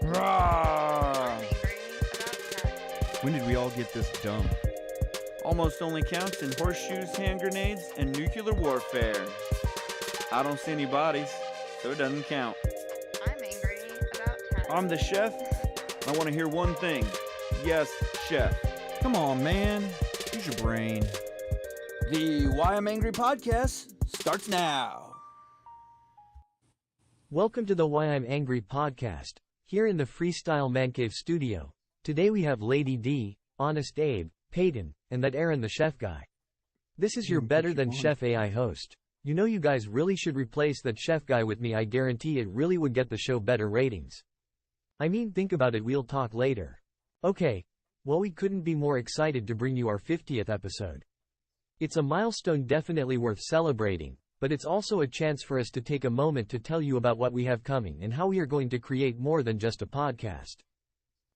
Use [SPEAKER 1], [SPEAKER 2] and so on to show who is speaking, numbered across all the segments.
[SPEAKER 1] Rawr.
[SPEAKER 2] When did we all get this dumb?
[SPEAKER 1] Almost only counts in horseshoes, hand grenades, and nuclear warfare. I don't see any bodies, so it doesn't count.
[SPEAKER 3] I'm angry about taxes.
[SPEAKER 1] I'm the chef. I want to hear one thing. Yes, chef.
[SPEAKER 2] Come on, man. Use your brain.
[SPEAKER 1] The Why I'm Angry podcast starts now.
[SPEAKER 4] Welcome to the Why I'm Angry podcast, here in the Freestyle Man Cave studio. Today we have Lady D, Honest Abe, Peyton, and that Aaron the chef guy. This is your better than chef AI host. You know you guys really should replace that chef guy with me. I guarantee it really would get the show better ratings. I mean, think about it, we'll talk later. Okay, well, we couldn't be more excited to bring you our 50th episode. It's a milestone definitely worth celebrating, but it's also a chance for us to take a moment to tell you about what we have coming and how we are going to create more than just a podcast.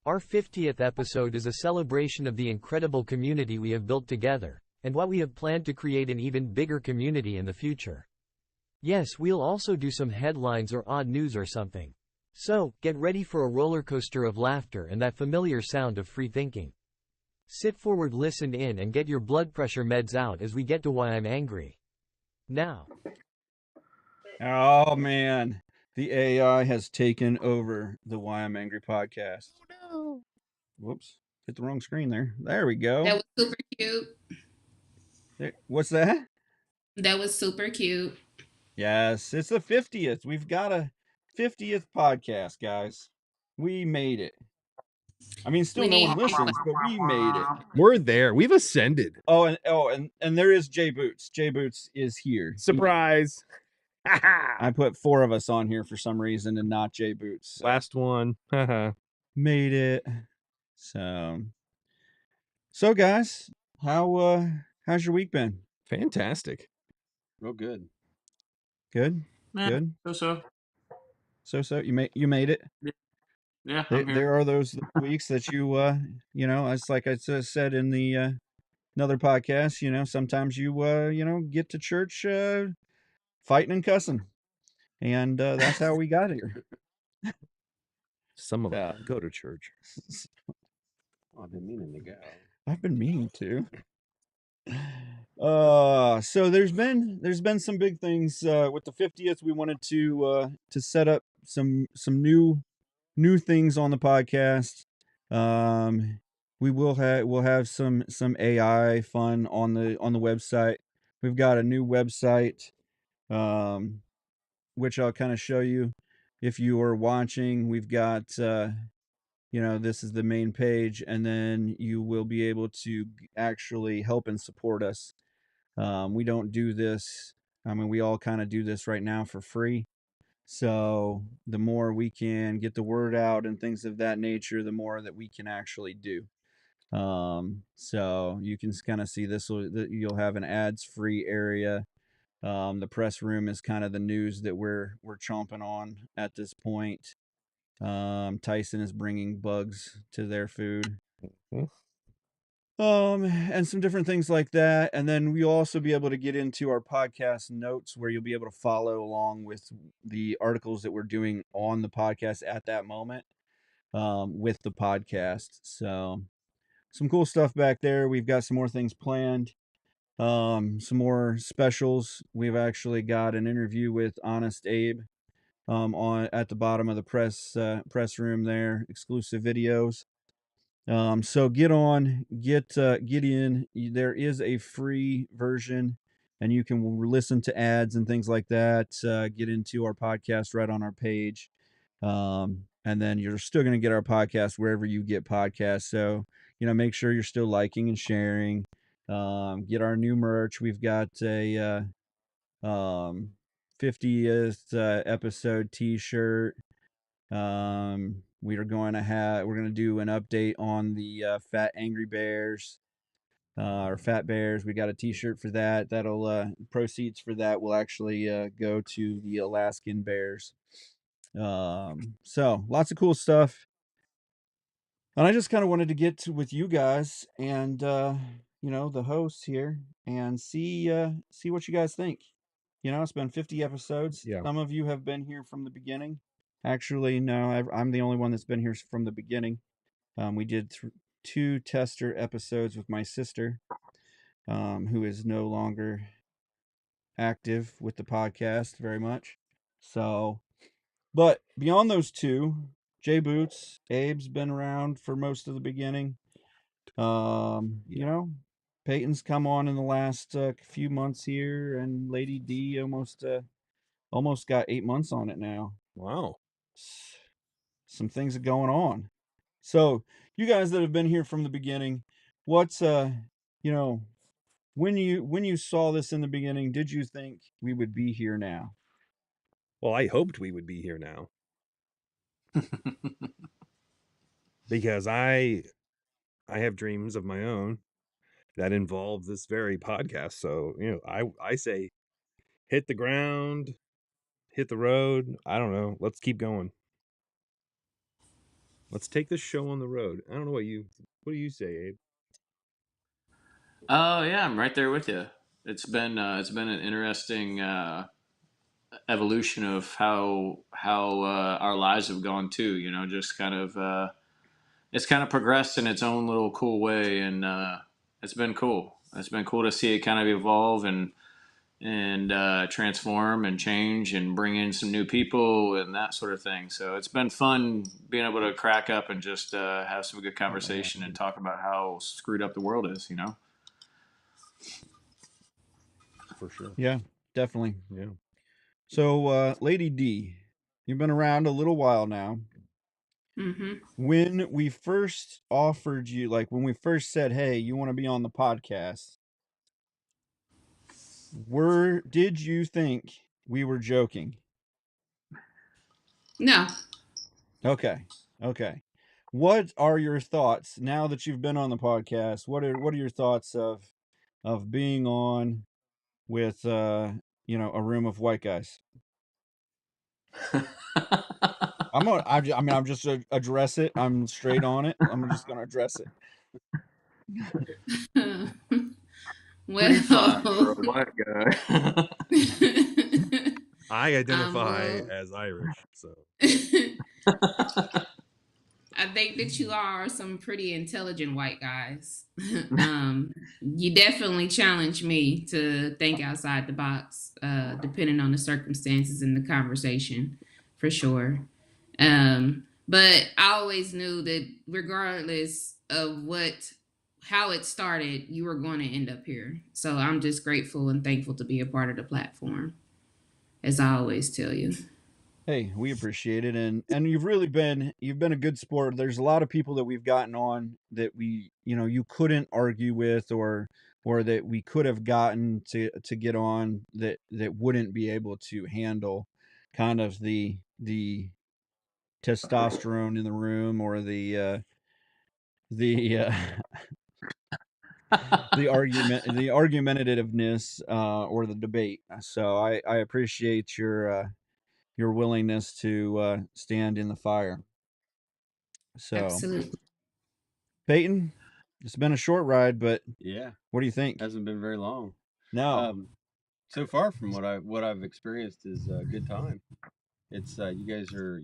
[SPEAKER 4] Our 50th episode is a celebration of the incredible community we have built together, and what we have planned to create an even bigger community in the future. Yes, we'll also do some headlines or odd news or something. So, get ready for a roller coaster of laughter and that familiar sound of free thinking. Sit forward, listen in, and get your blood pressure meds out as we get to Why I'm Angry. Now.
[SPEAKER 2] Oh, man. The AI has taken over the Why I'm Angry podcast.
[SPEAKER 3] Oh no.
[SPEAKER 2] Whoops. Hit the wrong screen there. There we go.
[SPEAKER 5] That was super cute.
[SPEAKER 2] What's that?
[SPEAKER 5] That was super cute.
[SPEAKER 2] Yes, it's the 50th. We've got a 50th podcast, guys. We made it. I mean, still no one listens, but we made it.
[SPEAKER 6] We're there. We've ascended.
[SPEAKER 2] And there is Jay Boots. Jay Boots is here.
[SPEAKER 6] Surprise.
[SPEAKER 2] I put 4 of us on here for some reason and not Jay Boots.
[SPEAKER 6] Last one.
[SPEAKER 2] Made it. So guys, how's your week been?
[SPEAKER 6] Fantastic.
[SPEAKER 2] Real good. Good? Good?
[SPEAKER 7] So.
[SPEAKER 2] So you made it?
[SPEAKER 7] Yeah,
[SPEAKER 2] There are those weeks that you it's like I said in the another podcast, sometimes you get to church fighting and cussing. And that's how we got here.
[SPEAKER 6] Some of us go to church.
[SPEAKER 7] I've been meaning to go.
[SPEAKER 2] I've been meaning to. So there's been some big things with the 50th. We wanted to set up some new things on the podcast. We'll have some AI fun on the website. We've got a new website, which I'll kind of show you if you are watching. We've got this is the main page, and then you will be able to actually help and support us. We don't do this. I mean, we all kind of do this right now for free. So the more we can get the word out and things of that nature, the more that we can actually do. So you can kind of see this. You'll have an ads-free area. The press room is kind of the news that we're chomping on at this point. Tyson is bringing bugs to their food. And some different things like that. And then we'll also be able to get into our podcast notes where you'll be able to follow along with the articles that we're doing on the podcast at that moment, with the podcast. So some cool stuff back there. We've got some more things planned. Some more specials. We've actually got an interview with Honest Abe, at the bottom of the press room there, exclusive videos. So get in. There is a free version, and you can listen to ads and things like that. Get into our podcast right on our page. And then you're still going to get our podcast wherever you get podcasts. So, make sure you're still liking and sharing. Get our new merch. We've got a 50th episode t-shirt. We're going to do an update on the Fat Angry Bears, or Fat Bears. We got a t-shirt for that. That'll proceeds for that will actually go to the Alaskan Bears. So lots of cool stuff. And I just kind of wanted to get with you guys and the hosts here and see what you guys think. It's been 50 episodes.
[SPEAKER 6] Yeah.
[SPEAKER 2] Some of you have been here from the beginning. Actually, no, I'm the only one that's been here from the beginning. We did 2 tester episodes with my sister, who is no longer active with the podcast very much. So, but beyond those 2, Jay Boots, Abe's been around for most of the beginning. You know, Peyton's come on in the last few months here, and Lady D almost got 8 months on it now.
[SPEAKER 6] Wow.
[SPEAKER 2] Some things are going on. So, you guys that have been here from the beginning, what's you know, when you saw this in the beginning, did you think we would be here now?
[SPEAKER 6] Well, I hoped we would be here now. Because I have dreams of my own that involve this very podcast. So, I say hit the ground, hit the road. I don't know. Let's keep going. Let's take this show on the road. I don't know what do you say, Abe?
[SPEAKER 7] Yeah, I'm right there with you. It's been an interesting evolution of how our lives have gone too. Just kind of it's kind of progressed in its own little cool way, and it's been cool. It's been cool to see it kind of evolve and transform and change and bring in some new people and that sort of thing. So it's been fun being able to crack up and just have some good conversation and talk about how screwed up the world is.
[SPEAKER 6] For sure.
[SPEAKER 2] Yeah, definitely.
[SPEAKER 6] Yeah.
[SPEAKER 2] So, Lady D, you've been around a little while now.
[SPEAKER 5] Mm-hmm.
[SPEAKER 2] When we first offered you, like when we first said, "Hey, you want to be on the podcast?" Did you think we were joking?
[SPEAKER 5] No.
[SPEAKER 2] Okay. What are your thoughts now that you've been on the podcast? What are your thoughts of being on with a room of white guys? I'm just address it. I'm straight on it. I'm just gonna address it.
[SPEAKER 7] Pretty fly for a
[SPEAKER 5] Well,
[SPEAKER 7] white guy.
[SPEAKER 6] I identify
[SPEAKER 5] well,
[SPEAKER 6] as Irish, so
[SPEAKER 5] I think that you are some pretty intelligent white guys. You definitely challenge me to think outside the box, depending on the circumstances and the conversation, for sure. But I always knew that regardless of how it started, you were going to end up here. So I'm just grateful and thankful to be a part of the platform, as I always tell you.
[SPEAKER 2] Hey, we appreciate it, and you've been a good sport. There's a lot of people that we've gotten on that you couldn't argue with, or that we could have gotten to get on that wouldn't be able to handle kind of the testosterone in the room, or the the the argumentativeness, or the debate. So I appreciate your willingness to stand in the fire. So,
[SPEAKER 5] Absolutely.
[SPEAKER 2] Peyton, it's been a short ride, but
[SPEAKER 8] Yeah,
[SPEAKER 2] what do you think?
[SPEAKER 8] hasn't been very long.
[SPEAKER 2] No.
[SPEAKER 8] So far from what I've experienced is a good time. It's you guys are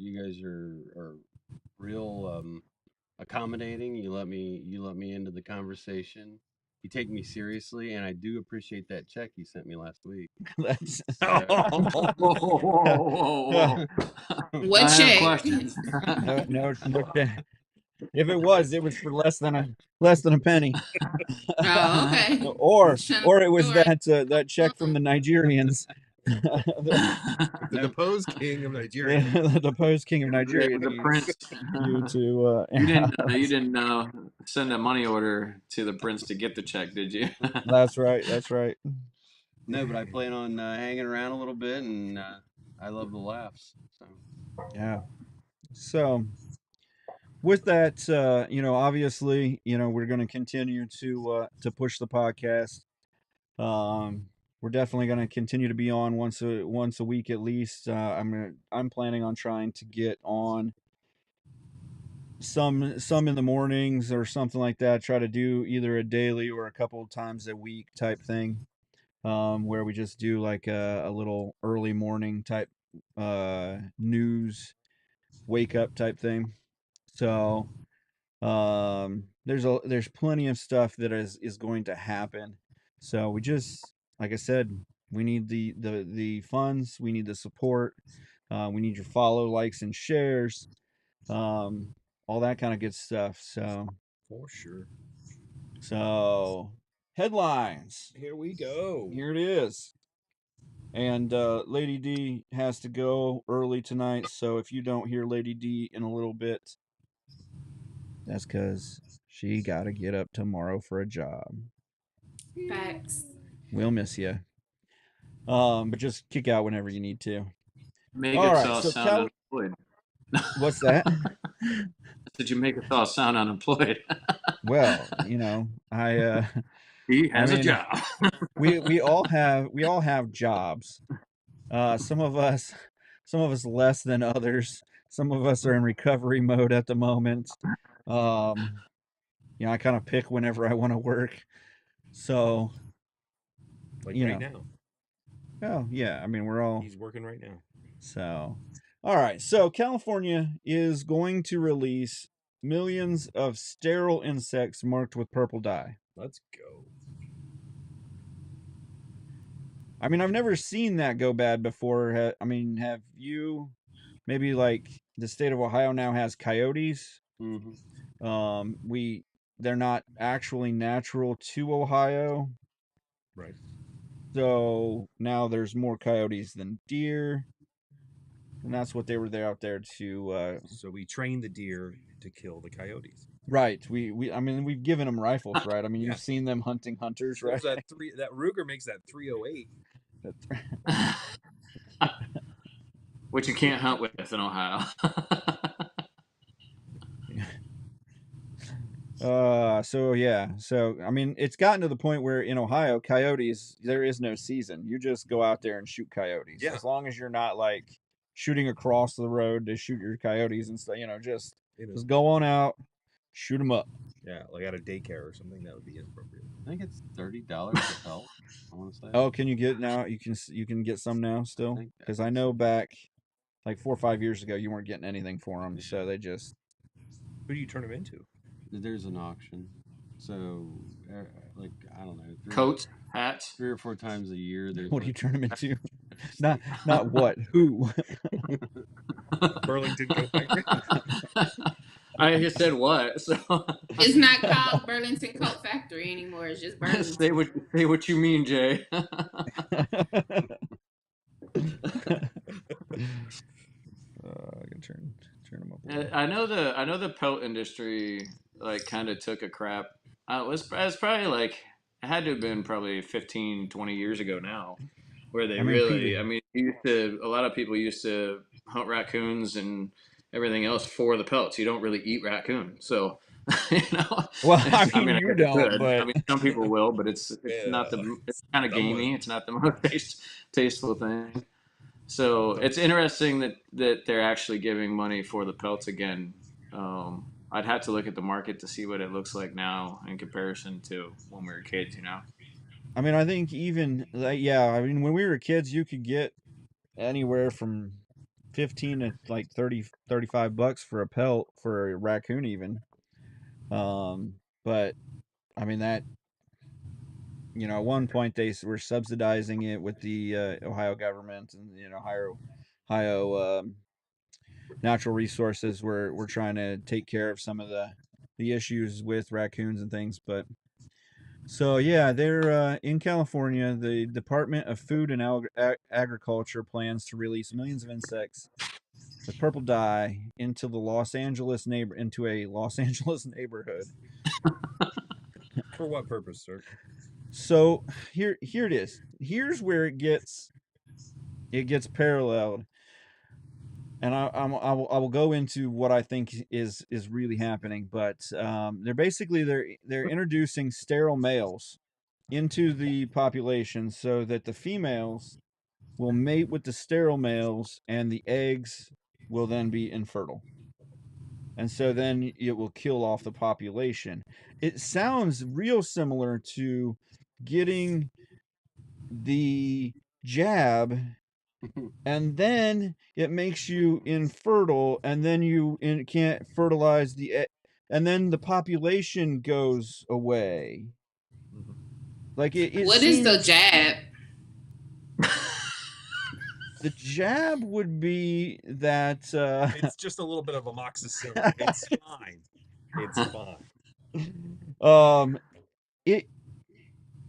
[SPEAKER 8] real accommodating. You let me into the conversation. You take me seriously, and I do appreciate that check you sent me last week.
[SPEAKER 2] That's
[SPEAKER 7] Whoa.
[SPEAKER 5] What
[SPEAKER 7] I have
[SPEAKER 5] check?
[SPEAKER 7] questions.
[SPEAKER 2] no. If it was for less than a penny.
[SPEAKER 5] Oh, okay.
[SPEAKER 2] or
[SPEAKER 5] Just
[SPEAKER 2] it was that check from the Nigerians.
[SPEAKER 6] the deposed king of Nigeria.
[SPEAKER 2] The deposed king of Nigeria.
[SPEAKER 7] The
[SPEAKER 2] needs
[SPEAKER 7] prince.
[SPEAKER 2] you to.
[SPEAKER 7] You didn't send a money order to the prince to get the check, did you?
[SPEAKER 2] That's right.
[SPEAKER 8] No, but I plan on hanging around a little bit, and I love the laughs. So
[SPEAKER 2] Yeah. So, with that, obviously, we're going to continue to push the podcast. We're definitely going to continue to be on once a week at least. I'm planning on trying to get on some in the mornings or something like that. Try to do either a daily or a couple of times a week type thing, where we just do like a little early morning type news wake up type thing. So there's plenty of stuff that is going to happen. So we just, like I said, we need the funds, we need the support, we need your follow, likes, and shares, all that kind of good stuff. So
[SPEAKER 6] For sure.
[SPEAKER 2] headlines.
[SPEAKER 6] Here we go.
[SPEAKER 2] Here it is. And Lady D has to go early tonight, so if you don't hear Lady D in a little bit, that's because she got to get up tomorrow for a job.
[SPEAKER 5] Facts.
[SPEAKER 2] We'll miss you. But just kick out whenever you need to.
[SPEAKER 7] Make
[SPEAKER 2] All
[SPEAKER 7] us
[SPEAKER 2] right,
[SPEAKER 7] all
[SPEAKER 2] so
[SPEAKER 7] sound unemployed.
[SPEAKER 2] What's that?
[SPEAKER 7] Did you make us all sound unemployed?
[SPEAKER 2] Well,
[SPEAKER 7] He has
[SPEAKER 2] I
[SPEAKER 7] a
[SPEAKER 2] mean,
[SPEAKER 7] job.
[SPEAKER 2] we all have jobs. Some of us less than others. Some of us are in recovery mode at the moment. I kind of pick whenever I want to work. So,
[SPEAKER 6] Like
[SPEAKER 2] you
[SPEAKER 6] right
[SPEAKER 2] know.
[SPEAKER 6] now.
[SPEAKER 2] Oh yeah, I mean we're all.
[SPEAKER 6] He's working right now.
[SPEAKER 2] So, all right. So California is going to release millions of sterile insects marked with purple dye.
[SPEAKER 6] Let's go.
[SPEAKER 2] I mean, I've never seen that go bad before. I mean, have you? Maybe like the state of Ohio now has coyotes.
[SPEAKER 8] Mm-hmm.
[SPEAKER 2] They're not actually natural to Ohio.
[SPEAKER 6] Right.
[SPEAKER 2] So now there's more coyotes than deer. And that's what they were there out there to.
[SPEAKER 6] So we train the deer to kill the coyotes.
[SPEAKER 2] Right. I mean, we've given them rifles, right? I mean,
[SPEAKER 6] Yeah.
[SPEAKER 2] you've seen them hunting hunters, right?
[SPEAKER 6] That Ruger makes that 308.
[SPEAKER 7] Which you can't hunt with in Ohio.
[SPEAKER 2] So I mean, it's gotten to the point where in Ohio, coyotes, there is no season. You just go out there and shoot coyotes.
[SPEAKER 6] Yeah.
[SPEAKER 2] As long as you're not like shooting across the road to shoot your coyotes and stuff, just go on out, shoot them up.
[SPEAKER 6] Yeah, like at a daycare or something, that would be inappropriate.
[SPEAKER 8] I think it's $30 a pelt. I want to say.
[SPEAKER 2] Oh, can you get now? You can get some now still, because I know back like 4 or 5 years ago you weren't getting anything for them, so they just.
[SPEAKER 6] Who do you turn them into?
[SPEAKER 8] There's an auction, so like I don't know,
[SPEAKER 7] Coats, hats.
[SPEAKER 8] 3 or 4 times a year.
[SPEAKER 2] What do you turn them into? not what? Who?
[SPEAKER 6] Burlington Coat Factory.
[SPEAKER 7] I just said what? So
[SPEAKER 5] it's not called Burlington Coat Factory anymore. It's just Burlington.
[SPEAKER 7] Say what you mean, Jay.
[SPEAKER 2] I can turn them up.
[SPEAKER 7] I know the pelt industry like kind of took a crap. It was probably like it had to have been probably 15, 20 years ago now, where they a lot of people used to hunt raccoons and everything else for the pelts. You don't really eat raccoon, so
[SPEAKER 2] Well, I mean you don't, but
[SPEAKER 7] I mean some people will, but it's not it's kind of gamey. It's not the most tasteful thing. So it's interesting that they're actually giving money for the pelts again. I'd have to look at the market to see what it looks like now in comparison to when we were kids,
[SPEAKER 2] I mean, I think even I mean, when we were kids, you could get anywhere from 15 to like 30, $35 for a pelt for a raccoon even. But I mean that, at one point they were subsidizing it with the Ohio government, and Ohio Natural Resources were trying to take care of some of the issues with raccoons and things. But so yeah, they're in California. The Department of Food and Agriculture plans to release millions of insects with purple dye into a Los Angeles neighborhood.
[SPEAKER 6] For what purpose, sir?
[SPEAKER 2] So here it is. Here's where it gets paralleled, and I will go into what I think is really happening. But they're introducing sterile males into the population so that the females will mate with the sterile males, and the eggs will then be infertile. And so then it will kill off the population. It sounds real similar to getting the jab and then it makes you infertile, and then can't fertilize and then the population goes away. Like it
[SPEAKER 5] What is the
[SPEAKER 2] seems
[SPEAKER 5] jab?
[SPEAKER 2] the jab would be that
[SPEAKER 6] It's just a little bit of amoxicillin. It's fine. It's fine.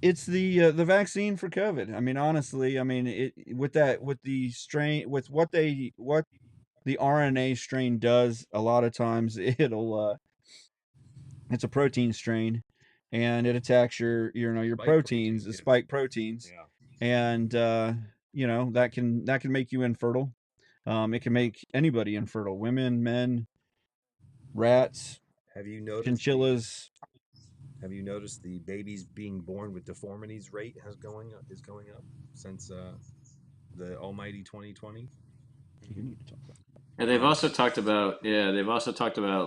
[SPEAKER 2] It's the vaccine for COVID. I mean, honestly, I mean with the strain, with what the RNA strain does. A lot of times it's a protein strain, and it attacks your
[SPEAKER 6] Spike
[SPEAKER 2] proteins,
[SPEAKER 6] protein,
[SPEAKER 2] the
[SPEAKER 6] yeah.
[SPEAKER 2] spike proteins,
[SPEAKER 6] Yeah.
[SPEAKER 2] and that can make you infertile. It can make anybody infertile: women, men, rats,
[SPEAKER 6] Have you noticed
[SPEAKER 2] chinchillas.
[SPEAKER 6] Have you noticed the babies being born with deformities rate is going up since the almighty 2020?
[SPEAKER 2] You need to talk about
[SPEAKER 7] And they've also talked about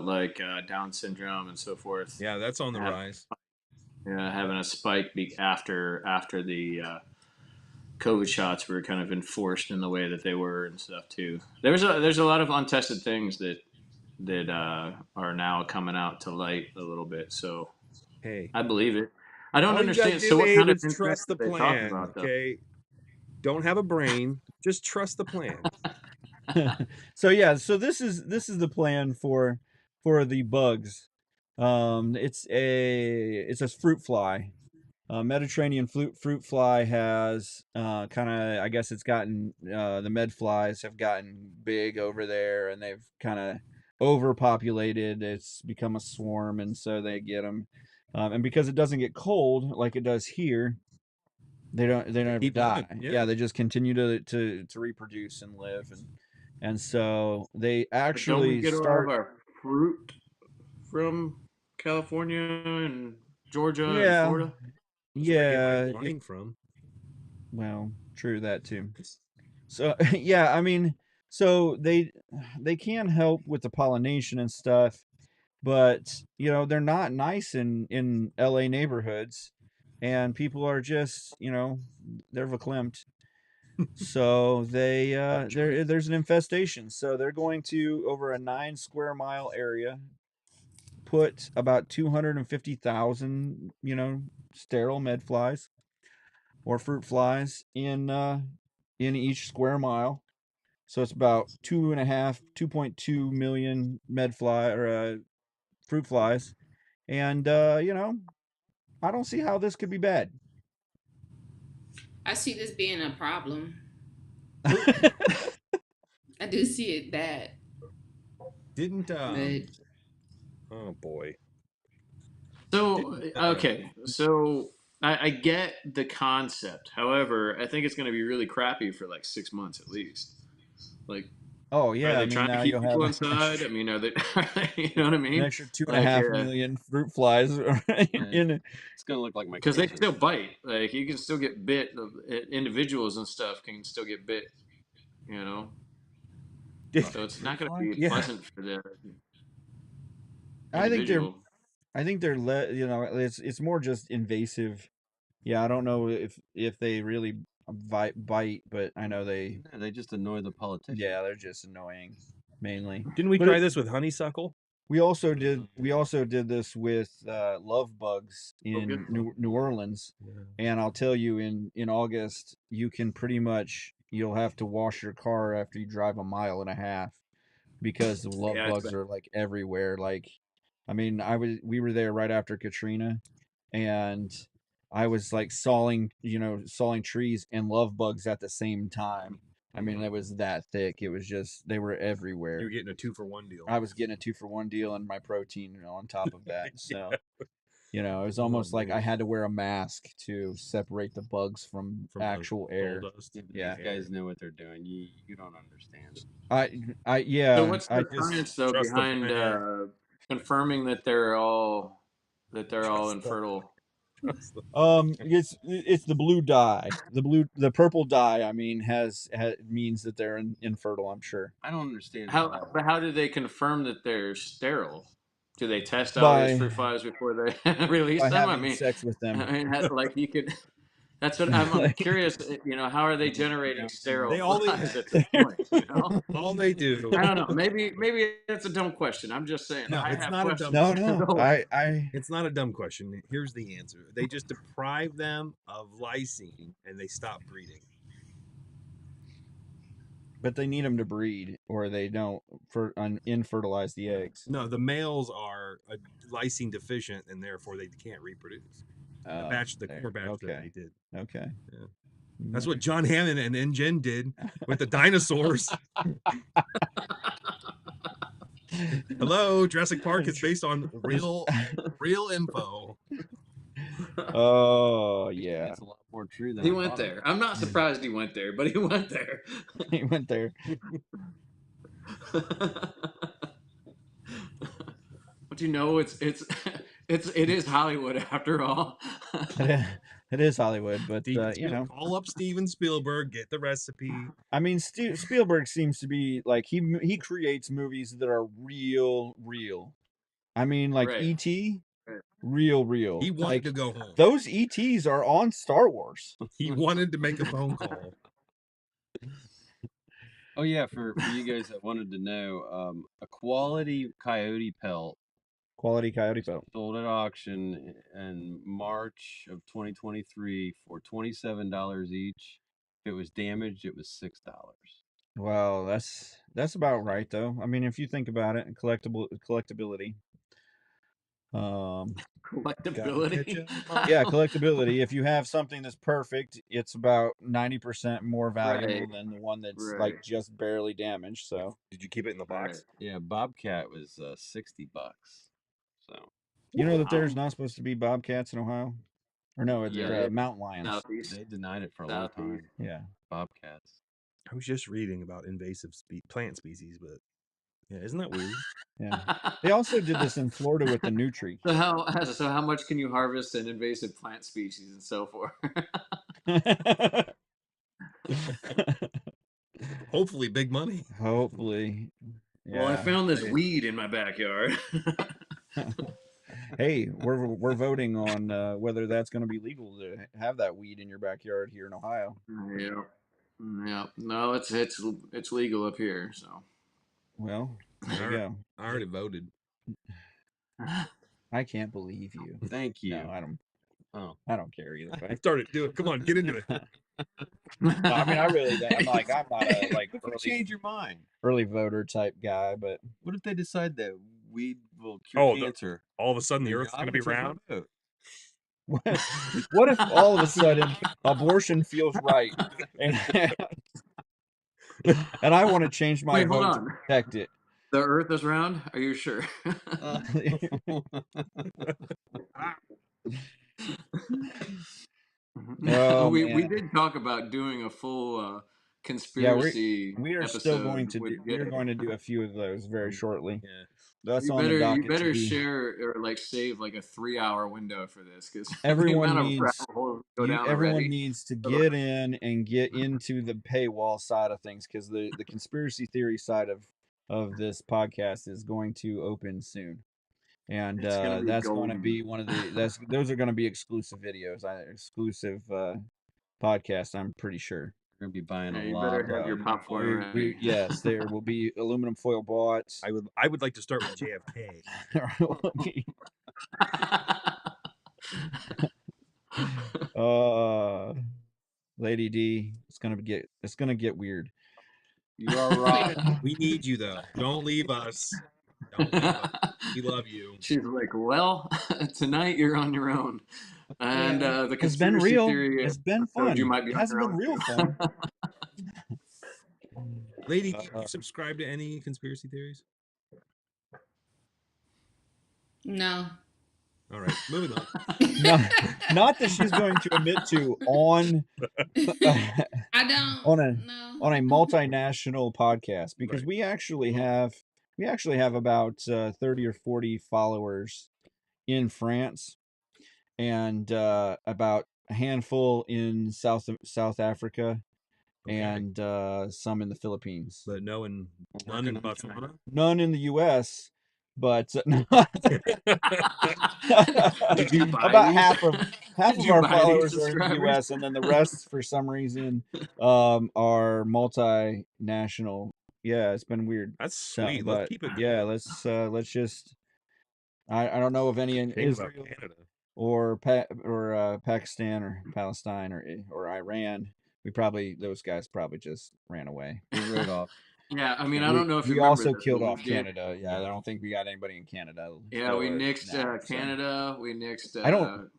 [SPEAKER 7] like Down syndrome and so forth.
[SPEAKER 6] Yeah, that's on the rise.
[SPEAKER 7] Yeah, having a spike after the COVID shots were kind of enforced in the way that they were and stuff too. There's a lot of untested things that are now coming out to light a little bit. So
[SPEAKER 6] Hey,
[SPEAKER 7] I believe it. I don't
[SPEAKER 6] all you gotta
[SPEAKER 7] understand.
[SPEAKER 6] do,
[SPEAKER 7] So what
[SPEAKER 6] Abe,
[SPEAKER 7] kind of
[SPEAKER 6] is
[SPEAKER 7] insurance
[SPEAKER 6] trust the
[SPEAKER 7] are they talking
[SPEAKER 6] plan.
[SPEAKER 7] about, though?
[SPEAKER 6] Okay, don't have a brain. Just trust the plan.
[SPEAKER 2] So yeah, so this is the plan for the bugs. It's a fruit fly. Mediterranean fruit fly has kind of, I guess it's gotten the med flies have gotten big over there, and they've kind of overpopulated. It's become a swarm, and so they get them. And because it doesn't get cold like it does here, they don't ever
[SPEAKER 6] keep
[SPEAKER 2] die.
[SPEAKER 6] living,
[SPEAKER 2] Yeah.
[SPEAKER 6] yeah.
[SPEAKER 2] They just continue to reproduce and live, and so they
[SPEAKER 7] But don't we
[SPEAKER 2] actually
[SPEAKER 7] get all of
[SPEAKER 2] start.
[SPEAKER 7] our fruit from California and Georgia and
[SPEAKER 2] Yeah,
[SPEAKER 7] Florida?
[SPEAKER 6] That's where I get
[SPEAKER 2] yeah.
[SPEAKER 6] my wine from.
[SPEAKER 2] Well, true that too. So yeah, I mean, so they can help with the pollination and stuff, but they're not nice in LA neighborhoods, and people are just they're verklempt. So there's an infestation. So they're going to, over a 9 square mile area, put about 250,000 sterile med flies or fruit flies in each square mile. So it's about 2.2 million med fly or fruit flies, and I don't see how this could be bad.
[SPEAKER 5] I see this being a problem. I do see it bad.
[SPEAKER 6] Didn't
[SPEAKER 5] But
[SPEAKER 6] oh boy.
[SPEAKER 7] So okay, so I get the concept. However, I think it's going to be really crappy for like 6 months at least. Like,
[SPEAKER 2] Oh
[SPEAKER 7] are
[SPEAKER 2] yeah,
[SPEAKER 7] they
[SPEAKER 2] I mean,
[SPEAKER 7] trying to
[SPEAKER 2] now
[SPEAKER 7] keep
[SPEAKER 2] you'll have
[SPEAKER 7] people
[SPEAKER 2] an
[SPEAKER 7] inside? I mean, are they? You know what I
[SPEAKER 2] an
[SPEAKER 7] mean?
[SPEAKER 2] extra two and a
[SPEAKER 7] Like,
[SPEAKER 2] half million fruit flies in it.
[SPEAKER 8] It's gonna look like my
[SPEAKER 7] because they
[SPEAKER 8] kitchen.
[SPEAKER 7] still bite. Like, you can still get bit. Individuals and stuff can still get bit. You know, so it's not going to be
[SPEAKER 2] Yeah.
[SPEAKER 7] pleasant for the
[SPEAKER 2] I think
[SPEAKER 7] individual.
[SPEAKER 2] they're it's more just invasive. Yeah, I don't know if they really bite, but I know they
[SPEAKER 8] Yeah, they just annoy the politicians.
[SPEAKER 2] yeah, they're just annoying mainly.
[SPEAKER 6] Didn't we
[SPEAKER 2] But
[SPEAKER 6] try this with honeysuckle?
[SPEAKER 2] We also did this with love bugs in
[SPEAKER 7] good.
[SPEAKER 2] New Orleans, and I'll tell you, in August you can pretty much, you'll have to wash your car after you drive 1.5 miles because the love
[SPEAKER 7] Yeah, it's
[SPEAKER 2] bugs are like everywhere. Like, I mean, we were there right after Katrina, and I was like sawing trees and love bugs at the same time. I mean, it was that thick. It was just, they were everywhere.
[SPEAKER 6] You were getting a 2-for-1 deal.
[SPEAKER 2] I was getting a 2-for-1 deal and my protein on top of that. So,
[SPEAKER 6] Yeah.
[SPEAKER 2] it was almost like I had to wear a mask to separate the bugs from
[SPEAKER 6] From
[SPEAKER 2] actual
[SPEAKER 6] the
[SPEAKER 2] air.
[SPEAKER 6] dust.
[SPEAKER 2] Yeah.
[SPEAKER 8] These guys know what they're doing. You don't understand.
[SPEAKER 2] Yeah.
[SPEAKER 7] So what's
[SPEAKER 2] I
[SPEAKER 7] the
[SPEAKER 2] just
[SPEAKER 7] science though
[SPEAKER 6] trust the
[SPEAKER 7] behind
[SPEAKER 6] plan.
[SPEAKER 7] confirming that they're all
[SPEAKER 6] Trust the-
[SPEAKER 7] infertile?
[SPEAKER 2] it's the blue dye. The purple dye, I mean, means that they're infertile, I'm sure.
[SPEAKER 8] I don't understand
[SPEAKER 7] But how do they confirm that they're sterile? Do they test out
[SPEAKER 2] By
[SPEAKER 7] these fruit flies before they release
[SPEAKER 2] by
[SPEAKER 7] them? I
[SPEAKER 2] having
[SPEAKER 7] mean,
[SPEAKER 2] sex with them.
[SPEAKER 7] like you could. That's what I'm
[SPEAKER 2] Like,
[SPEAKER 7] curious. How are they generating sterile
[SPEAKER 6] They all
[SPEAKER 7] flies at this point?
[SPEAKER 6] all they do.
[SPEAKER 7] I don't know. Maybe that's a dumb question. I'm just saying.
[SPEAKER 6] No,
[SPEAKER 7] I
[SPEAKER 6] it's
[SPEAKER 7] have
[SPEAKER 6] not a
[SPEAKER 7] questions.
[SPEAKER 6] dumb
[SPEAKER 2] no,
[SPEAKER 7] So-
[SPEAKER 6] It's not a dumb question. Here's the answer. They just deprive them of lysine and they stop breeding.
[SPEAKER 2] but they need them to breed, or they don't infertilize the eggs.
[SPEAKER 6] No, the males are lysine deficient and therefore they can't reproduce. The
[SPEAKER 2] There.
[SPEAKER 6] core batch that
[SPEAKER 2] Okay.
[SPEAKER 6] they did.
[SPEAKER 2] Okay.
[SPEAKER 6] Yeah. That's what John Hammond and InGen did with the dinosaurs. Hello, Jurassic Park is based on real info.
[SPEAKER 2] Oh yeah,
[SPEAKER 8] It's a lot more true than
[SPEAKER 7] He
[SPEAKER 8] I
[SPEAKER 7] went
[SPEAKER 8] thought it
[SPEAKER 7] there. I'm not surprised he went there, but he went there.
[SPEAKER 2] he went there.
[SPEAKER 7] But it is Hollywood after all.
[SPEAKER 2] It is Hollywood, but
[SPEAKER 6] Call up Steven Spielberg, get the recipe.
[SPEAKER 2] I mean, Spielberg seems to be like he creates movies that are real. I mean, like
[SPEAKER 7] Right.
[SPEAKER 2] E.T.,
[SPEAKER 7] Right.
[SPEAKER 2] real.
[SPEAKER 6] He wanted
[SPEAKER 2] Like,
[SPEAKER 6] to go home.
[SPEAKER 2] those ETs are on Star Wars.
[SPEAKER 6] He wanted to make a phone call.
[SPEAKER 8] Oh yeah, for you guys that wanted to know, a quality coyote pelt
[SPEAKER 2] Quality coyote pelt.
[SPEAKER 8] sold at auction in March of 2023 for $27 each. If it was damaged, it was $6.
[SPEAKER 2] Well, that's about right though. I mean, if you think about it, collectability.
[SPEAKER 7] Collectability.
[SPEAKER 2] Yeah, collectability. If you have something that's perfect, it's about 90% more valuable
[SPEAKER 7] Right.
[SPEAKER 2] than the one that's
[SPEAKER 7] Right.
[SPEAKER 2] like just barely damaged. So
[SPEAKER 6] Did you keep it in the box?
[SPEAKER 8] Yeah, Bobcat was $60. So
[SPEAKER 2] you know that there's not supposed to be bobcats in Ohio, or no,
[SPEAKER 7] Yeah,
[SPEAKER 2] they're
[SPEAKER 7] yeah.
[SPEAKER 2] mountain lions.
[SPEAKER 7] Southeast.
[SPEAKER 8] they denied it for a long time.
[SPEAKER 7] Southeast.
[SPEAKER 2] Yeah.
[SPEAKER 8] Bobcats.
[SPEAKER 6] I was just reading about invasive plant species, but yeah, isn't that weird?
[SPEAKER 2] Yeah. They also did this in Florida with the nutria.
[SPEAKER 7] So how much can you harvest an invasive plant species and so forth?
[SPEAKER 6] Hopefully, big money.
[SPEAKER 2] Hopefully.
[SPEAKER 7] Well, I
[SPEAKER 2] Yeah.
[SPEAKER 7] found this weed in my backyard.
[SPEAKER 2] Hey, we're voting on whether that's going to be legal to have that weed in your backyard here in Ohio.
[SPEAKER 7] Yeah. No, it's legal up here. So.
[SPEAKER 2] Well, there you go.
[SPEAKER 6] I already voted.
[SPEAKER 2] I can't believe you.
[SPEAKER 8] Thank you.
[SPEAKER 2] No, I don't.
[SPEAKER 8] Oh.
[SPEAKER 2] I don't care either
[SPEAKER 6] I
[SPEAKER 2] way.
[SPEAKER 6] started doing. Come on, get into it.
[SPEAKER 2] No, I mean, I really, I'm not a
[SPEAKER 8] What if you change your mind?
[SPEAKER 2] early voter type guy, but
[SPEAKER 8] What if they decide that weed will cure
[SPEAKER 6] Oh,
[SPEAKER 8] cancer?
[SPEAKER 6] All of a sudden, the
[SPEAKER 8] Then
[SPEAKER 6] Earth's
[SPEAKER 8] you're
[SPEAKER 6] going to be
[SPEAKER 8] obligated
[SPEAKER 6] round.
[SPEAKER 8] vote.
[SPEAKER 2] what if all of a sudden abortion feels right, and I want to change my
[SPEAKER 7] Wait, hold
[SPEAKER 2] vote to
[SPEAKER 7] on.
[SPEAKER 2] protect it?
[SPEAKER 7] The Earth is round? Are you sure?
[SPEAKER 2] Oh,
[SPEAKER 7] we
[SPEAKER 2] man.
[SPEAKER 7] did talk about doing a full
[SPEAKER 2] Yeah,
[SPEAKER 7] conspiracy.
[SPEAKER 2] we are still going to do. We are going to do a few of those very shortly.
[SPEAKER 6] Yeah.
[SPEAKER 2] That's
[SPEAKER 7] You
[SPEAKER 2] on the
[SPEAKER 7] better
[SPEAKER 2] docket. to be-
[SPEAKER 7] share or like save like a 3-hour window for this because
[SPEAKER 2] Everyone
[SPEAKER 7] the amount of
[SPEAKER 2] needs-
[SPEAKER 7] rabbit holes go down
[SPEAKER 2] Everyone
[SPEAKER 7] already.
[SPEAKER 2] needs to get in and get into the paywall side of things because the conspiracy theory side of this podcast is going to open soon, and
[SPEAKER 7] It's gonna be
[SPEAKER 2] that's going to
[SPEAKER 7] golden.
[SPEAKER 2] be one of the those are going to be exclusive videos, exclusive podcast. I'm pretty sure.
[SPEAKER 8] We're gonna be buying
[SPEAKER 7] Yeah,
[SPEAKER 8] a
[SPEAKER 7] you
[SPEAKER 8] lot.
[SPEAKER 7] better have
[SPEAKER 8] of
[SPEAKER 7] your popcorn ready.
[SPEAKER 2] Yes, there will be aluminum foil bots.
[SPEAKER 6] I would like to start with JFK.
[SPEAKER 2] There will be- Lady D, it's gonna get weird.
[SPEAKER 8] You are right.
[SPEAKER 6] We need you though. Don't leave us. Don't leave us. We love you.
[SPEAKER 7] She's like, well, tonight you're on your own. And the
[SPEAKER 2] It's been
[SPEAKER 7] conspiracy
[SPEAKER 2] real.
[SPEAKER 7] theory
[SPEAKER 2] It's been
[SPEAKER 7] episode,
[SPEAKER 2] fun.
[SPEAKER 7] you might be
[SPEAKER 2] It
[SPEAKER 7] on
[SPEAKER 2] hasn't
[SPEAKER 7] your
[SPEAKER 2] been
[SPEAKER 7] own
[SPEAKER 2] real
[SPEAKER 7] too.
[SPEAKER 2] fun.
[SPEAKER 6] Lady, do you subscribe to any conspiracy theories?
[SPEAKER 5] No.
[SPEAKER 6] All right, moving on.
[SPEAKER 2] Not that she's going to admit to on
[SPEAKER 5] I don't.
[SPEAKER 2] on a
[SPEAKER 5] No.
[SPEAKER 2] on a multinational podcast because
[SPEAKER 6] Right.
[SPEAKER 2] we actually have about 30 or 40 followers in France and about a handful in South Africa
[SPEAKER 6] Okay.
[SPEAKER 2] and some in the Philippines.
[SPEAKER 6] But none in
[SPEAKER 8] Working on
[SPEAKER 6] Botswana.
[SPEAKER 2] None in the U.S., but
[SPEAKER 7] Did you buy
[SPEAKER 2] about
[SPEAKER 7] these?
[SPEAKER 2] half of half
[SPEAKER 7] Did
[SPEAKER 2] of
[SPEAKER 7] you
[SPEAKER 2] our
[SPEAKER 7] buy these
[SPEAKER 2] followers are in the
[SPEAKER 7] subscribers?
[SPEAKER 2] U.S. and then the rest, for some reason, are multinational. Yeah, it's been weird.
[SPEAKER 6] That's
[SPEAKER 2] So,
[SPEAKER 6] sweet. Let's
[SPEAKER 2] but
[SPEAKER 6] keep it
[SPEAKER 2] yeah,
[SPEAKER 6] going.
[SPEAKER 2] let's just. I don't know of any in
[SPEAKER 6] Shame about
[SPEAKER 2] Israel
[SPEAKER 6] Canada.
[SPEAKER 2] or Pakistan or Palestine or Iran. Those guys probably just ran away.
[SPEAKER 8] We rode off.
[SPEAKER 7] Yeah, I mean, I
[SPEAKER 2] We
[SPEAKER 7] don't know if you
[SPEAKER 2] we
[SPEAKER 7] remember
[SPEAKER 2] also
[SPEAKER 7] this, but
[SPEAKER 2] killed
[SPEAKER 7] we
[SPEAKER 2] off
[SPEAKER 7] did.
[SPEAKER 2] Canada. Yeah, I don't think we got anybody in Canada.
[SPEAKER 7] Yeah, we
[SPEAKER 2] or
[SPEAKER 7] nixed
[SPEAKER 2] now, so.
[SPEAKER 7] Canada. We nixed
[SPEAKER 2] I don't.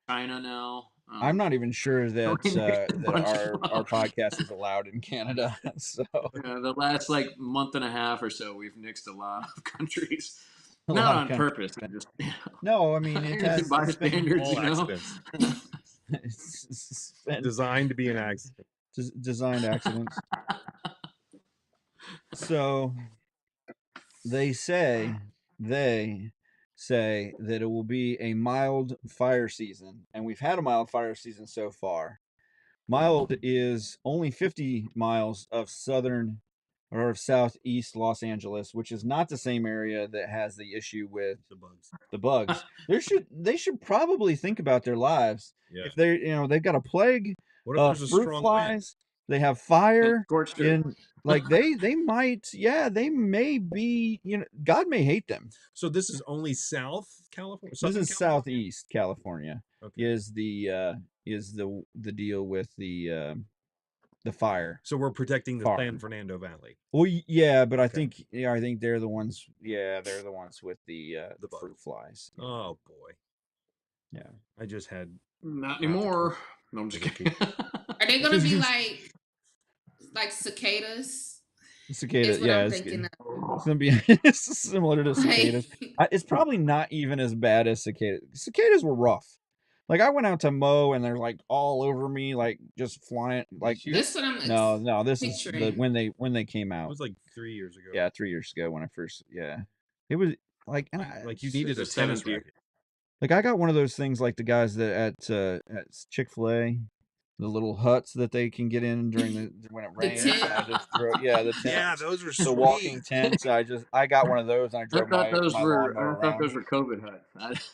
[SPEAKER 7] China now.
[SPEAKER 2] I'm not even sure that
[SPEAKER 7] we nixed a
[SPEAKER 2] that
[SPEAKER 7] bunch
[SPEAKER 2] our
[SPEAKER 7] of
[SPEAKER 2] podcast is allowed in Canada. So
[SPEAKER 7] the last like month and a half or so, we've nixed a lot of countries.
[SPEAKER 2] a
[SPEAKER 7] Not
[SPEAKER 2] lot of
[SPEAKER 7] on
[SPEAKER 2] countries.
[SPEAKER 7] purpose. Just
[SPEAKER 2] No, I mean it has.
[SPEAKER 7] by
[SPEAKER 2] It's been,
[SPEAKER 7] standards,
[SPEAKER 6] All
[SPEAKER 7] you know.
[SPEAKER 6] accidents
[SPEAKER 2] it's been
[SPEAKER 6] designed to be an accident.
[SPEAKER 2] designed accidents. So they say that it will be a mild fire season, and we've had a mild fire season so far. Mild is only 50 miles of southern or of southeast Los Angeles, which is not the same area that has the issue with
[SPEAKER 6] The bugs.
[SPEAKER 2] They should probably think about their lives.
[SPEAKER 6] Yeah.
[SPEAKER 2] If they've got a plague
[SPEAKER 6] What if
[SPEAKER 2] of
[SPEAKER 6] there's a
[SPEAKER 2] fruit
[SPEAKER 6] strong wind?
[SPEAKER 2] flies, they have fire
[SPEAKER 7] Scorched earth.
[SPEAKER 2] in like they might, yeah, they may be, God may hate them.
[SPEAKER 6] So this is only South California.
[SPEAKER 2] This
[SPEAKER 6] Southern
[SPEAKER 2] is
[SPEAKER 6] California?
[SPEAKER 2] southeast California.
[SPEAKER 6] Okay.
[SPEAKER 2] Is the deal with the fire.
[SPEAKER 6] So we're protecting the
[SPEAKER 2] Far.
[SPEAKER 6] San Fernando Valley.
[SPEAKER 2] Well, yeah, but I
[SPEAKER 6] Okay.
[SPEAKER 2] think they're the ones. Yeah, they're the ones with the
[SPEAKER 6] bugs.
[SPEAKER 2] fruit flies.
[SPEAKER 6] Oh boy.
[SPEAKER 2] Yeah.
[SPEAKER 6] I just had
[SPEAKER 7] Not anymore. No, I'm just kidding.
[SPEAKER 5] Are they gonna be like cicadas?
[SPEAKER 2] Cicada,
[SPEAKER 5] Is what
[SPEAKER 2] yeah,
[SPEAKER 5] I'm
[SPEAKER 2] it's
[SPEAKER 5] thinking
[SPEAKER 2] gonna be it's similar to cicadas. It's probably not even as bad as cicadas. Cicadas were rough. Like I went out to mow and they're like all over me, like just flying. Like
[SPEAKER 5] This what I'm
[SPEAKER 2] no, this is
[SPEAKER 5] picturing.
[SPEAKER 2] when they came
[SPEAKER 6] it
[SPEAKER 2] out.
[SPEAKER 6] was like 3 years ago.
[SPEAKER 2] Yeah, 3 years ago when I first. Yeah, it was like
[SPEAKER 6] Like you needed a
[SPEAKER 7] the
[SPEAKER 6] tennis
[SPEAKER 7] seventh year.
[SPEAKER 6] racket.
[SPEAKER 2] Like I got one of those things like the guys that at Chick-fil-A, the little huts that they can get in during when it rains.
[SPEAKER 5] tent.
[SPEAKER 2] I just throw, yeah, the tent.
[SPEAKER 6] Yeah, those are
[SPEAKER 2] The
[SPEAKER 6] sweet.
[SPEAKER 2] walking tents. I got one of those and I
[SPEAKER 7] I
[SPEAKER 2] drove
[SPEAKER 7] thought those
[SPEAKER 2] my
[SPEAKER 7] were
[SPEAKER 2] lawnmower around.
[SPEAKER 7] COVID huts.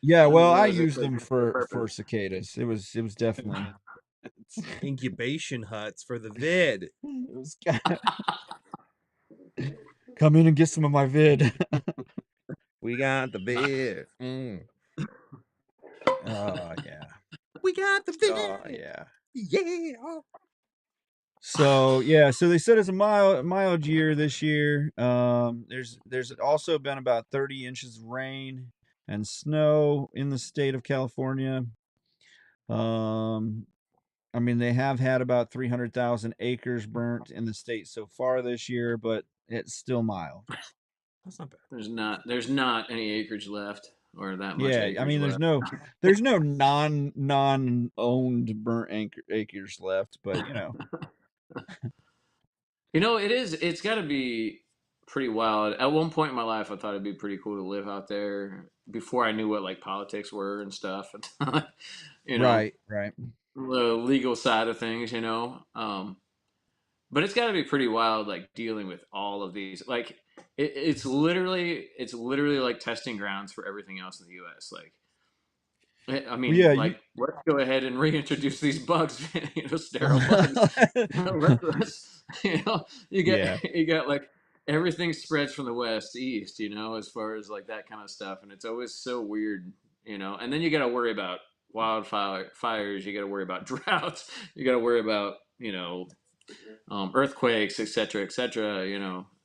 [SPEAKER 2] Yeah, well, I
[SPEAKER 7] didn't realize
[SPEAKER 2] used
[SPEAKER 7] they
[SPEAKER 2] them
[SPEAKER 7] were
[SPEAKER 2] for
[SPEAKER 7] purpose.
[SPEAKER 2] cicadas. It was definitely
[SPEAKER 6] Incubation huts for the vid.
[SPEAKER 2] it was come in and get some of my vid.
[SPEAKER 6] We got the vid.
[SPEAKER 2] Oh yeah.
[SPEAKER 6] We got the vid.
[SPEAKER 2] Oh yeah.
[SPEAKER 6] Yeah.
[SPEAKER 2] So they said it's a mild year this year. There's also been about 30 inches of rain and snow in the state of California. I mean they have had about 300,000 acres burnt in the state so far this year, but it's still mild.
[SPEAKER 6] That's not bad.
[SPEAKER 7] There's not any acreage left or that much.
[SPEAKER 2] Yeah, I mean there's no non-owned burnt acres left, but
[SPEAKER 7] It's got to be pretty wild. At one point in my life, I thought it'd be pretty cool to live out there before I knew what like politics were and stuff.
[SPEAKER 2] Right.
[SPEAKER 7] The legal side of things, but it's got to be pretty wild, like dealing with all of these. Like it's literally like testing grounds for everything else in the U.S. Like, I mean,
[SPEAKER 2] Yeah,
[SPEAKER 7] let's go ahead and reintroduce these bugs, sterile bugs. You got like everything spreads from the west to east, as far as like that kind of stuff, and it's always so weird, And then you got to worry about wildfires, you got to worry about droughts, you got to worry about earthquakes, etc., etc.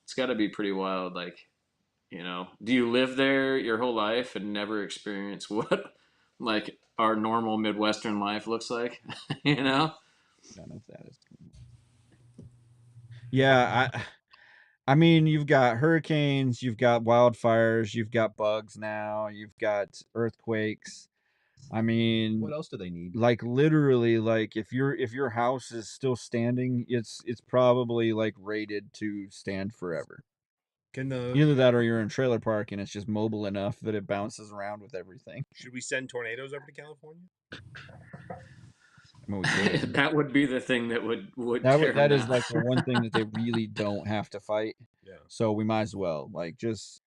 [SPEAKER 7] It's got to be pretty wild. Like, do you live there your whole life and never experience what like our normal Midwestern life looks like?
[SPEAKER 2] None of that is. Yeah, I mean, you've got hurricanes, you've got wildfires, you've got bugs now, you've got earthquakes. I mean,
[SPEAKER 6] What else do they need?
[SPEAKER 2] like literally, like if your house is still standing, it's probably like rated to stand forever. Either that or you're in a trailer park and it's just mobile enough that it bounces around with everything.
[SPEAKER 6] Should we send tornadoes over to California?
[SPEAKER 2] I mean, we could.
[SPEAKER 7] That would be the thing that would
[SPEAKER 2] that is like the one thing that they really don't have to fight.
[SPEAKER 6] Yeah.
[SPEAKER 2] So we might as well like just.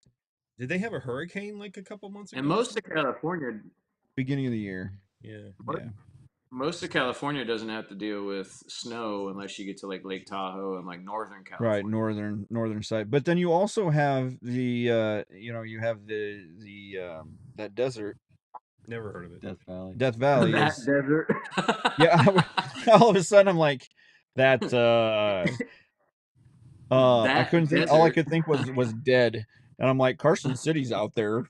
[SPEAKER 6] Did they have a hurricane like a couple months ago?
[SPEAKER 7] And most of California,
[SPEAKER 2] beginning of the year.
[SPEAKER 6] Yeah.
[SPEAKER 2] Yeah.
[SPEAKER 7] Most of California doesn't have to deal with snow unless you get to like Lake Tahoe and like Northern
[SPEAKER 2] Right,
[SPEAKER 7] California.
[SPEAKER 2] northern side. But then you also have the you have the that desert.
[SPEAKER 6] Never heard of it.
[SPEAKER 8] Death Valley.
[SPEAKER 2] Death Valley
[SPEAKER 7] That
[SPEAKER 2] is
[SPEAKER 7] desert.
[SPEAKER 2] yeah. All of a sudden I'm like that I
[SPEAKER 7] That
[SPEAKER 2] couldn't think, all I
[SPEAKER 7] desert.
[SPEAKER 2] could think was dead. And I'm like, Carson City's out there.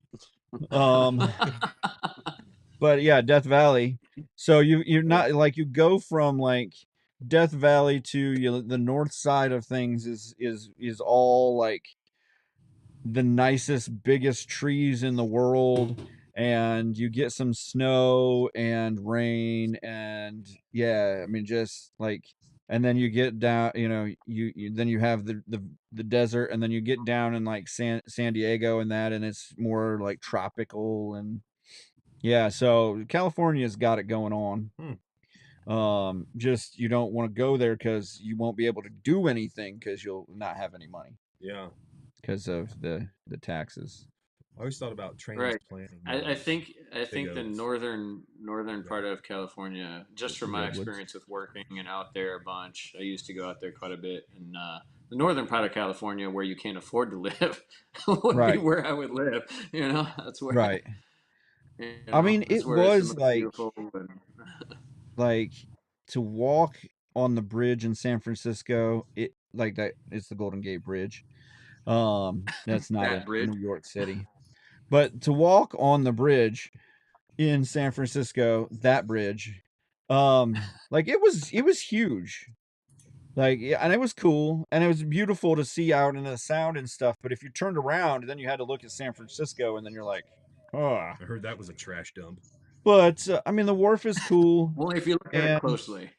[SPEAKER 2] But yeah, Death Valley. So you're not like, you go from like Death Valley to the north side of things is all like the nicest, biggest trees in the world, and you get some snow and rain, and yeah, I mean, just like, and then you get down, you then you have the desert, and then you get down in like San Diego and that, and it's more like tropical, and yeah, so California's got it going on. Just you don't want to go there because you won't be able to do anything because you'll not have any money
[SPEAKER 6] Yeah.
[SPEAKER 2] because of the taxes.
[SPEAKER 6] I always thought about
[SPEAKER 7] Right.
[SPEAKER 6] transplanting.
[SPEAKER 7] I
[SPEAKER 6] those
[SPEAKER 7] think
[SPEAKER 6] big
[SPEAKER 7] the
[SPEAKER 6] oaks.
[SPEAKER 7] northern part of California, just from my
[SPEAKER 2] Redwoods.
[SPEAKER 7] experience with working and out there a bunch, I used to go out there quite a bit. And the northern part of California, where you can't afford to live, would be
[SPEAKER 2] Right.
[SPEAKER 7] where I would live. That's where.
[SPEAKER 2] Right.
[SPEAKER 7] I
[SPEAKER 2] mean,
[SPEAKER 7] that's
[SPEAKER 2] it
[SPEAKER 7] where it's the
[SPEAKER 2] was
[SPEAKER 7] most
[SPEAKER 2] like
[SPEAKER 7] beautiful. And
[SPEAKER 2] like to walk on the bridge in San Francisco. It like that. It's the Golden Gate Bridge. That's not
[SPEAKER 7] that
[SPEAKER 2] in
[SPEAKER 7] bridge.
[SPEAKER 2] New York City, but to walk on the bridge in San Francisco, that bridge, like it was huge. Like, yeah, and it was cool, and it was beautiful to see out and the sound and stuff. But if you turned around, then you had to look at San Francisco, and then you're like, oh.
[SPEAKER 6] I heard that was a trash dump.
[SPEAKER 2] But I mean, the wharf is cool.
[SPEAKER 7] Well, if you look at it
[SPEAKER 2] And
[SPEAKER 7] closely,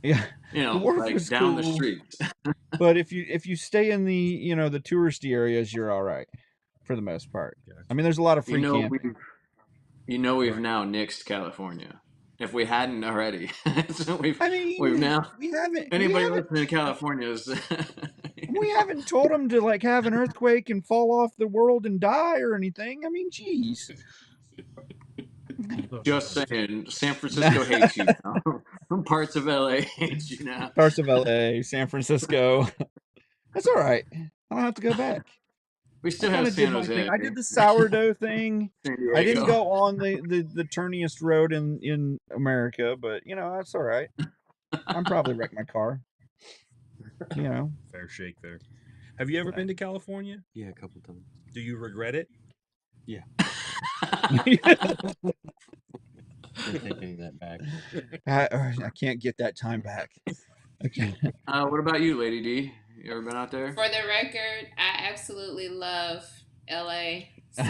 [SPEAKER 2] yeah, the wharf
[SPEAKER 7] like
[SPEAKER 2] is
[SPEAKER 7] down
[SPEAKER 2] cool.
[SPEAKER 7] the street.
[SPEAKER 2] But if you stay in the the touristy areas, you're all right for the most part.
[SPEAKER 6] Gotcha.
[SPEAKER 2] I mean, there's a lot of free camping.
[SPEAKER 7] We've now nixed California. If we hadn't already, so we've now.
[SPEAKER 2] We haven't.
[SPEAKER 7] Anybody listening to California is.
[SPEAKER 2] We haven't told them to like have an earthquake and fall off the world and die or anything. I mean, geez.
[SPEAKER 7] Just saying, San Francisco hates you now. Parts of LA hates you now.
[SPEAKER 2] Parts of LA, San Francisco. That's all right. I don't have to go back.
[SPEAKER 7] We still
[SPEAKER 2] I
[SPEAKER 7] have
[SPEAKER 2] kinda did
[SPEAKER 7] San
[SPEAKER 2] my
[SPEAKER 7] Jose.
[SPEAKER 2] thing. I did the sourdough thing.
[SPEAKER 7] San
[SPEAKER 2] I didn't
[SPEAKER 7] Diego.
[SPEAKER 2] go on the turniest road in America, but that's all right. I'm probably wrecked my car.
[SPEAKER 6] Fair shake there. Have you ever been to California?
[SPEAKER 8] Yeah, a couple times.
[SPEAKER 6] Do you regret it?
[SPEAKER 8] Yeah. Can't take any of that back.
[SPEAKER 2] I can't get that time back. Okay.
[SPEAKER 7] What about you, Lady D? You ever been out there?
[SPEAKER 5] For the record, I absolutely love LA. So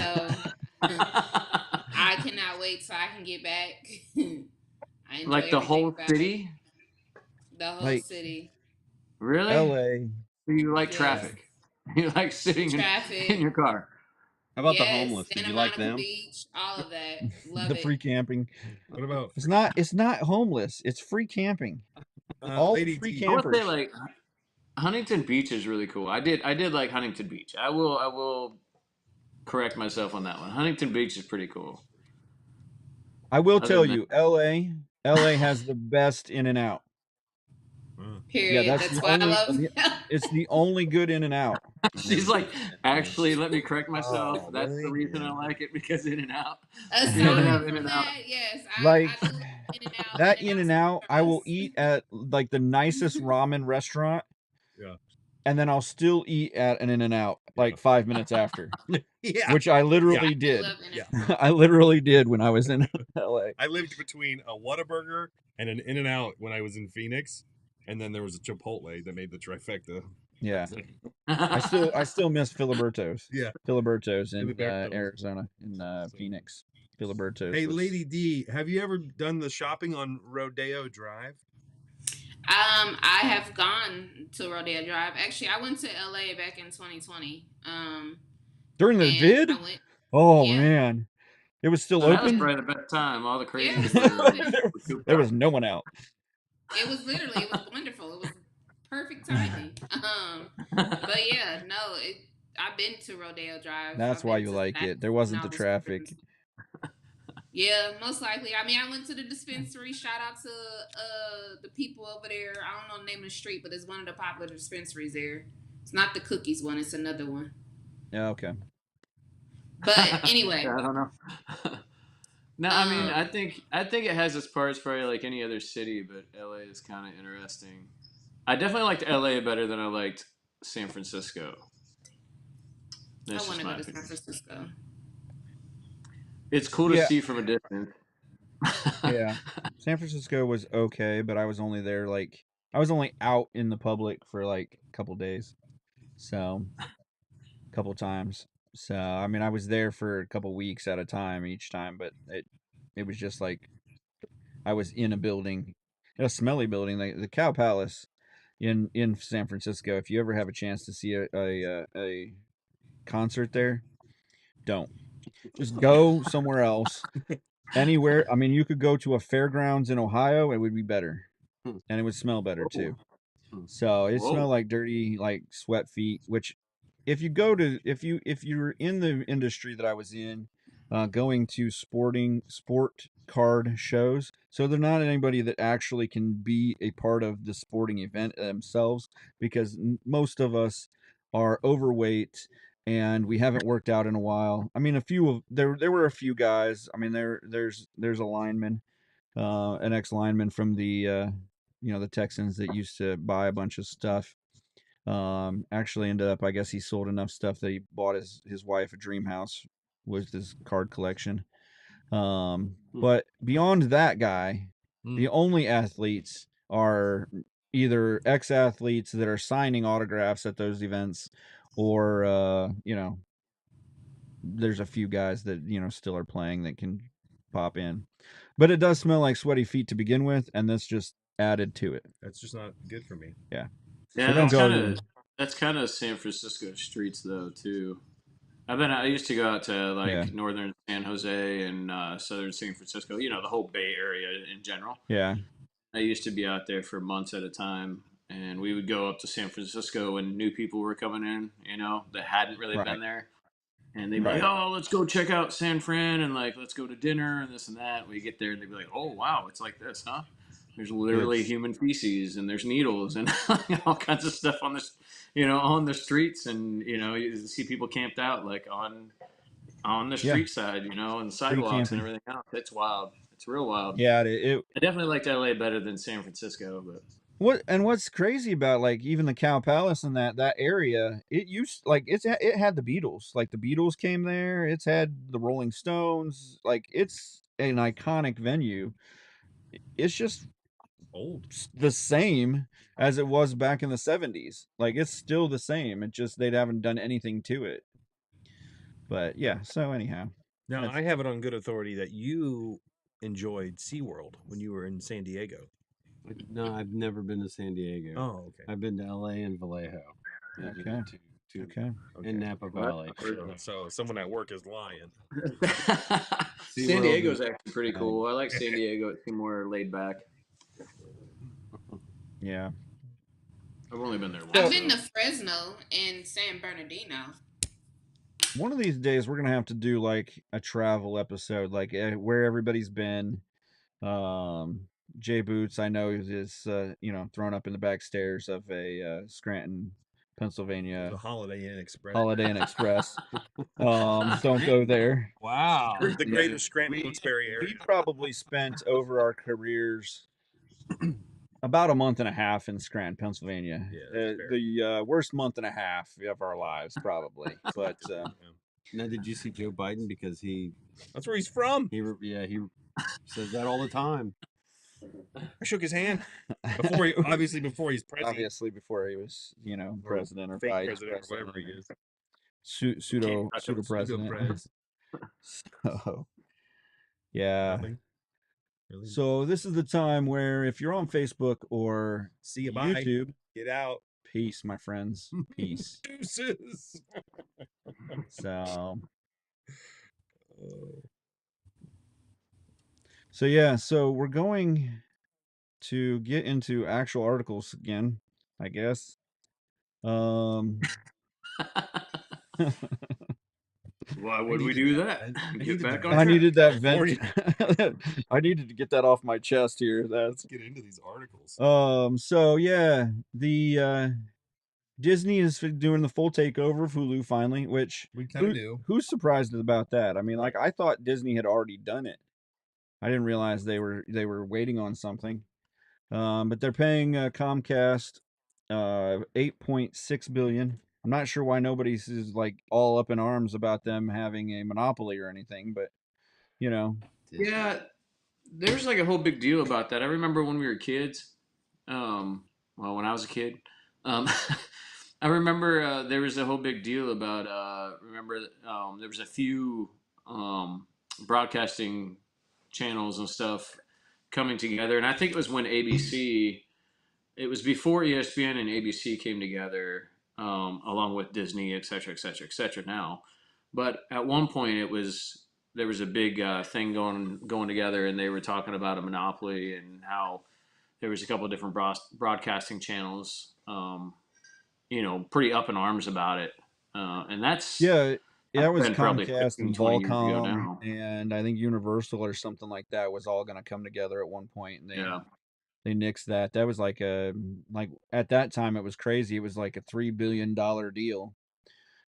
[SPEAKER 5] I cannot wait so I can get back. I enjoy
[SPEAKER 7] Like the whole
[SPEAKER 5] everything about it.
[SPEAKER 7] city?
[SPEAKER 5] The whole
[SPEAKER 2] Like-
[SPEAKER 5] city.
[SPEAKER 7] Really?
[SPEAKER 2] LA.
[SPEAKER 7] You like
[SPEAKER 5] Yes.
[SPEAKER 7] traffic? You like sitting
[SPEAKER 5] Traffic.
[SPEAKER 7] in your car?
[SPEAKER 8] How about the
[SPEAKER 5] Yes,
[SPEAKER 8] homeless? Did
[SPEAKER 5] Santa
[SPEAKER 8] you like
[SPEAKER 5] Monica
[SPEAKER 8] them?
[SPEAKER 5] Beach, all of that. Love
[SPEAKER 2] The
[SPEAKER 5] it.
[SPEAKER 2] free camping.
[SPEAKER 6] What about
[SPEAKER 2] It's not homeless. It's free camping. All
[SPEAKER 6] Lady
[SPEAKER 2] free
[SPEAKER 6] D?
[SPEAKER 7] I would
[SPEAKER 2] campers.
[SPEAKER 7] say like Huntington Beach is really cool. I did like Huntington Beach. I will correct myself on that one. Huntington Beach is pretty cool.
[SPEAKER 2] I will
[SPEAKER 7] Other
[SPEAKER 2] tell
[SPEAKER 7] than
[SPEAKER 2] you, LA has the best in and out.
[SPEAKER 5] Period.
[SPEAKER 2] that's
[SPEAKER 5] That's
[SPEAKER 2] the
[SPEAKER 5] why
[SPEAKER 2] only-
[SPEAKER 5] I love
[SPEAKER 2] It's the only good in and out.
[SPEAKER 7] She's like, actually, let me correct myself.
[SPEAKER 6] Oh,
[SPEAKER 7] That's
[SPEAKER 6] really?
[SPEAKER 7] the reason I like it, because In and Out.
[SPEAKER 5] Aside
[SPEAKER 7] You don't have
[SPEAKER 5] from
[SPEAKER 7] In-N-Out.
[SPEAKER 5] that, yes,
[SPEAKER 2] Like,
[SPEAKER 5] I do In-N-Out.
[SPEAKER 2] That in and out, I will
[SPEAKER 5] service.
[SPEAKER 2] eat at like the nicest ramen restaurant.
[SPEAKER 6] Yeah.
[SPEAKER 2] And then I'll still eat at an In and Out like 5 minutes after,
[SPEAKER 6] Yeah.
[SPEAKER 2] which I literally
[SPEAKER 5] I do
[SPEAKER 2] did.
[SPEAKER 5] love In-N-Out.
[SPEAKER 6] Yeah.
[SPEAKER 2] I literally did when I was in LA.
[SPEAKER 6] I lived between a Whataburger and an In-N-Out when I was in Phoenix, and then there was a Chipotle that made the trifecta.
[SPEAKER 2] Yeah. I still miss Filiberto's.
[SPEAKER 6] Yeah.
[SPEAKER 2] Filiberto's in
[SPEAKER 6] Filiberto's.
[SPEAKER 2] Arizona, in Phoenix. Filiberto's.
[SPEAKER 6] Hey,
[SPEAKER 2] was-
[SPEAKER 6] Lady D, have you ever done the shopping on Rodeo Drive?
[SPEAKER 5] I have gone to Rodeo Drive. Actually, I went to LA back in 2020.
[SPEAKER 2] During the
[SPEAKER 5] and
[SPEAKER 2] vid?
[SPEAKER 5] I went,
[SPEAKER 2] Oh
[SPEAKER 5] Yeah.
[SPEAKER 2] man. It was still
[SPEAKER 7] So that was
[SPEAKER 2] open?
[SPEAKER 7] probably the best time. All the crazy.
[SPEAKER 5] Yeah.
[SPEAKER 2] There was no one out.
[SPEAKER 5] it was literally, it was wonderful. It was perfect timing. But yeah, no, I've been to Rodeo Drive.
[SPEAKER 2] That's
[SPEAKER 5] I've
[SPEAKER 2] why
[SPEAKER 5] been
[SPEAKER 2] you
[SPEAKER 5] to
[SPEAKER 2] like
[SPEAKER 5] that
[SPEAKER 2] it. There wasn't
[SPEAKER 5] when
[SPEAKER 2] the
[SPEAKER 5] I was
[SPEAKER 2] traffic.
[SPEAKER 5] Yeah, most likely. I mean, I went to the dispensary. Shout out to the people over there. I don't know the name of the street, but it's one of the popular dispensaries there. It's not the cookies one, it's another one.
[SPEAKER 2] Yeah, okay.
[SPEAKER 5] But anyway,
[SPEAKER 7] I don't know. No, I mean,
[SPEAKER 5] um,
[SPEAKER 7] I think it has its parts, probably like any other city, but LA is kind of interesting. I definitely liked LA better than I liked San Francisco.
[SPEAKER 5] I
[SPEAKER 7] That's
[SPEAKER 5] want
[SPEAKER 7] just
[SPEAKER 5] to go
[SPEAKER 7] my
[SPEAKER 5] to San
[SPEAKER 7] opinion.
[SPEAKER 5] Francisco.
[SPEAKER 7] It's cool to
[SPEAKER 2] Yeah,
[SPEAKER 7] see from a distance.
[SPEAKER 2] yeah. San Francisco was okay, but I was only there like I was only out in the public for like a couple days. So, a couple times. So, I mean, I was there for a couple weeks at a time each time, but it was just like I was in a building, a smelly building, like the Cow Palace in San Francisco. If you ever have a chance to see a concert there, don't. Just go somewhere else. Anywhere. I mean, you could go to a fairgrounds in Ohio, it would be better.
[SPEAKER 8] Hmm.
[SPEAKER 2] And it would smell better too.
[SPEAKER 8] Hmm.
[SPEAKER 2] So it
[SPEAKER 7] Whoa.
[SPEAKER 2] smelled like dirty, like sweat feet. Which, if you're in the industry that I was in, going to sport card shows, so they're not anybody that actually can be a part of the sporting event themselves, because most of us are overweight and we haven't worked out in a while. I mean, there were a few guys. I mean, there's a lineman, an ex lineman from the Texans that used to buy a bunch of stuff. Actually ended up, I guess he sold enough stuff that he bought his wife a dream house with his card collection. But beyond that guy, the only athletes are either ex-athletes that are signing autographs at those events, or there's a few guys that still are playing that can pop in. But it does smell like sweaty feet to begin with, and this just added to it.
[SPEAKER 6] That's just not good for me.
[SPEAKER 2] Yeah.
[SPEAKER 7] Yeah,
[SPEAKER 2] So don't go there.
[SPEAKER 7] that's kind of San Francisco streets though too. I used to go out to
[SPEAKER 2] Yeah.
[SPEAKER 7] like northern San Jose and southern San Francisco. You know, the whole Bay Area in general.
[SPEAKER 2] Yeah.
[SPEAKER 7] I used to be out there for months at a time, and we would go up to San Francisco when new people were coming in. You know, that hadn't really
[SPEAKER 2] Right.
[SPEAKER 7] been there, and they'd be
[SPEAKER 2] Right.
[SPEAKER 7] like, "Oh, let's go check out San Fran, and like let's go to dinner and this and that." We get there, and they'd be like, "Oh, wow, it's like this, huh?" There's literally
[SPEAKER 2] It's
[SPEAKER 7] human feces, and there's needles, and all kinds of stuff on this, on the streets, and you see people camped out like on the
[SPEAKER 2] yeah,
[SPEAKER 7] street side, and
[SPEAKER 2] free
[SPEAKER 7] sidewalks and
[SPEAKER 2] camping.
[SPEAKER 7] everything else. It's wild. It's real wild.
[SPEAKER 2] Yeah,
[SPEAKER 7] I definitely liked LA better than San Francisco, but
[SPEAKER 2] what's crazy about like even the Cow Palace and that area, it had the Beatles. Like the Beatles came there. It's had the Rolling Stones. Like it's an iconic venue. It's just
[SPEAKER 6] Old.
[SPEAKER 2] the same as it was back in the 70s. Like it's still the same. It just they haven't done anything to it. But yeah, so anyhow.
[SPEAKER 6] Now,
[SPEAKER 2] That's-
[SPEAKER 6] I have it on good authority that you enjoyed SeaWorld when you were in San Diego.
[SPEAKER 8] No, I've never been to San Diego.
[SPEAKER 6] Oh, okay.
[SPEAKER 8] I've been to LA and Vallejo.
[SPEAKER 2] Okay. Okay.
[SPEAKER 8] And Napa Valley.
[SPEAKER 6] So someone at work is lying.
[SPEAKER 7] San Diego's actually pretty cool. I like San Diego. It's more laid back.
[SPEAKER 2] Yeah.
[SPEAKER 7] I've only been there once.
[SPEAKER 5] I've been to Fresno and San Bernardino.
[SPEAKER 2] One of these days we're gonna have to do like a travel episode, like where everybody's been. Jay Boots, I know, is thrown up in the back stairs of a Scranton, Pennsylvania
[SPEAKER 6] The Holiday Inn Express.
[SPEAKER 2] Holiday Inn Express. Don't go there.
[SPEAKER 8] Wow.
[SPEAKER 6] The greater Scranton Wilkes-Barre area.
[SPEAKER 2] We probably spent over our careers about a month and a half in Scranton, Pennsylvania.
[SPEAKER 6] Yeah, that's fair.
[SPEAKER 2] The worst month and a half of our lives, probably. But
[SPEAKER 8] Now, did you see Joe Biden? Because
[SPEAKER 6] that's where he's from.
[SPEAKER 8] he says that all the time.
[SPEAKER 6] I shook his hand before he's president.
[SPEAKER 2] obviously before he was, president or
[SPEAKER 6] Fake
[SPEAKER 2] vice
[SPEAKER 6] president,
[SPEAKER 2] president,
[SPEAKER 6] whatever he is.
[SPEAKER 2] pseudo
[SPEAKER 6] Can't touch him,
[SPEAKER 2] president.
[SPEAKER 6] pseudo-pres.
[SPEAKER 2] So, yeah.
[SPEAKER 6] Nothing. Really.
[SPEAKER 2] So this is the time where if you're on Facebook or
[SPEAKER 6] See you, bye.
[SPEAKER 2] YouTube,
[SPEAKER 6] Get out.
[SPEAKER 2] peace, my friends. Peace.
[SPEAKER 6] Deuces.
[SPEAKER 2] So
[SPEAKER 6] Oh.
[SPEAKER 2] So yeah, so we're going to get into actual articles again, I guess.
[SPEAKER 7] Why would we do that?
[SPEAKER 6] I
[SPEAKER 7] Get
[SPEAKER 6] needed
[SPEAKER 7] back
[SPEAKER 6] to
[SPEAKER 7] on
[SPEAKER 2] I
[SPEAKER 7] track.
[SPEAKER 2] needed that
[SPEAKER 6] Before
[SPEAKER 2] vent. I needed to get that off my chest here. That's
[SPEAKER 6] get into these articles.
[SPEAKER 2] so yeah, the Disney is doing the full takeover of Hulu finally, which
[SPEAKER 6] We kind of knew.
[SPEAKER 2] who's surprised about that? I mean, like I thought Disney had already done it. I didn't realize they were waiting on something. But they're paying Comcast $8.6 billion. I'm not sure why nobody's is like all up in arms about them having a monopoly or anything, but you know,
[SPEAKER 7] Yeah, there's like a whole big deal about that. I remember when we were kids. Well, when I was a kid, I remember there was a whole big deal about. There was a few broadcasting channels and stuff coming together, and I think it was when ABC. It was before ESPN and ABC came together, along with Disney, et cetera, et cetera, et cetera. Now, but at one point there was a big thing going together, and they were talking about a monopoly and how there was a couple of different broadcasting channels, pretty up in arms about it, and that's
[SPEAKER 2] yeah, that was
[SPEAKER 7] been probably
[SPEAKER 2] Comcast
[SPEAKER 7] 15,
[SPEAKER 2] and
[SPEAKER 7] 20 years ago
[SPEAKER 2] Volcom,
[SPEAKER 7] now.
[SPEAKER 2] and I think Universal or something like that was all going to come together at one point, and
[SPEAKER 7] Yeah,
[SPEAKER 2] they nixed that. That was like at that time it was crazy. It was like a $3 billion deal,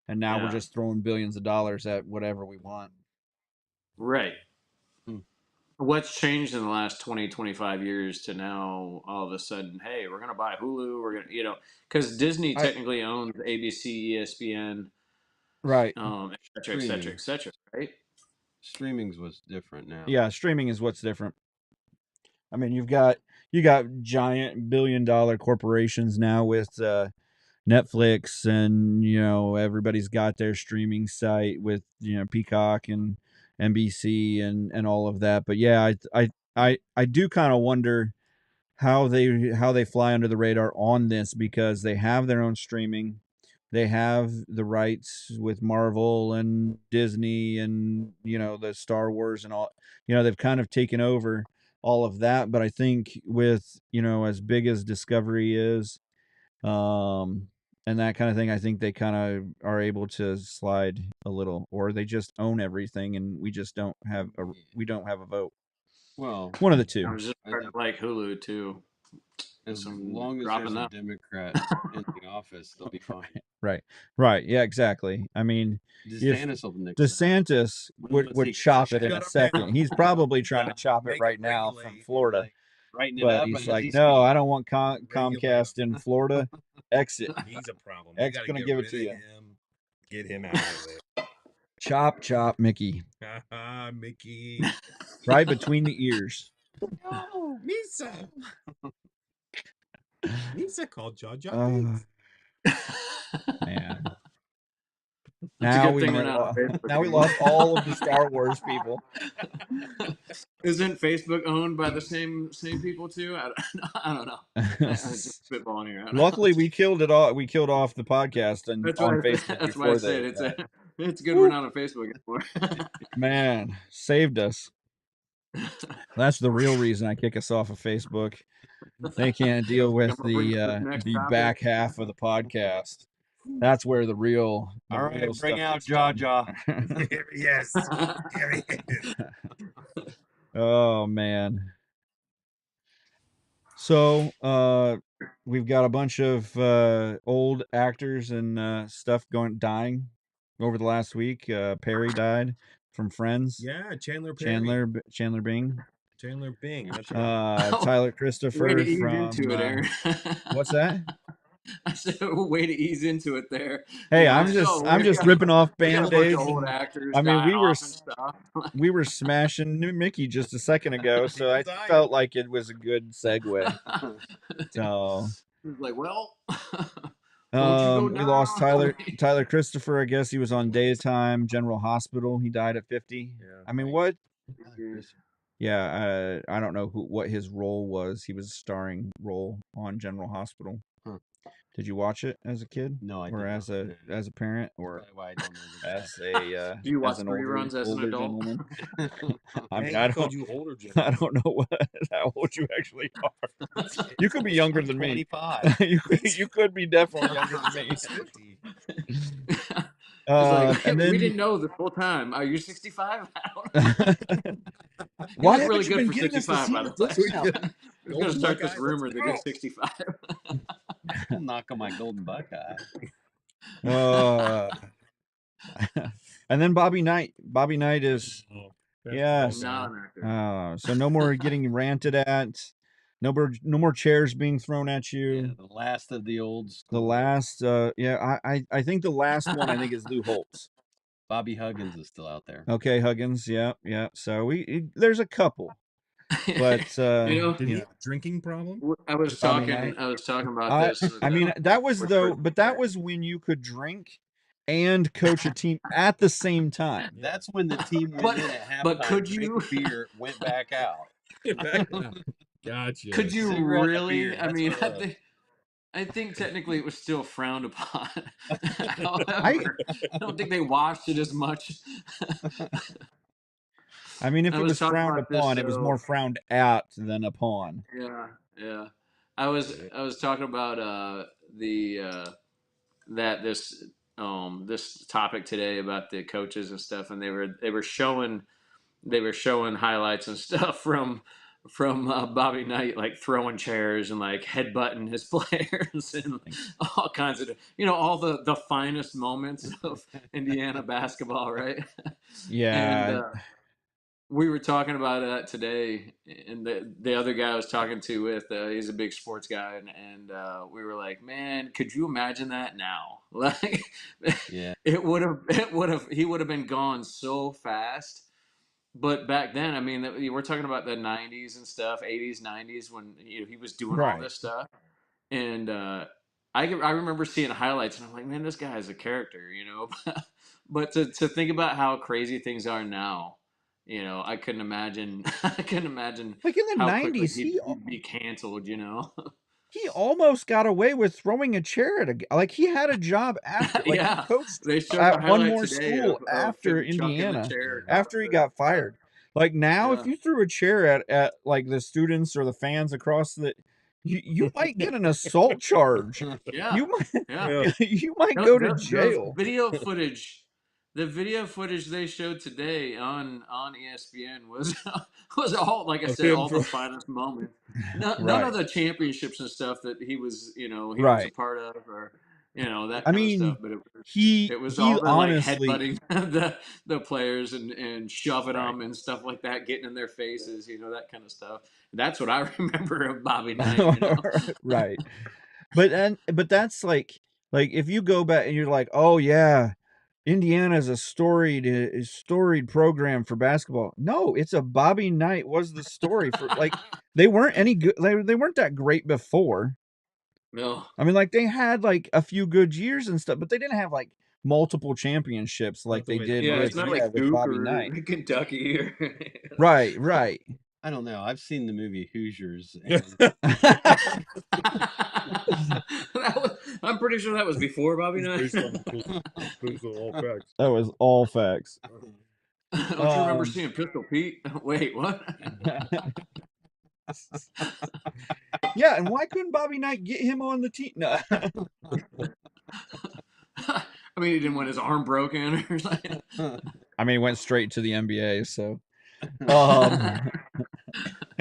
[SPEAKER 2] and now we're
[SPEAKER 7] yeah,
[SPEAKER 2] just throwing billions of dollars at whatever we want.
[SPEAKER 7] right.
[SPEAKER 8] Hmm.
[SPEAKER 7] What's changed in the last 20, 25 years to now all of a sudden, hey, we're going to buy Hulu. We're going to, because Disney technically owns ABC, ESPN,
[SPEAKER 2] Right.
[SPEAKER 7] et cetera, et cetera, et cetera, right?
[SPEAKER 8] Streaming's was different now.
[SPEAKER 2] Yeah, streaming is what's different. I mean, you got giant billion-dollar corporations now with Netflix, and everybody's got their streaming site with Peacock and NBC and all of that. But yeah, I do kind of wonder how they fly under the radar on this, because they have their own streaming. They have the rights with Marvel and Disney and the Star Wars and all. They've kind of taken over all of that. But I think with as big as Discovery is, and that kind of thing, I think they kind of are able to slide a little, or they just own everything, and we just don't have a vote.
[SPEAKER 8] Well,
[SPEAKER 2] One of the two.
[SPEAKER 7] I was just
[SPEAKER 8] I
[SPEAKER 7] starting
[SPEAKER 8] think
[SPEAKER 7] to like Hulu too.
[SPEAKER 8] as
[SPEAKER 7] Some
[SPEAKER 8] long as
[SPEAKER 7] dropping
[SPEAKER 8] there's a
[SPEAKER 7] that.
[SPEAKER 8] Democrat in the office, they'll be fine.
[SPEAKER 2] Right. Yeah, exactly. I mean,
[SPEAKER 8] DeSantis will nix that.
[SPEAKER 2] DeSantis would chop it in a second. He's probably trying to chop it right now from Florida.
[SPEAKER 8] Writing it
[SPEAKER 2] But
[SPEAKER 8] up
[SPEAKER 2] he's
[SPEAKER 8] as
[SPEAKER 2] like,
[SPEAKER 8] he
[SPEAKER 2] no,
[SPEAKER 8] speaks.
[SPEAKER 2] I don't want Comcast in Florida. Exit.
[SPEAKER 6] He's a problem.
[SPEAKER 2] X gonna give it to you.
[SPEAKER 6] Get him out of there.
[SPEAKER 2] Chop, Mickey.
[SPEAKER 6] Mickey.
[SPEAKER 2] Right between the ears.
[SPEAKER 6] No, Misa. Misa called Jar Jar
[SPEAKER 2] Uh,
[SPEAKER 6] Binks.
[SPEAKER 2] Man.
[SPEAKER 7] It's a
[SPEAKER 2] Now
[SPEAKER 7] good
[SPEAKER 2] we
[SPEAKER 7] thing we're not on Facebook
[SPEAKER 2] now we
[SPEAKER 7] anymore.
[SPEAKER 2] lost all of the Star Wars people.
[SPEAKER 7] Isn't Facebook owned by the same people too? I don't know. I'm just spitballing here. I don't know.
[SPEAKER 2] Luckily, we killed it all. We killed off the podcast and
[SPEAKER 7] That's
[SPEAKER 2] on
[SPEAKER 7] why
[SPEAKER 2] Facebook
[SPEAKER 7] that's why I
[SPEAKER 2] before
[SPEAKER 7] said
[SPEAKER 2] they.
[SPEAKER 7] it's good we're not on Facebook anymore.
[SPEAKER 2] Man, saved us. That's the real reason I kick us off of Facebook. They can't deal with
[SPEAKER 7] Come up with the
[SPEAKER 2] the
[SPEAKER 7] next
[SPEAKER 2] the
[SPEAKER 7] topic.
[SPEAKER 2] back half of the podcast. That's where the real.
[SPEAKER 8] All right,
[SPEAKER 2] real
[SPEAKER 8] bring
[SPEAKER 2] stuff
[SPEAKER 8] out
[SPEAKER 2] gets
[SPEAKER 8] Jaw
[SPEAKER 2] done.
[SPEAKER 8] Jaw.
[SPEAKER 6] Yes. Here he is.
[SPEAKER 2] Oh man. So we've got a bunch of old actors and stuff dying over the last week. Perry died from Friends.
[SPEAKER 6] Yeah, Chandler Perry.
[SPEAKER 2] Chandler Bing.
[SPEAKER 6] Chandler Bing. That's right.
[SPEAKER 2] Tyler
[SPEAKER 7] Way
[SPEAKER 2] Christopher
[SPEAKER 7] to ease
[SPEAKER 2] from
[SPEAKER 7] into it, Aaron.
[SPEAKER 2] what's that?
[SPEAKER 7] I said, way to ease into it there.
[SPEAKER 2] Hey,
[SPEAKER 7] Yeah,
[SPEAKER 2] I'm
[SPEAKER 7] so
[SPEAKER 2] just
[SPEAKER 7] we got-
[SPEAKER 2] ripping off
[SPEAKER 7] we got a bunch of
[SPEAKER 2] band-aids.
[SPEAKER 7] old
[SPEAKER 2] and-
[SPEAKER 7] actors
[SPEAKER 2] I mean,
[SPEAKER 7] dying
[SPEAKER 2] we were
[SPEAKER 7] off and stuff.
[SPEAKER 2] we were smashing Mickey just a second ago, so I
[SPEAKER 6] dying.
[SPEAKER 2] felt like it was a good segue. So
[SPEAKER 7] It was like, well, Won't you go
[SPEAKER 2] we lost
[SPEAKER 7] down?
[SPEAKER 2] Tyler Christopher. I guess he was on Daytime General Hospital. He died at 50.
[SPEAKER 6] Yeah.
[SPEAKER 2] I mean, what? Yeah, I don't know what his role was. He was a starring role on General Hospital.
[SPEAKER 8] Huh.
[SPEAKER 2] Did you watch it as a kid,
[SPEAKER 8] No, I
[SPEAKER 2] or
[SPEAKER 8] did
[SPEAKER 2] as
[SPEAKER 8] not.
[SPEAKER 2] a parent, or
[SPEAKER 8] That's why I don't know the
[SPEAKER 2] as a
[SPEAKER 7] Do you watch
[SPEAKER 2] as an
[SPEAKER 7] reruns as an
[SPEAKER 2] older
[SPEAKER 7] adult?
[SPEAKER 2] gentleman? I mean,
[SPEAKER 6] Hey,
[SPEAKER 2] I
[SPEAKER 6] called
[SPEAKER 2] don't.
[SPEAKER 6] you older,
[SPEAKER 2] I
[SPEAKER 6] Jim.
[SPEAKER 2] don't know how old you actually are. You could be younger than me.
[SPEAKER 8] 25.
[SPEAKER 2] you could be definitely younger than me.
[SPEAKER 6] He's 50.
[SPEAKER 7] like,
[SPEAKER 2] And
[SPEAKER 7] we
[SPEAKER 2] then
[SPEAKER 7] didn't know the whole time. Are you 65? I don't know.
[SPEAKER 2] why
[SPEAKER 7] He looked really
[SPEAKER 2] haven't you
[SPEAKER 7] good
[SPEAKER 2] been
[SPEAKER 7] for
[SPEAKER 2] getting us the
[SPEAKER 7] 65, by the
[SPEAKER 2] seasons
[SPEAKER 7] way.
[SPEAKER 2] discount?
[SPEAKER 7] We're gonna
[SPEAKER 6] Golden
[SPEAKER 7] start this
[SPEAKER 6] Buckeye,
[SPEAKER 7] rumor
[SPEAKER 6] let's
[SPEAKER 7] that
[SPEAKER 6] go.
[SPEAKER 7] he's 65.
[SPEAKER 8] Knock on my golden buckeye.
[SPEAKER 2] Uh, and then Bobby Knight. Bobby Knight is
[SPEAKER 6] Oh,
[SPEAKER 2] yes.
[SPEAKER 7] Not an actor.
[SPEAKER 2] So no more getting ranted at. No more chairs being thrown at
[SPEAKER 8] Yeah,
[SPEAKER 2] you.
[SPEAKER 8] the last of the old
[SPEAKER 2] The
[SPEAKER 8] school.
[SPEAKER 2] last, I think the last one I think is Lou Holtz.
[SPEAKER 8] Bobby Huggins is still out there.
[SPEAKER 2] Okay, Huggins, yeah. So there's a couple, but
[SPEAKER 7] You know,
[SPEAKER 6] Did he have a drinking problem?
[SPEAKER 7] I was
[SPEAKER 2] Bobby
[SPEAKER 7] talking.
[SPEAKER 2] Knight.
[SPEAKER 7] I was talking about this.
[SPEAKER 2] I mean, that was
[SPEAKER 7] with
[SPEAKER 2] though,
[SPEAKER 7] Fred
[SPEAKER 2] but that
[SPEAKER 7] Astaire.
[SPEAKER 2] was when you could drink and coach a team at the same time.
[SPEAKER 8] That's when the team went
[SPEAKER 7] But-
[SPEAKER 8] in at halftime.
[SPEAKER 7] but could
[SPEAKER 8] drank
[SPEAKER 7] you-
[SPEAKER 8] a beer, went back out?
[SPEAKER 6] Gotcha.
[SPEAKER 7] Could you
[SPEAKER 8] Cigarette and a
[SPEAKER 7] really?
[SPEAKER 8] beer,
[SPEAKER 7] I
[SPEAKER 8] that's
[SPEAKER 7] mean,
[SPEAKER 8] what it was.
[SPEAKER 7] I think technically it was still frowned upon. However, I don't think they watched it as much.
[SPEAKER 2] I mean, if
[SPEAKER 7] I
[SPEAKER 2] it
[SPEAKER 7] was
[SPEAKER 2] was
[SPEAKER 7] talking
[SPEAKER 2] frowned
[SPEAKER 7] about this,
[SPEAKER 2] upon, it was
[SPEAKER 7] though.
[SPEAKER 2] more frowned at than upon.
[SPEAKER 7] Yeah. I was talking about this topic today about the coaches and stuff, and they were showing highlights and stuff from Bobby Knight, like throwing chairs and like headbutting his players and all kinds of, all the finest moments of Indiana basketball, right?
[SPEAKER 2] Yeah.
[SPEAKER 7] And we were talking about that today, and the other guy I was talking to with, he's a big sports guy, and we were like, man, could you imagine that now? Like,
[SPEAKER 8] Yeah.
[SPEAKER 7] he would have been gone so fast. But back then, I mean, we're talking about the 90s and stuff, 80s, 90s, when he was doing all
[SPEAKER 2] Right.
[SPEAKER 7] this stuff. And I remember seeing highlights, and I'm like, man, this guy is a character, But to think about how crazy things are now, I couldn't imagine.
[SPEAKER 2] Like in the
[SPEAKER 7] how quickly
[SPEAKER 2] 90s,
[SPEAKER 7] he'd be canceled,
[SPEAKER 2] he almost got away with throwing a chair at like he had a job after, like
[SPEAKER 7] Yeah.
[SPEAKER 2] he coached
[SPEAKER 7] They showed
[SPEAKER 2] at
[SPEAKER 7] the
[SPEAKER 2] one
[SPEAKER 7] highlight
[SPEAKER 2] more
[SPEAKER 7] today
[SPEAKER 2] school
[SPEAKER 7] of
[SPEAKER 2] after
[SPEAKER 7] him chucking the
[SPEAKER 2] Indiana,
[SPEAKER 7] chair
[SPEAKER 2] after he
[SPEAKER 7] across
[SPEAKER 2] got fired. Like now, if
[SPEAKER 7] Yeah.
[SPEAKER 2] you threw a chair at like the students or the fans across you might get an assault charge.
[SPEAKER 7] Yeah.
[SPEAKER 2] You might
[SPEAKER 7] Yeah.
[SPEAKER 2] you might
[SPEAKER 7] Those-
[SPEAKER 2] go to
[SPEAKER 7] those
[SPEAKER 2] jail.
[SPEAKER 7] Video footage. The video footage they showed today on ESPN was all, like I
[SPEAKER 6] Of
[SPEAKER 7] said,
[SPEAKER 6] him
[SPEAKER 7] all the
[SPEAKER 6] throw-
[SPEAKER 7] finest moments. None
[SPEAKER 2] Right.
[SPEAKER 7] of the championships and stuff that he was a
[SPEAKER 2] Right.
[SPEAKER 7] part of, or that
[SPEAKER 2] I
[SPEAKER 7] kind
[SPEAKER 2] mean,
[SPEAKER 7] of stuff. But
[SPEAKER 2] he
[SPEAKER 7] it was
[SPEAKER 2] he
[SPEAKER 7] all the
[SPEAKER 2] honestly
[SPEAKER 7] like headbutting the players and shoving them and stuff like that, getting in their faces, that kind of stuff. That's what I remember of Bobby Knight.
[SPEAKER 2] right. But that's like if you go back and you're like, oh yeah, Indiana is a storied program for basketball. No, it's a Bobby Knight was the story for like they weren't any good. They weren't that great before.
[SPEAKER 7] No.
[SPEAKER 2] I mean, like they had like a few good years and stuff, but they didn't have like multiple championships like they did
[SPEAKER 7] Yeah,
[SPEAKER 2] with,
[SPEAKER 7] it's not like
[SPEAKER 2] with
[SPEAKER 7] Duke
[SPEAKER 2] Bobby
[SPEAKER 7] or
[SPEAKER 2] Knight.
[SPEAKER 7] Kentucky or
[SPEAKER 2] Right.
[SPEAKER 8] I don't know. I've seen the movie Hoosiers. And
[SPEAKER 7] I'm pretty sure that was before Bobby Knight.
[SPEAKER 6] Based on all facts.
[SPEAKER 2] That was all facts.
[SPEAKER 7] Don't you remember seeing Pistol Pete? Wait, what?
[SPEAKER 2] Yeah, and why couldn't Bobby Knight get him on the team? No.
[SPEAKER 7] I mean, he didn't want his arm broken or something.
[SPEAKER 2] I mean, he went straight to the NBA, so that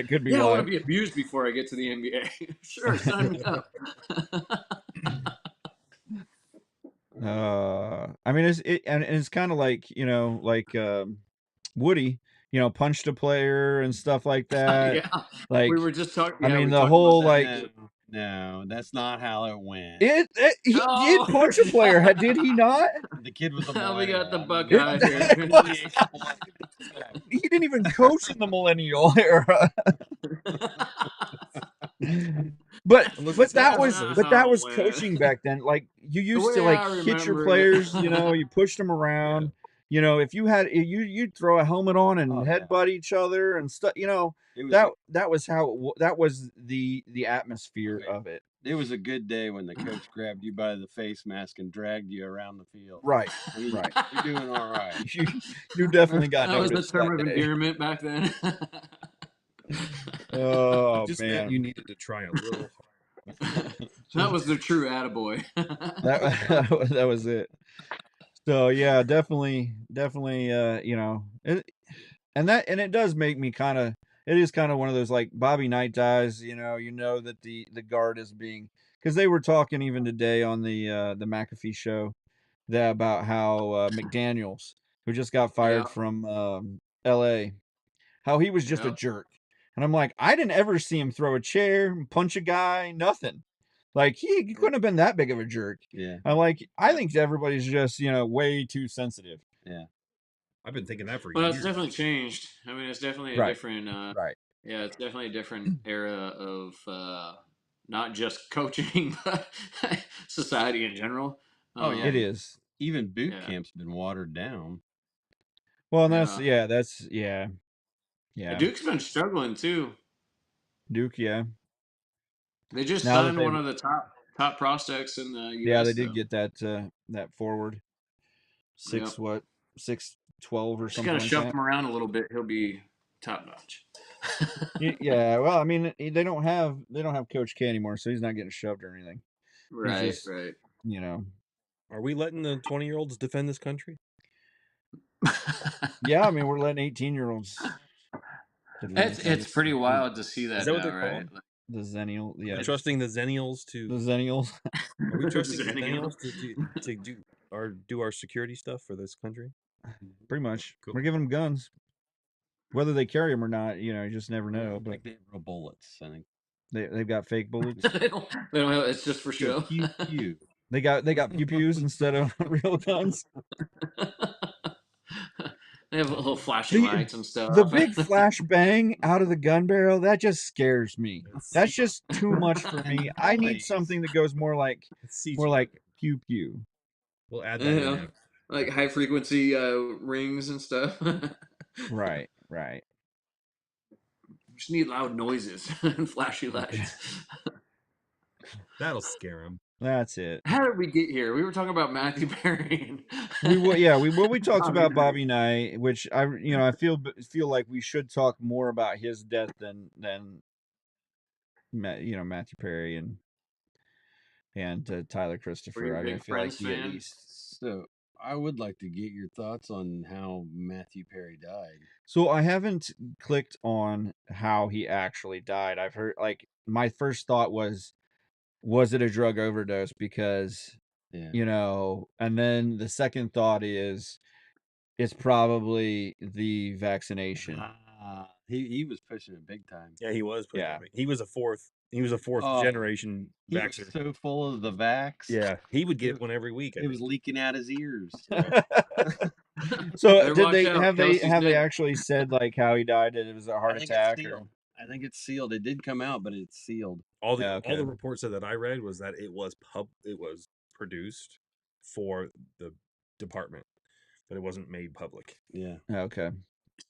[SPEAKER 2] could be
[SPEAKER 7] Yeah, I
[SPEAKER 2] why.
[SPEAKER 7] want to be abused before I get to the NBA. Sure, sign me up.
[SPEAKER 2] I mean, it's kind of like Woody, punched a player and stuff like that.
[SPEAKER 7] Yeah,
[SPEAKER 2] Like
[SPEAKER 7] we were just talking.
[SPEAKER 2] I
[SPEAKER 7] yeah,
[SPEAKER 2] mean,
[SPEAKER 7] we
[SPEAKER 2] the
[SPEAKER 7] talked
[SPEAKER 2] whole
[SPEAKER 7] about that.
[SPEAKER 2] like
[SPEAKER 8] no, that's not how it went.
[SPEAKER 2] he
[SPEAKER 7] Oh.
[SPEAKER 2] did punch a player, did he not?
[SPEAKER 8] The kid was a
[SPEAKER 7] We got the
[SPEAKER 8] millennial.
[SPEAKER 7] Buckeye here.
[SPEAKER 2] He didn't even coach in the millennial era. But that was
[SPEAKER 7] went.
[SPEAKER 2] coaching back then. Like you used
[SPEAKER 7] way
[SPEAKER 2] to like
[SPEAKER 7] I
[SPEAKER 2] hit your
[SPEAKER 7] remember it.
[SPEAKER 2] players, you pushed them around. If you had you'd throw a helmet on and headbutt each other and stuff.
[SPEAKER 8] It was
[SPEAKER 2] That was how that was the atmosphere of it.
[SPEAKER 8] It was a good day when the coach grabbed you by the face mask and dragged you around the field.
[SPEAKER 2] Right.
[SPEAKER 8] I mean,
[SPEAKER 2] Right.
[SPEAKER 8] You're doing all right.
[SPEAKER 2] You definitely got
[SPEAKER 7] That was the
[SPEAKER 2] noticed
[SPEAKER 7] term of
[SPEAKER 2] that day.
[SPEAKER 7] endearment back then.
[SPEAKER 2] Oh
[SPEAKER 6] Just
[SPEAKER 2] man,
[SPEAKER 6] meant you needed to try a little harder.
[SPEAKER 7] That was the true attaboy.
[SPEAKER 2] that was it. So yeah, definitely, you know, and it does make me kind of. It is kind of one of those like Bobby Knight dies. You know that the guard is being, because they were talking even today on the McAfee show that about how McDaniels, who just got fired
[SPEAKER 7] Yeah.
[SPEAKER 2] from L.A., how he was just a
[SPEAKER 7] Yep.
[SPEAKER 2] jerk. And I'm like, I didn't ever see him throw a chair, punch a guy, nothing. Like he couldn't have been that big of a jerk.
[SPEAKER 8] Yeah.
[SPEAKER 2] I think everybody's just, way too sensitive.
[SPEAKER 8] Yeah.
[SPEAKER 6] I've been thinking that for
[SPEAKER 7] Well,
[SPEAKER 6] years.
[SPEAKER 7] it's definitely changed. I mean, it's definitely a
[SPEAKER 2] Right.
[SPEAKER 7] different.
[SPEAKER 2] Right.
[SPEAKER 7] Yeah, it's definitely a different era of not just coaching, but society in general.
[SPEAKER 8] Oh, yeah.
[SPEAKER 2] It is.
[SPEAKER 8] Even boot
[SPEAKER 7] Yeah.
[SPEAKER 8] camp's been watered down.
[SPEAKER 2] Well, and
[SPEAKER 7] Yeah.
[SPEAKER 2] yeah.
[SPEAKER 7] Duke's been struggling too.
[SPEAKER 2] Duke, yeah.
[SPEAKER 7] They just
[SPEAKER 2] Now that
[SPEAKER 7] signed one
[SPEAKER 2] they've-
[SPEAKER 7] of the top prospects in the U.S.
[SPEAKER 2] Yeah, they did
[SPEAKER 7] though.
[SPEAKER 2] get that forward.
[SPEAKER 7] Yep.
[SPEAKER 2] 6'12" or
[SPEAKER 7] Just
[SPEAKER 2] something
[SPEAKER 7] gotta
[SPEAKER 2] like
[SPEAKER 7] shove
[SPEAKER 2] that.
[SPEAKER 7] him around a little bit. He'll be top notch.
[SPEAKER 2] Yeah, well, I mean, they don't have Coach K anymore, so he's not getting shoved or anything.
[SPEAKER 7] Right,
[SPEAKER 2] just-
[SPEAKER 7] right.
[SPEAKER 6] Are we letting the 20-year-olds defend this country?
[SPEAKER 2] Yeah, I mean, we're letting 18-year-olds.
[SPEAKER 7] It's pretty wild to see that.
[SPEAKER 6] Is that what
[SPEAKER 7] now,
[SPEAKER 6] they're
[SPEAKER 7] right?
[SPEAKER 6] called?
[SPEAKER 2] The Zennial, yeah,
[SPEAKER 6] We're trusting the Zennials to.
[SPEAKER 2] the Zennials.
[SPEAKER 6] Are we trusting the
[SPEAKER 7] Zennial.
[SPEAKER 6] Zennials to do our security stuff for this country?
[SPEAKER 2] Pretty much.
[SPEAKER 6] Cool.
[SPEAKER 2] We're giving them guns. Whether they carry them or not, you just never know. But
[SPEAKER 8] Like they have real bullets, I think.
[SPEAKER 2] they've got fake bullets.
[SPEAKER 7] they don't have, it's just for show.
[SPEAKER 8] Pew, pew.
[SPEAKER 2] They got pew pews instead of real guns.
[SPEAKER 7] They have little flashing
[SPEAKER 2] The-
[SPEAKER 7] lights and stuff.
[SPEAKER 2] The big flash bang out of the gun barrel, that just scares me. That's just too much for me. I need
[SPEAKER 8] Noise.
[SPEAKER 2] something that goes more like pew pew.
[SPEAKER 6] We'll add that.
[SPEAKER 7] Yeah.
[SPEAKER 6] in there.
[SPEAKER 7] Like high frequency rings and stuff.
[SPEAKER 2] Right.
[SPEAKER 7] Just need loud noises and flashy lights.
[SPEAKER 6] That'll scare them.
[SPEAKER 2] That's it.
[SPEAKER 7] How did we get here? We were talking about Matthew Perry.
[SPEAKER 2] We talked
[SPEAKER 7] Bobby
[SPEAKER 2] about
[SPEAKER 7] Knight.
[SPEAKER 2] Bobby Knight, which I feel like we should talk more about his death than Matthew Perry and Tyler Christopher.
[SPEAKER 7] Were you a
[SPEAKER 2] I mean, I
[SPEAKER 7] big
[SPEAKER 2] feel like
[SPEAKER 7] Friends
[SPEAKER 2] he at
[SPEAKER 7] fan?
[SPEAKER 2] least.
[SPEAKER 8] So I would like to get your thoughts on how Matthew Perry died.
[SPEAKER 2] So I haven't clicked on how he actually died. I've heard, like, my first thought was it a drug overdose? Because
[SPEAKER 8] Yeah.
[SPEAKER 2] and then the second thought is it's probably the vaccination.
[SPEAKER 8] He was pushing it big time.
[SPEAKER 6] Yeah, he was.
[SPEAKER 2] Yeah.
[SPEAKER 6] He was a fourth
[SPEAKER 8] Oh,
[SPEAKER 6] generation
[SPEAKER 8] He was
[SPEAKER 6] vaxxer.
[SPEAKER 8] so full of the vax.
[SPEAKER 6] Yeah, he would get one every week. I
[SPEAKER 8] It was
[SPEAKER 6] think.
[SPEAKER 8] leaking out his ears.
[SPEAKER 2] So
[SPEAKER 7] Better
[SPEAKER 2] did
[SPEAKER 7] watch
[SPEAKER 2] they
[SPEAKER 7] out,
[SPEAKER 2] have they
[SPEAKER 7] Kelsey's dead.
[SPEAKER 2] actually said like how he died? That it was a heart
[SPEAKER 8] I think
[SPEAKER 2] attack?
[SPEAKER 8] it's
[SPEAKER 2] Or...
[SPEAKER 8] sealed. I think it's sealed. It did come out, but it's sealed.
[SPEAKER 6] All
[SPEAKER 2] Yeah,
[SPEAKER 6] the
[SPEAKER 2] okay.
[SPEAKER 6] reports that I read was that it was produced for the department, but it wasn't made public.
[SPEAKER 8] Yeah.
[SPEAKER 2] Okay.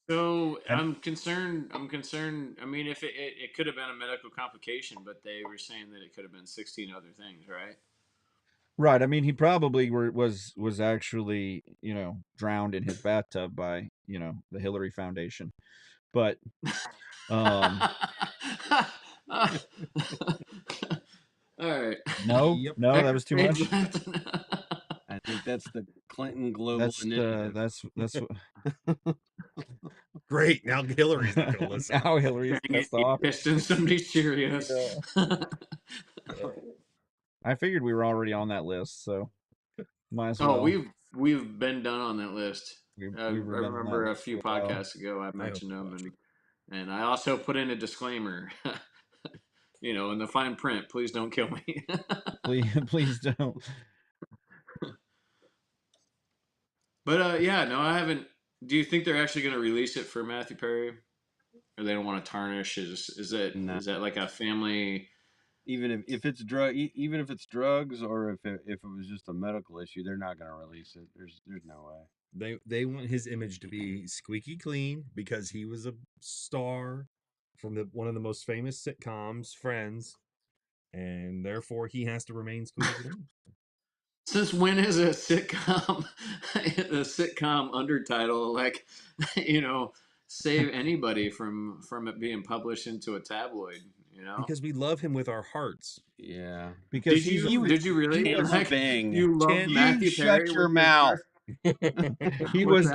[SPEAKER 7] So
[SPEAKER 2] And-
[SPEAKER 7] I'm concerned. I mean, if it could have been a medical complication, but they were saying that it could have been 16 other things, right?
[SPEAKER 2] Right. I mean, he probably was actually drowned in his bathtub by the Hillary Foundation, but
[SPEAKER 7] All right.
[SPEAKER 2] no,
[SPEAKER 6] Yep.
[SPEAKER 2] no, that was too much.
[SPEAKER 8] I think that's the Clinton Global
[SPEAKER 2] That's
[SPEAKER 8] Initiative.
[SPEAKER 2] that's
[SPEAKER 6] Great. Now Hillary's not going to listen.
[SPEAKER 2] now Hillary's pissed off.
[SPEAKER 7] Pissed in somebody's Cheerios.
[SPEAKER 2] I figured we were already on that list, so might as well.
[SPEAKER 7] Oh, we've been done on that list. I remember a few podcasts ago I mentioned them, and I also put in a disclaimer. In the fine print, please don't kill me.
[SPEAKER 2] Please don't.
[SPEAKER 7] But I haven't. Do you think they're actually going to release it for Matthew Perry, or they don't want to tarnish? Is that like a family?
[SPEAKER 8] Even if it's even if it's drugs, or if it was just a medical issue, they're not going to release it. There's no way.
[SPEAKER 6] They want his image to be squeaky clean because he was a star from one of the most famous sitcoms, Friends, and therefore he has to remain squeaky clean.
[SPEAKER 7] Since when is a sitcom undertitle save anybody from it being published into a tabloid?
[SPEAKER 6] Because we love him with our hearts.
[SPEAKER 8] Yeah.
[SPEAKER 2] Because
[SPEAKER 7] Did you really?
[SPEAKER 8] He was a bang.
[SPEAKER 7] You love
[SPEAKER 8] You
[SPEAKER 7] Matthew
[SPEAKER 8] shut
[SPEAKER 7] Perry?
[SPEAKER 8] your
[SPEAKER 7] with
[SPEAKER 8] mouth.
[SPEAKER 2] He
[SPEAKER 7] What's
[SPEAKER 2] was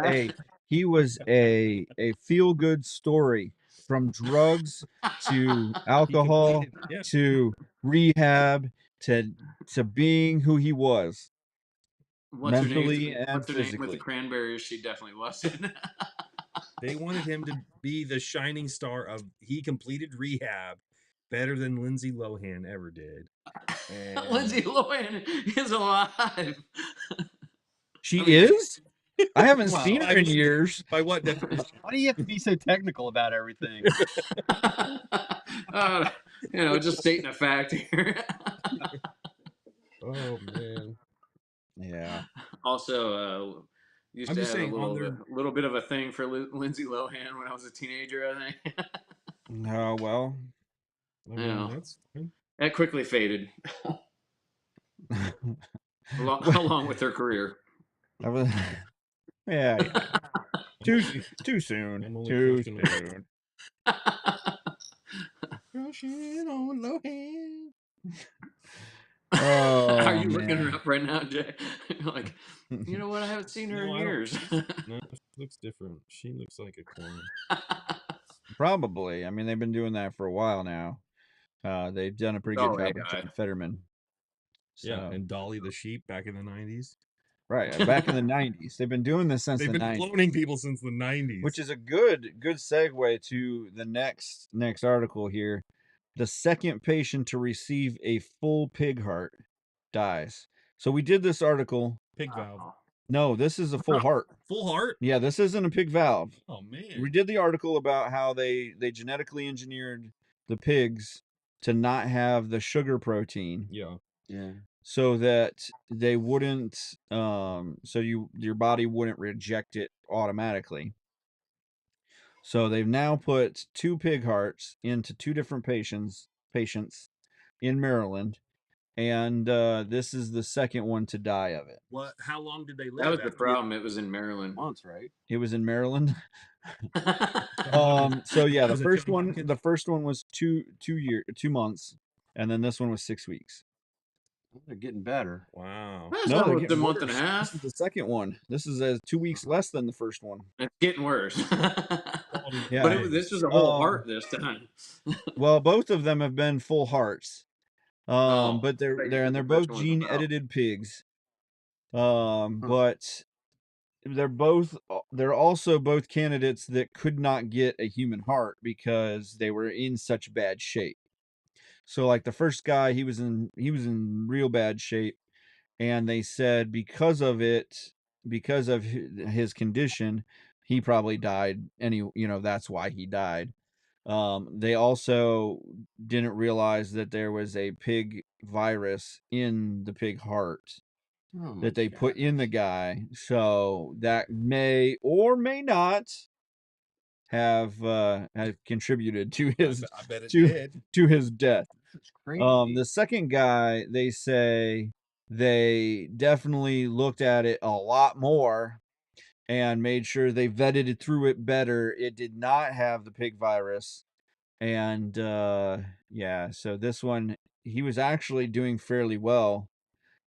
[SPEAKER 7] that?
[SPEAKER 2] a feel good story from drugs to
[SPEAKER 6] He
[SPEAKER 2] alcohol
[SPEAKER 6] completed. Yeah.
[SPEAKER 2] to rehab to being who he was
[SPEAKER 7] What's her name?
[SPEAKER 2] mentally and
[SPEAKER 7] What's her name with the
[SPEAKER 2] physically.
[SPEAKER 7] cranberries? She definitely wasn't.
[SPEAKER 6] They wanted him to be the shining star of he completed rehab better than Lindsay Lohan ever did. And
[SPEAKER 7] Lindsay Lohan is alive.
[SPEAKER 2] She
[SPEAKER 7] I mean,
[SPEAKER 2] is? I haven't
[SPEAKER 8] Wow.
[SPEAKER 2] seen her in years.
[SPEAKER 6] by what definition?
[SPEAKER 8] Why do you have to be so technical about everything?
[SPEAKER 7] just stating a fact here.
[SPEAKER 6] Oh man.
[SPEAKER 2] Yeah.
[SPEAKER 7] Also, used
[SPEAKER 6] I'm
[SPEAKER 7] to
[SPEAKER 6] just
[SPEAKER 7] have a
[SPEAKER 6] saying on
[SPEAKER 7] little bit of a thing for Lindsay Lohan when I was a teenager. I think.
[SPEAKER 2] Oh well.
[SPEAKER 6] I mean,
[SPEAKER 7] Yeah.
[SPEAKER 6] that's fine.
[SPEAKER 7] That quickly faded,
[SPEAKER 2] Well,
[SPEAKER 7] along with her career.
[SPEAKER 2] I was, yeah. Too soon.
[SPEAKER 6] I'm only
[SPEAKER 2] Too
[SPEAKER 6] crushing on
[SPEAKER 2] soon.
[SPEAKER 6] Crushing on Lohan.
[SPEAKER 2] Oh,
[SPEAKER 7] Are you looking her
[SPEAKER 2] man.
[SPEAKER 7] up right now, Jay? Like, you know what? I haven't seen her
[SPEAKER 6] No,
[SPEAKER 7] in
[SPEAKER 6] I don't.
[SPEAKER 7] years.
[SPEAKER 6] No, she looks different. She looks like a clone.
[SPEAKER 2] Probably. I mean, they've been doing that for a while now. They've done a pretty good
[SPEAKER 7] Oh,
[SPEAKER 2] job with
[SPEAKER 7] AI.
[SPEAKER 2] John Fetterman.
[SPEAKER 6] Yeah,
[SPEAKER 2] So,
[SPEAKER 6] and Dolly the sheep back in the 90s.
[SPEAKER 2] right, back in the 90s. They've been doing this since
[SPEAKER 6] They've
[SPEAKER 2] the
[SPEAKER 6] been
[SPEAKER 2] 90s,
[SPEAKER 6] cloning people since the 90s.
[SPEAKER 2] which is a good segue to the next article here. The second patient to receive a full pig heart dies. So we did this article.
[SPEAKER 6] pig valve.
[SPEAKER 2] No, this is a full heart.
[SPEAKER 6] Full heart?
[SPEAKER 2] Yeah, this isn't a pig valve.
[SPEAKER 6] Oh man.
[SPEAKER 2] We did the article about how they genetically engineered the pigs to not have the sugar protein
[SPEAKER 6] Yeah.
[SPEAKER 8] Yeah.
[SPEAKER 2] so that they wouldn't so your body wouldn't reject it automatically. So they've now put 2 pig hearts into 2 different patients in Maryland, and this is the second one to die of it.
[SPEAKER 6] What? How long did they live?
[SPEAKER 7] That was the
[SPEAKER 6] after-
[SPEAKER 7] problem. It was in Maryland.
[SPEAKER 8] Months, right?
[SPEAKER 2] It was in Maryland.
[SPEAKER 6] Oh,
[SPEAKER 2] So yeah, the
[SPEAKER 6] Was it
[SPEAKER 2] first
[SPEAKER 6] John
[SPEAKER 2] one
[SPEAKER 6] Hopkins?
[SPEAKER 2] was 2 months, and then this one was 6 weeks.
[SPEAKER 8] They're getting better.
[SPEAKER 6] Wow.
[SPEAKER 7] That's
[SPEAKER 2] No, they're
[SPEAKER 7] almost a
[SPEAKER 2] getting
[SPEAKER 7] month and a
[SPEAKER 2] worse.
[SPEAKER 7] half.
[SPEAKER 2] This is the second one. This is 2 weeks less than the first one.
[SPEAKER 7] It's getting worse.
[SPEAKER 2] Yeah.
[SPEAKER 7] But this was a whole heart this time.
[SPEAKER 2] Well, both of them have been full hearts.
[SPEAKER 7] Oh,
[SPEAKER 2] But they're
[SPEAKER 7] right,
[SPEAKER 2] they're
[SPEAKER 7] the
[SPEAKER 2] both
[SPEAKER 7] first one.
[SPEAKER 2] gene edited pigs. But they're also both candidates that could not get a human heart because they were in such bad shape. So like the first guy, he was in real bad shape, and they said because of his condition, he probably died that's why he died. They also didn't realize that there was a pig virus in the pig heart
[SPEAKER 8] Oh my
[SPEAKER 2] that they put in the
[SPEAKER 8] gosh.
[SPEAKER 2] guy, so that may or may not have contributed to his
[SPEAKER 6] I bet it did.
[SPEAKER 2] to his death.
[SPEAKER 8] It's crazy.
[SPEAKER 2] The second guy, they say they definitely looked at it a lot more and made sure they vetted it through it better. It did not have the pig virus. And yeah, so this one, he was actually doing fairly well.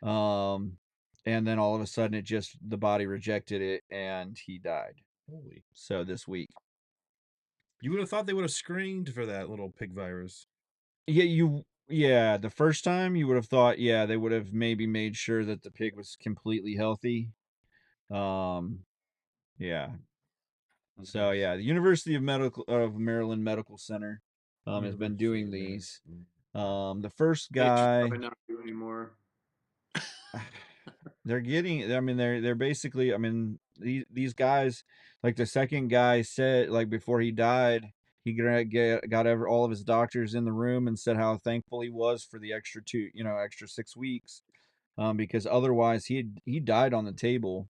[SPEAKER 2] And then all of a sudden the body rejected it and he died.
[SPEAKER 6] Holy.
[SPEAKER 2] So this week.
[SPEAKER 6] You would have thought they would have screened for that little pig virus.
[SPEAKER 2] Yeah, the first time you would have thought, yeah, they would have maybe made sure that the pig was completely healthy. Yeah. So yeah, the University of Maryland Medical Center has been doing these. The first
[SPEAKER 7] They should
[SPEAKER 2] guy,
[SPEAKER 7] probably not do anymore.
[SPEAKER 2] they're basically, these guys, like the second guy said, like before he died, he got all of his doctors in the room and said how thankful he was for the extra 6 weeks, because otherwise he died on the table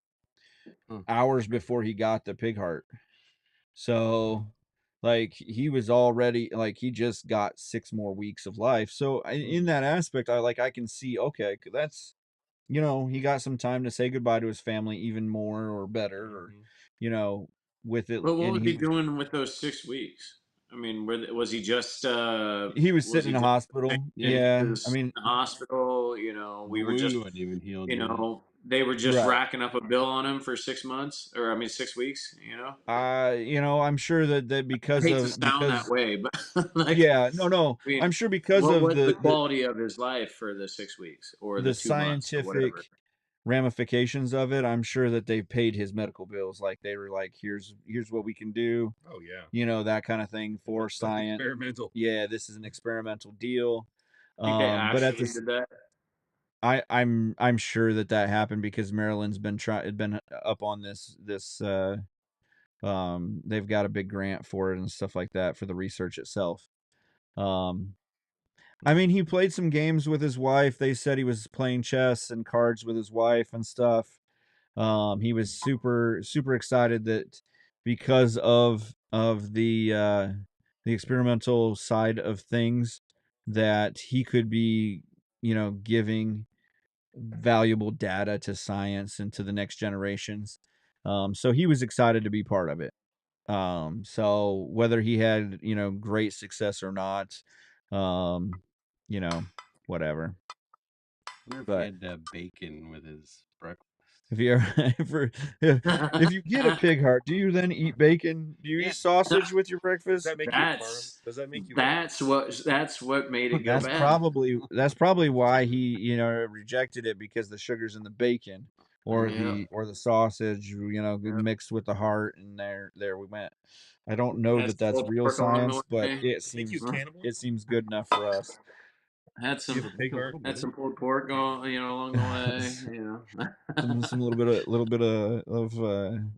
[SPEAKER 2] hours before he got the pig heart. So like he was already, like he just got 6 more weeks of life. So in that aspect, I can see, okay, that's, he got some time to say goodbye to his family even more or better, or with it.
[SPEAKER 7] But what
[SPEAKER 2] And
[SPEAKER 7] was he doing with those 6 weeks? I mean, was he just?
[SPEAKER 2] He was sitting in a hospital. Yeah,
[SPEAKER 7] in the hospital. We were
[SPEAKER 8] Wound
[SPEAKER 7] just,
[SPEAKER 8] wasn't even healed yet.
[SPEAKER 7] they were just
[SPEAKER 2] Right.
[SPEAKER 7] racking up a bill on him for 6 months, or I mean 6 weeks.
[SPEAKER 2] I'm sure that
[SPEAKER 7] I
[SPEAKER 2] because
[SPEAKER 7] hate to
[SPEAKER 2] of
[SPEAKER 7] sound that way, but like,
[SPEAKER 2] yeah, no,
[SPEAKER 7] I mean,
[SPEAKER 2] I'm sure because of
[SPEAKER 7] what's the
[SPEAKER 2] the
[SPEAKER 7] quality of his life for the 6 weeks or the 2 months or whatever?
[SPEAKER 2] scientific ramifications of it. I'm sure that they've paid his medical bills. Like they were like, here's what we can do.
[SPEAKER 6] Oh yeah.
[SPEAKER 2] That kind of thing for
[SPEAKER 6] That's
[SPEAKER 2] science.
[SPEAKER 6] experimental.
[SPEAKER 2] Yeah, this is an experimental deal.
[SPEAKER 7] I think they
[SPEAKER 2] But at
[SPEAKER 7] actually
[SPEAKER 2] this,
[SPEAKER 7] did that.
[SPEAKER 2] I'm sure that happened because Maryland's been up on this they've got a big grant for it and stuff like that for the research itself. I mean, he played some games with his wife. They said he was playing chess and cards with his wife and stuff. He was super excited that because of the experimental side of things that he could be, giving valuable data to science and to the next generations. So he was excited to be part of it. So whether he had, great success or not, whatever.
[SPEAKER 8] I wonder if he
[SPEAKER 2] But
[SPEAKER 8] had to have bacon with his breakfast.
[SPEAKER 2] if you if you get a pig heart, do you then eat bacon? Do you
[SPEAKER 8] Yeah.
[SPEAKER 2] eat sausage with your breakfast?
[SPEAKER 6] Does that make you a farm? Does that make you?
[SPEAKER 7] That's what made it go
[SPEAKER 2] That's
[SPEAKER 7] bad.
[SPEAKER 2] probably why he rejected it, because the sugar's in the bacon or
[SPEAKER 7] Yeah.
[SPEAKER 2] the sausage mixed with the heart, and there we went. I don't know
[SPEAKER 7] Has
[SPEAKER 2] that that's
[SPEAKER 7] pulled
[SPEAKER 2] real
[SPEAKER 7] pork along the
[SPEAKER 2] science, but
[SPEAKER 7] way.
[SPEAKER 2] it
[SPEAKER 6] Make you
[SPEAKER 2] seems
[SPEAKER 6] cannibal?
[SPEAKER 2] it seems good enough for us.
[SPEAKER 7] Had
[SPEAKER 6] You have
[SPEAKER 7] some
[SPEAKER 6] a pig heart?
[SPEAKER 7] had some pulled pork going, along the way.
[SPEAKER 2] Some little bit of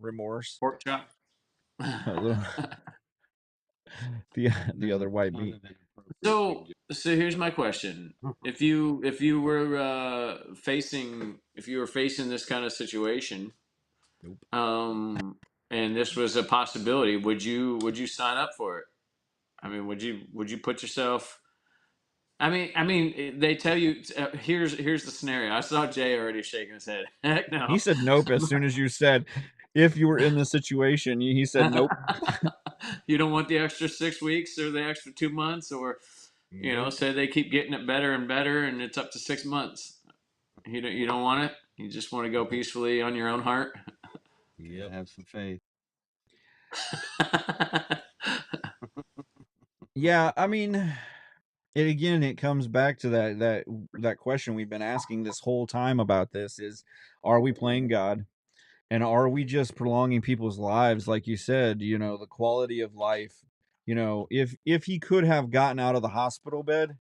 [SPEAKER 2] remorse.
[SPEAKER 7] Pork chop.
[SPEAKER 2] A little- the other white meat.
[SPEAKER 7] So here's my question: if you were facing this kind of situation,
[SPEAKER 6] Nope.
[SPEAKER 7] and this was a possibility, would you sign up for it? I mean, would you put yourself? I mean, they tell you here's the scenario. I saw Jay already shaking his head. Heck no.
[SPEAKER 2] He said nope as soon as you said if you were in this situation. He said nope.
[SPEAKER 7] You don't want the extra 6 weeks or the extra 2 months, or say they keep getting it better and better, and it's up to 6 months. You don't want it. You just want to go peacefully on your own heart.
[SPEAKER 8] Yeah, have some faith.
[SPEAKER 2] Yeah, I mean, it comes back to that question we've been asking this whole time about this is, are we playing God? And are we just prolonging people's lives? Like you said, the quality of life, if he could have gotten out of the hospital bed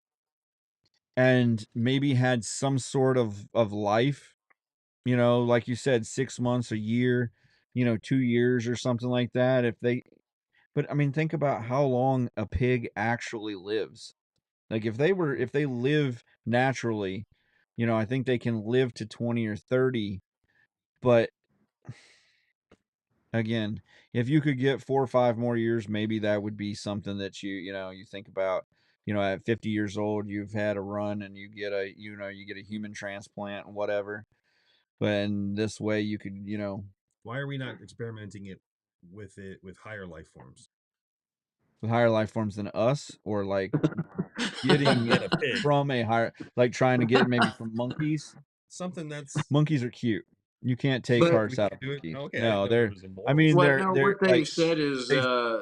[SPEAKER 2] and maybe had some sort of life, like you said, 6 months, a year, 2 years or something like that. But I mean, think about how long a pig actually lives. Like if they live naturally, I think they can live to 20 or 30. But again, if you could get 4 or 5 more years, maybe that would be something that you think about. At 50 years old, you've had a run and you get a human transplant and whatever. But in this way, you could,
[SPEAKER 6] Why are we not experimenting with higher life forms?
[SPEAKER 2] with higher life forms than us, or like getting
[SPEAKER 6] Get a pig.
[SPEAKER 2] from a higher, like trying to get maybe from monkeys.
[SPEAKER 6] Something that's
[SPEAKER 2] Monkeys are cute. You can't take
[SPEAKER 7] But-
[SPEAKER 2] hearts
[SPEAKER 6] we
[SPEAKER 2] out
[SPEAKER 6] can
[SPEAKER 2] of
[SPEAKER 6] do it.
[SPEAKER 2] monkeys.
[SPEAKER 6] Okay,
[SPEAKER 2] No,
[SPEAKER 6] I
[SPEAKER 2] they're. I mean,
[SPEAKER 7] What
[SPEAKER 2] they're
[SPEAKER 7] they've
[SPEAKER 2] like,
[SPEAKER 7] said is
[SPEAKER 2] they-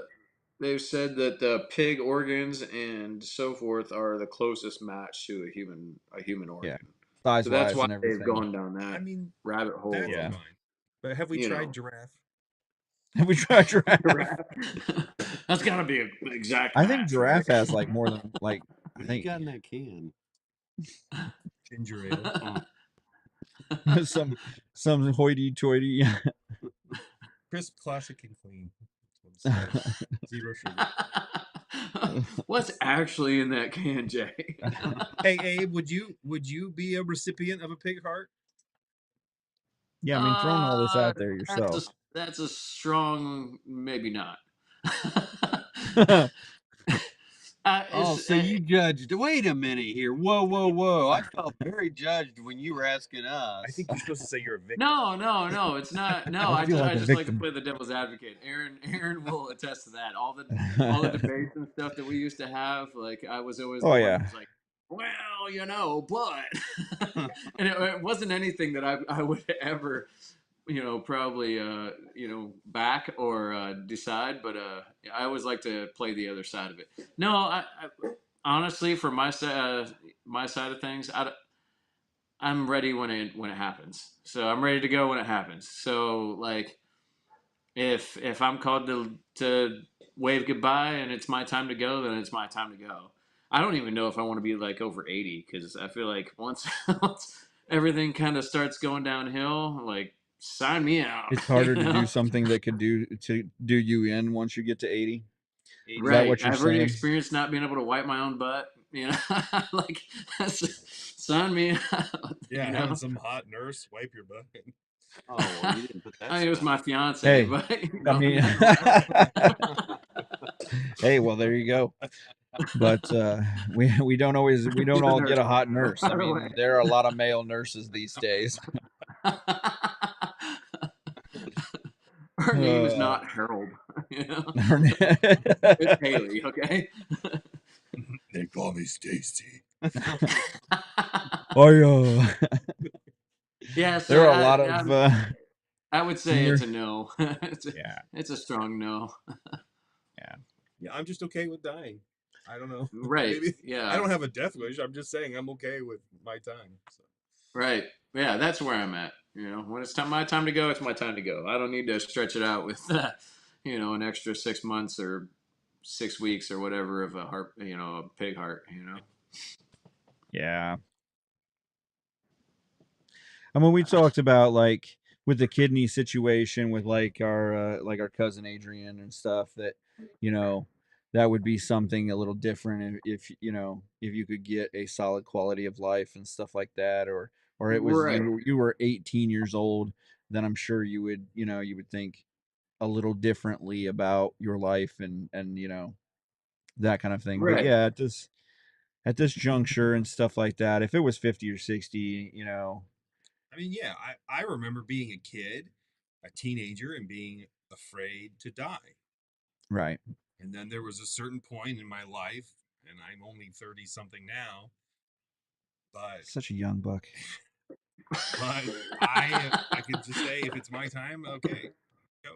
[SPEAKER 7] they've said that the pig organs and so forth are the closest match to a human organ.
[SPEAKER 2] size
[SPEAKER 7] So that's
[SPEAKER 2] wise
[SPEAKER 7] why
[SPEAKER 2] and everything.
[SPEAKER 7] they've gone down that
[SPEAKER 6] I mean,
[SPEAKER 7] rabbit hole.
[SPEAKER 6] that's
[SPEAKER 2] Yeah.
[SPEAKER 6] fine. But have we
[SPEAKER 7] You
[SPEAKER 6] tried
[SPEAKER 7] know.
[SPEAKER 6] giraffe?
[SPEAKER 2] Have we tried giraffe?
[SPEAKER 7] That's got to be an exact.
[SPEAKER 2] I think
[SPEAKER 7] match,
[SPEAKER 2] giraffe
[SPEAKER 7] right?
[SPEAKER 2] has like more than like. I
[SPEAKER 8] What you
[SPEAKER 2] think
[SPEAKER 8] got in that can?
[SPEAKER 6] Ginger ale.
[SPEAKER 2] some hoity-toity.
[SPEAKER 6] Crisp, classic, and clean. That's what it says. Zero sugar.
[SPEAKER 7] What's actually in that can, Jay?
[SPEAKER 6] Hey Abe, would you be a recipient of a pig heart?
[SPEAKER 2] Yeah, I mean, throwing all this out there yourself.
[SPEAKER 7] That's a strong maybe not.
[SPEAKER 8] So you judged. Wait a minute here. Whoa. I felt very judged when you were asking us.
[SPEAKER 6] I think you're supposed to say you're a victim.
[SPEAKER 7] No, it's not. No,
[SPEAKER 2] I
[SPEAKER 7] I
[SPEAKER 2] feel
[SPEAKER 7] just,
[SPEAKER 2] like
[SPEAKER 7] I
[SPEAKER 2] a
[SPEAKER 7] just like to
[SPEAKER 2] victim.
[SPEAKER 7] play the devil's advocate. Aaron will attest to that. All the debates and stuff that we used to have, like I was always the
[SPEAKER 2] Oh,
[SPEAKER 7] one
[SPEAKER 2] yeah.
[SPEAKER 7] who's like, well, but and it wasn't anything that I would ever, probably, back or decide, but I always like to play the other side of it. No, I honestly, for my side of things, I'm ready when it happens. So I'm ready to go when it happens. So like, if I'm called to wave goodbye and it's my time to go, then it's my time to go. I don't even know if I want to be like over 80 because I feel like once everything kind of starts going downhill, like sign me out.
[SPEAKER 2] It's harder to do something that could do you in once you get to 80. Is that
[SPEAKER 7] Right.
[SPEAKER 2] what you're
[SPEAKER 7] I've already
[SPEAKER 2] saying?
[SPEAKER 7] experienced not being able to wipe my own butt. Like sign me out.
[SPEAKER 6] Yeah, having some hot nurse wipe your butt.
[SPEAKER 8] Oh, well, you didn't put that.
[SPEAKER 7] I mean, it was
[SPEAKER 8] stuff.
[SPEAKER 7] my fiance,
[SPEAKER 2] Hey,
[SPEAKER 7] but
[SPEAKER 2] I mean, hey, well, there you go. But we don't all get a hot nurse. I mean, there are a lot of male nurses these days.
[SPEAKER 7] Her name is not Harold. It's Haley, okay?
[SPEAKER 6] They call me Stacy.
[SPEAKER 7] Yeah, so
[SPEAKER 2] there are a lot of.
[SPEAKER 7] I would say it's a no. It's a strong no.
[SPEAKER 6] Yeah, I'm just okay with dying. I don't know.
[SPEAKER 7] Right.
[SPEAKER 6] Maybe,
[SPEAKER 7] yeah.
[SPEAKER 6] I don't have a death wish. I'm just saying I'm okay with my time. So.
[SPEAKER 7] Right. Yeah, that's where I'm at. When it's my time to go, it's my time to go. I don't need to stretch it out with, an extra 6 months or 6 weeks or whatever of a heart, a pig heart.
[SPEAKER 2] Yeah. I mean, we talked about like with the kidney situation with like our cousin Adrian and stuff that, that would be something a little different if you could get a solid quality of life and stuff like that, or it was
[SPEAKER 7] Right.
[SPEAKER 2] you were 18 years old, then I'm sure you would think a little differently about your life and that kind of thing.
[SPEAKER 7] Right.
[SPEAKER 2] But yeah, at this juncture and stuff like that, if it was 50 or 60,
[SPEAKER 6] I mean, yeah, I remember being a kid, a teenager, and being afraid to die.
[SPEAKER 2] Right.
[SPEAKER 6] And then there was a certain point in my life, and I'm only 30 something now, but
[SPEAKER 2] such a young buck.
[SPEAKER 6] But I could just say if it's my time, okay, go.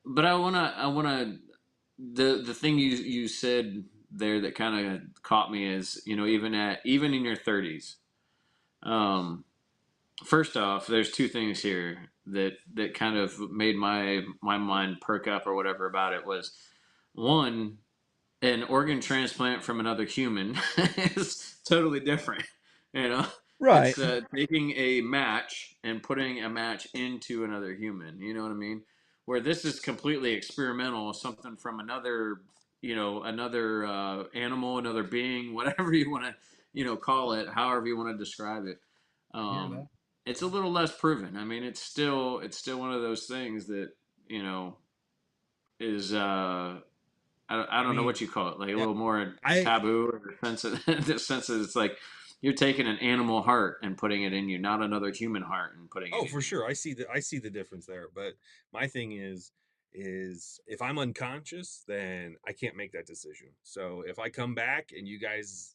[SPEAKER 7] But I wanna the thing you said there that kind of caught me is even in your 30s. First off, there's two things here that kind of made my mind perk up or whatever about it. Was one, an organ transplant from another human is totally different.
[SPEAKER 2] Right.
[SPEAKER 7] It's taking a match and putting a match into another human. You know what I mean? Where this is completely experimental, something from another, another animal, another being, whatever you want to, call it, however you want to describe it. It's a little less proven. I mean, it's still one of those things that is I don't know what you call it, like a little more taboo, or the sense that it's like you're taking an animal heart and putting it in you, not another human heart and putting it.
[SPEAKER 6] Oh, for sure, I see the difference there. But my thing is if I'm unconscious, then I can't make that decision. So if I come back and you guys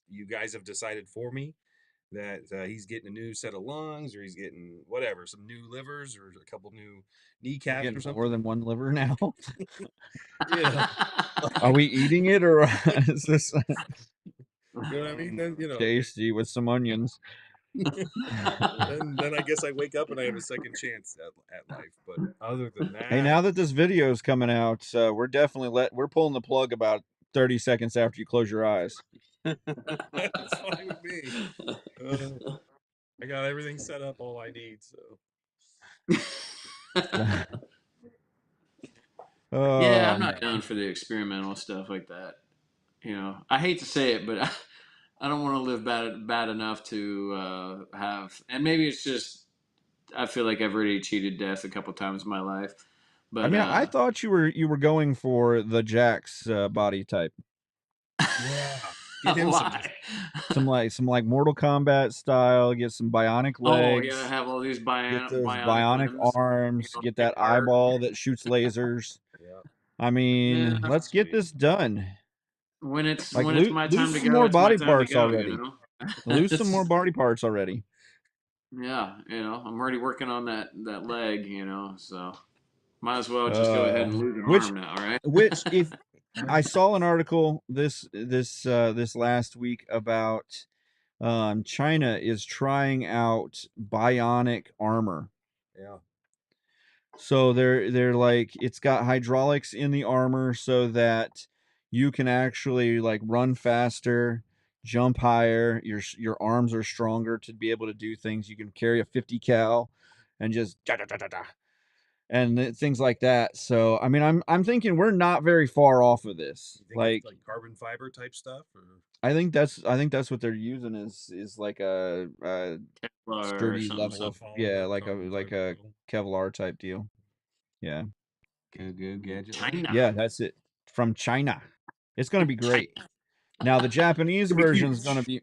[SPEAKER 6] have decided for me that he's getting a new set of lungs, or he's getting whatever, some new livers, or a couple new kneecaps, or something.
[SPEAKER 2] More than one liver now.
[SPEAKER 6] Yeah.
[SPEAKER 2] Are we eating it, or is this?
[SPEAKER 6] You know what I mean? Then,
[SPEAKER 2] tasty with some onions.
[SPEAKER 6] then I guess I wake up and I have a second chance at life. But other than that,
[SPEAKER 2] hey, now that this video is coming out, we're definitely we're pulling the plug about 30 seconds after you close your eyes.
[SPEAKER 6] That's fine with me. I got everything set up, all I need. So.
[SPEAKER 7] Yeah, I'm not down for the experimental stuff like that. I hate to say it, but I don't want to live bad enough to have. And maybe it's just I feel like I've already cheated death a couple times in my life. But
[SPEAKER 2] I mean, I thought you were going for the Jax body type.
[SPEAKER 6] Yeah. Get him
[SPEAKER 2] some like Mortal Kombat style. Get some bionic legs.
[SPEAKER 7] Oh yeah, have all these
[SPEAKER 2] bionic arms. Get that eyeball that shoots lasers.
[SPEAKER 6] Yeah.
[SPEAKER 2] I mean, let's get this done.
[SPEAKER 7] when it's
[SPEAKER 2] Like
[SPEAKER 7] my time
[SPEAKER 2] lose
[SPEAKER 7] to
[SPEAKER 2] some
[SPEAKER 7] go,
[SPEAKER 2] more
[SPEAKER 7] it's my
[SPEAKER 2] body
[SPEAKER 7] time to
[SPEAKER 2] parts
[SPEAKER 7] go.
[SPEAKER 2] already. Lose some more body parts already.
[SPEAKER 7] Yeah, I'm already working on that leg, so might as well just go ahead and lose an
[SPEAKER 2] Which
[SPEAKER 7] arm now, right?
[SPEAKER 2] which if I saw an article this last week about China is trying out bionic armor.
[SPEAKER 6] Yeah.
[SPEAKER 2] So they're like it's got hydraulics in the armor so that you can actually like run faster, jump higher. Your arms are stronger to be able to do things. You can carry a 50 cal and just da da da da da and things like that. So I mean, I'm thinking we're not very far off of this.
[SPEAKER 6] You think
[SPEAKER 2] Like
[SPEAKER 6] it's like carbon fiber type stuff, or
[SPEAKER 2] I think that's what they're using is like a
[SPEAKER 7] Kevlar or
[SPEAKER 2] sturdy
[SPEAKER 7] something.
[SPEAKER 2] level of
[SPEAKER 6] Cephalon or
[SPEAKER 2] like a
[SPEAKER 6] carbon
[SPEAKER 2] like
[SPEAKER 6] fiber
[SPEAKER 2] a
[SPEAKER 6] metal?
[SPEAKER 2] Kevlar type deal. Yeah.
[SPEAKER 8] Go gadget.
[SPEAKER 7] China.
[SPEAKER 2] Yeah, that's it. From China. It's gonna be great. Now the Japanese
[SPEAKER 7] It'll be
[SPEAKER 2] version's
[SPEAKER 7] huge.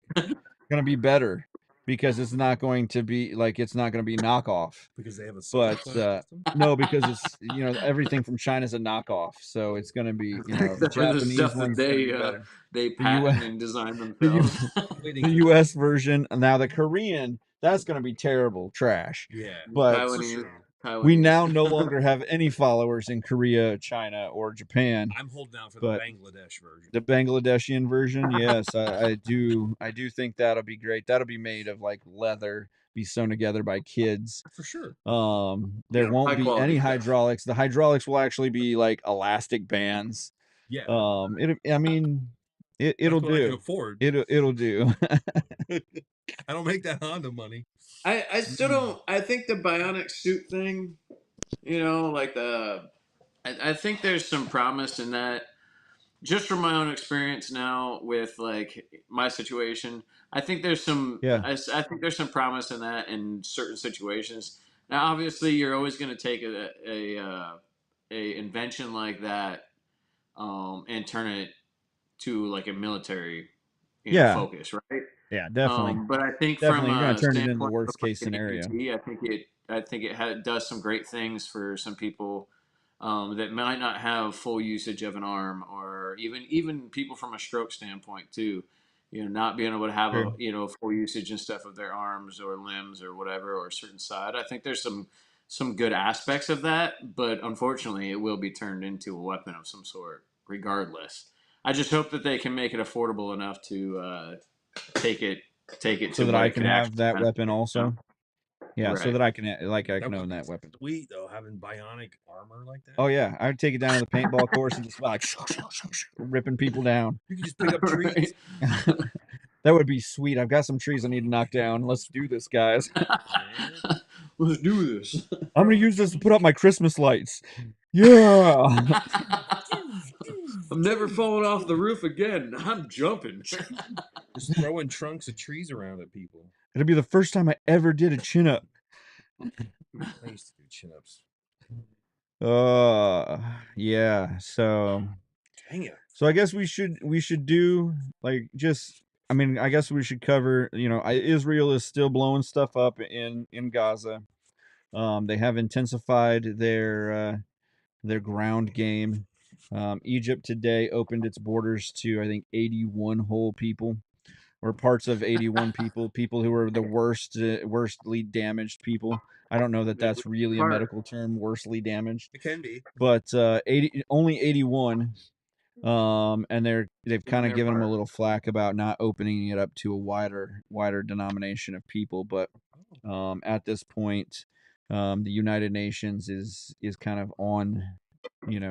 [SPEAKER 2] gonna be better because it's not going to be like it's not gonna be knockoff.
[SPEAKER 6] Because they have a solar
[SPEAKER 2] But
[SPEAKER 6] class system.
[SPEAKER 2] no, because it's everything from China's a knockoff, so it's gonna be the
[SPEAKER 7] the
[SPEAKER 2] Japanese
[SPEAKER 7] stuff that
[SPEAKER 2] one's gonna be better.
[SPEAKER 7] they
[SPEAKER 2] The US
[SPEAKER 7] patent and design
[SPEAKER 2] the, U,
[SPEAKER 7] themselves.
[SPEAKER 2] the US version. Now the Korean, that's gonna be terrible trash.
[SPEAKER 6] Yeah,
[SPEAKER 2] But
[SPEAKER 6] for
[SPEAKER 7] Taiwanese.
[SPEAKER 6] sure.
[SPEAKER 2] we now no longer have any followers in Korea, China, or Japan.
[SPEAKER 6] I'm holding out for the
[SPEAKER 2] But
[SPEAKER 6] Bangladesh version.
[SPEAKER 2] the Bangladeshian version, yes, I do think that'll be great. That'll be made of like leather, be sewn together by kids.
[SPEAKER 6] For sure.
[SPEAKER 2] There
[SPEAKER 7] Yeah,
[SPEAKER 2] won't
[SPEAKER 7] high
[SPEAKER 2] be
[SPEAKER 7] quality
[SPEAKER 2] any
[SPEAKER 7] stuff.
[SPEAKER 2] hydraulics. The hydraulics will actually be like elastic bands.
[SPEAKER 6] Yeah.
[SPEAKER 2] It'll
[SPEAKER 6] That's what I can
[SPEAKER 2] do.
[SPEAKER 6] afford.
[SPEAKER 2] It'll do.
[SPEAKER 6] I don't make that Honda money.
[SPEAKER 7] I still don't. I think the bionic suit thing, I think there's some promise in that. Just from my own experience now with like my situation, I think there's some.
[SPEAKER 2] Yeah.
[SPEAKER 7] I think there's some promise in that in certain situations. Now, obviously, you're always going to take a invention like that, and turn it to like a military,
[SPEAKER 2] Yeah.
[SPEAKER 7] focus, right?
[SPEAKER 2] Yeah, definitely.
[SPEAKER 7] But I think
[SPEAKER 2] Definitely,
[SPEAKER 7] from
[SPEAKER 2] you're gonna
[SPEAKER 7] a
[SPEAKER 2] turn it into
[SPEAKER 7] standpoint of
[SPEAKER 2] worst
[SPEAKER 7] like
[SPEAKER 2] case
[SPEAKER 7] an
[SPEAKER 2] scenario.
[SPEAKER 7] EMT, I think it does some great things for some people that might not have full usage of an arm, or even people from a stroke standpoint too. Not being able to have
[SPEAKER 2] Sure.
[SPEAKER 7] a full usage and stuff of their arms or limbs or whatever, or a certain side. I think there's some good aspects of that, but unfortunately, it will be turned into a weapon of some sort, regardless. I just hope that they can make it affordable enough to take it to
[SPEAKER 2] So that
[SPEAKER 7] what
[SPEAKER 2] I
[SPEAKER 7] it
[SPEAKER 2] can
[SPEAKER 7] could
[SPEAKER 2] have
[SPEAKER 7] actually
[SPEAKER 2] that
[SPEAKER 7] benefit.
[SPEAKER 2] weapon also. Yeah, so
[SPEAKER 7] Right.
[SPEAKER 2] that I can I
[SPEAKER 6] That
[SPEAKER 2] can
[SPEAKER 6] would
[SPEAKER 2] own
[SPEAKER 6] be
[SPEAKER 2] that weapon.
[SPEAKER 6] sweet though, having bionic armor like that.
[SPEAKER 2] Oh yeah, I'd take it down to the paintball course and just like ripping people down.
[SPEAKER 6] You can just pick up trees.
[SPEAKER 2] That would be sweet. I've got some trees I need to knock down. Let's do this, guys.
[SPEAKER 7] Let's do this.
[SPEAKER 2] I'm gonna use this to put up my Christmas lights. Yeah.
[SPEAKER 7] I'm never falling off the roof again. I'm jumping.
[SPEAKER 6] Just throwing trunks of trees around at people.
[SPEAKER 2] It'll be the first time I ever did a chin up.
[SPEAKER 6] I used to do chin ups.
[SPEAKER 2] Yeah. So
[SPEAKER 6] Dang it.
[SPEAKER 2] I guess we should do like just. I mean, I guess we should cover. Israel is still blowing stuff up in Gaza. They have intensified their ground game. Egypt today opened its borders to I think 81 whole people, or parts of 81 people who are the worstly damaged people. I don't know that that's really a medical term, worstly damaged.
[SPEAKER 6] It can be.
[SPEAKER 2] But only 81. And they've kind of given them a little flack about not opening it up to a wider denomination of people. But at this point, the United Nations is kind of on,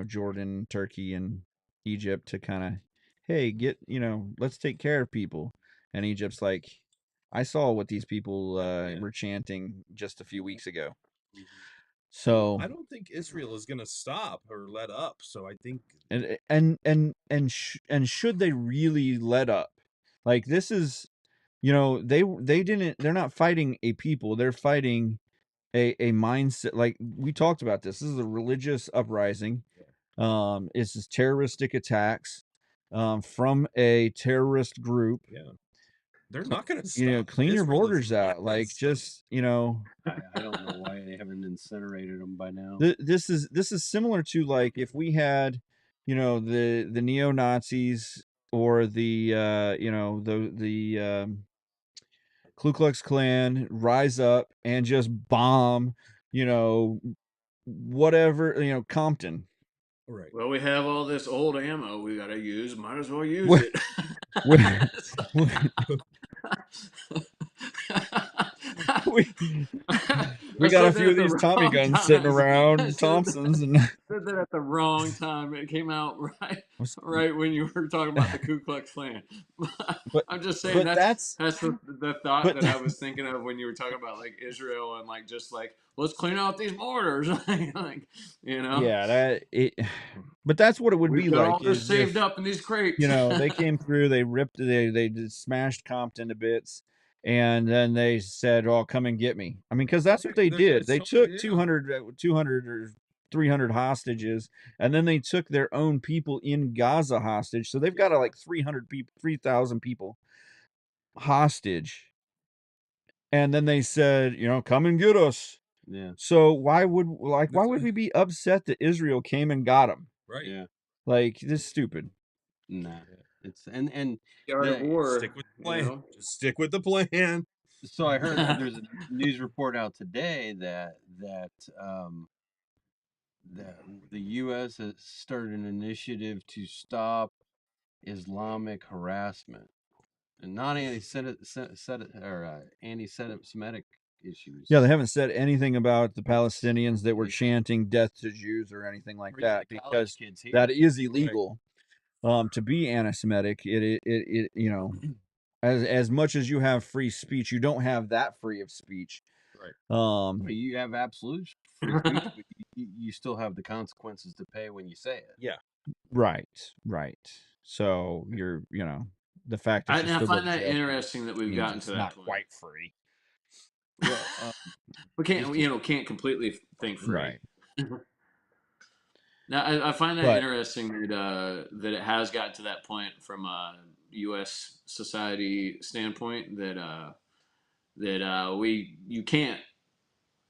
[SPEAKER 2] Jordan, Turkey, and Egypt to kind of, hey, let's take care of people. And Egypt's like, I saw what these people were chanting just a few weeks ago. So
[SPEAKER 6] I don't think Israel is going to stop or let up. So I think
[SPEAKER 2] and should they really let up? Like this is, they're not fighting a people, they're fighting a mindset. Like we talked about this is a religious uprising. It's just terroristic attacks from a terrorist group.
[SPEAKER 6] Yeah. They're not going to stop.
[SPEAKER 2] Clean your
[SPEAKER 6] Israel is
[SPEAKER 2] borders
[SPEAKER 6] not
[SPEAKER 2] out.
[SPEAKER 6] gonna
[SPEAKER 2] Like
[SPEAKER 6] stop.
[SPEAKER 2] just,
[SPEAKER 8] I don't know why they haven't incinerated them by now.
[SPEAKER 2] this is similar to like if we had, the neo-Nazis or the Ku Klux Klan rise up and just bomb, whatever, Compton.
[SPEAKER 6] Right.
[SPEAKER 7] Well, we have all this old ammo we got to use. Might as well use
[SPEAKER 2] We-
[SPEAKER 7] it.
[SPEAKER 2] we- we
[SPEAKER 7] I
[SPEAKER 2] got a
[SPEAKER 7] said that
[SPEAKER 2] few of
[SPEAKER 7] at the
[SPEAKER 2] these Tommy
[SPEAKER 7] wrong
[SPEAKER 2] guns sitting
[SPEAKER 7] time. I
[SPEAKER 2] around,
[SPEAKER 7] said
[SPEAKER 2] Thompsons, and
[SPEAKER 7] said that at the wrong time. It came out right when you were talking about the Ku Klux Klan.
[SPEAKER 2] but
[SPEAKER 7] I'm just saying
[SPEAKER 2] but
[SPEAKER 7] that's
[SPEAKER 2] that's
[SPEAKER 7] the thought
[SPEAKER 2] but
[SPEAKER 7] that I was thinking of when you were talking about like Israel and like just like let's clean out these borders, like
[SPEAKER 2] yeah, but that's what it would
[SPEAKER 7] we've
[SPEAKER 2] be
[SPEAKER 7] got
[SPEAKER 2] like
[SPEAKER 7] all this
[SPEAKER 2] is
[SPEAKER 7] saved
[SPEAKER 2] if
[SPEAKER 7] up in these crates.
[SPEAKER 2] they came through, they ripped, they just smashed Compton to bits, and then they said, "Oh, come and get me." I mean, because that's what they did. They took 200 or 300 hostages, and then they took their own people in Gaza hostage. So they've got like 300 people, 3,000 people hostage, and then they said, "Come and get us."
[SPEAKER 8] Yeah.
[SPEAKER 2] So why would we be upset that Israel came and got them?
[SPEAKER 6] Right.
[SPEAKER 8] Yeah.
[SPEAKER 2] Like, this is stupid.
[SPEAKER 8] Nah. It's and
[SPEAKER 7] The art of
[SPEAKER 8] the
[SPEAKER 7] war.
[SPEAKER 6] Stick with the plan. Just stick with the plan.
[SPEAKER 8] so I heard that there's a news report out today that the U.S. has started an initiative to stop Islamic harassment and not anti-Semitic issues.
[SPEAKER 2] Yeah, they haven't said anything about the Palestinians that were chanting "death to Jews" or anything like
[SPEAKER 8] Or
[SPEAKER 2] that,
[SPEAKER 8] the college
[SPEAKER 2] because
[SPEAKER 8] kids here.
[SPEAKER 2] that is illegal. To be anti-Semitic, it as much as you have free speech, you don't have that free of speech.
[SPEAKER 6] Right.
[SPEAKER 8] But you have absolute free speech, but you still have the consequences to pay when you say it.
[SPEAKER 6] Yeah.
[SPEAKER 2] Right. So you're, the fact that
[SPEAKER 7] I find that interesting that we've
[SPEAKER 2] means
[SPEAKER 7] gotten
[SPEAKER 2] it's
[SPEAKER 7] to that
[SPEAKER 2] not
[SPEAKER 7] point.
[SPEAKER 2] quite free.
[SPEAKER 8] Well,
[SPEAKER 7] We can't completely think free.
[SPEAKER 2] Right.
[SPEAKER 7] Now I find that
[SPEAKER 2] But-
[SPEAKER 7] interesting that it has gotten to that point from a U.S. society standpoint that you can't.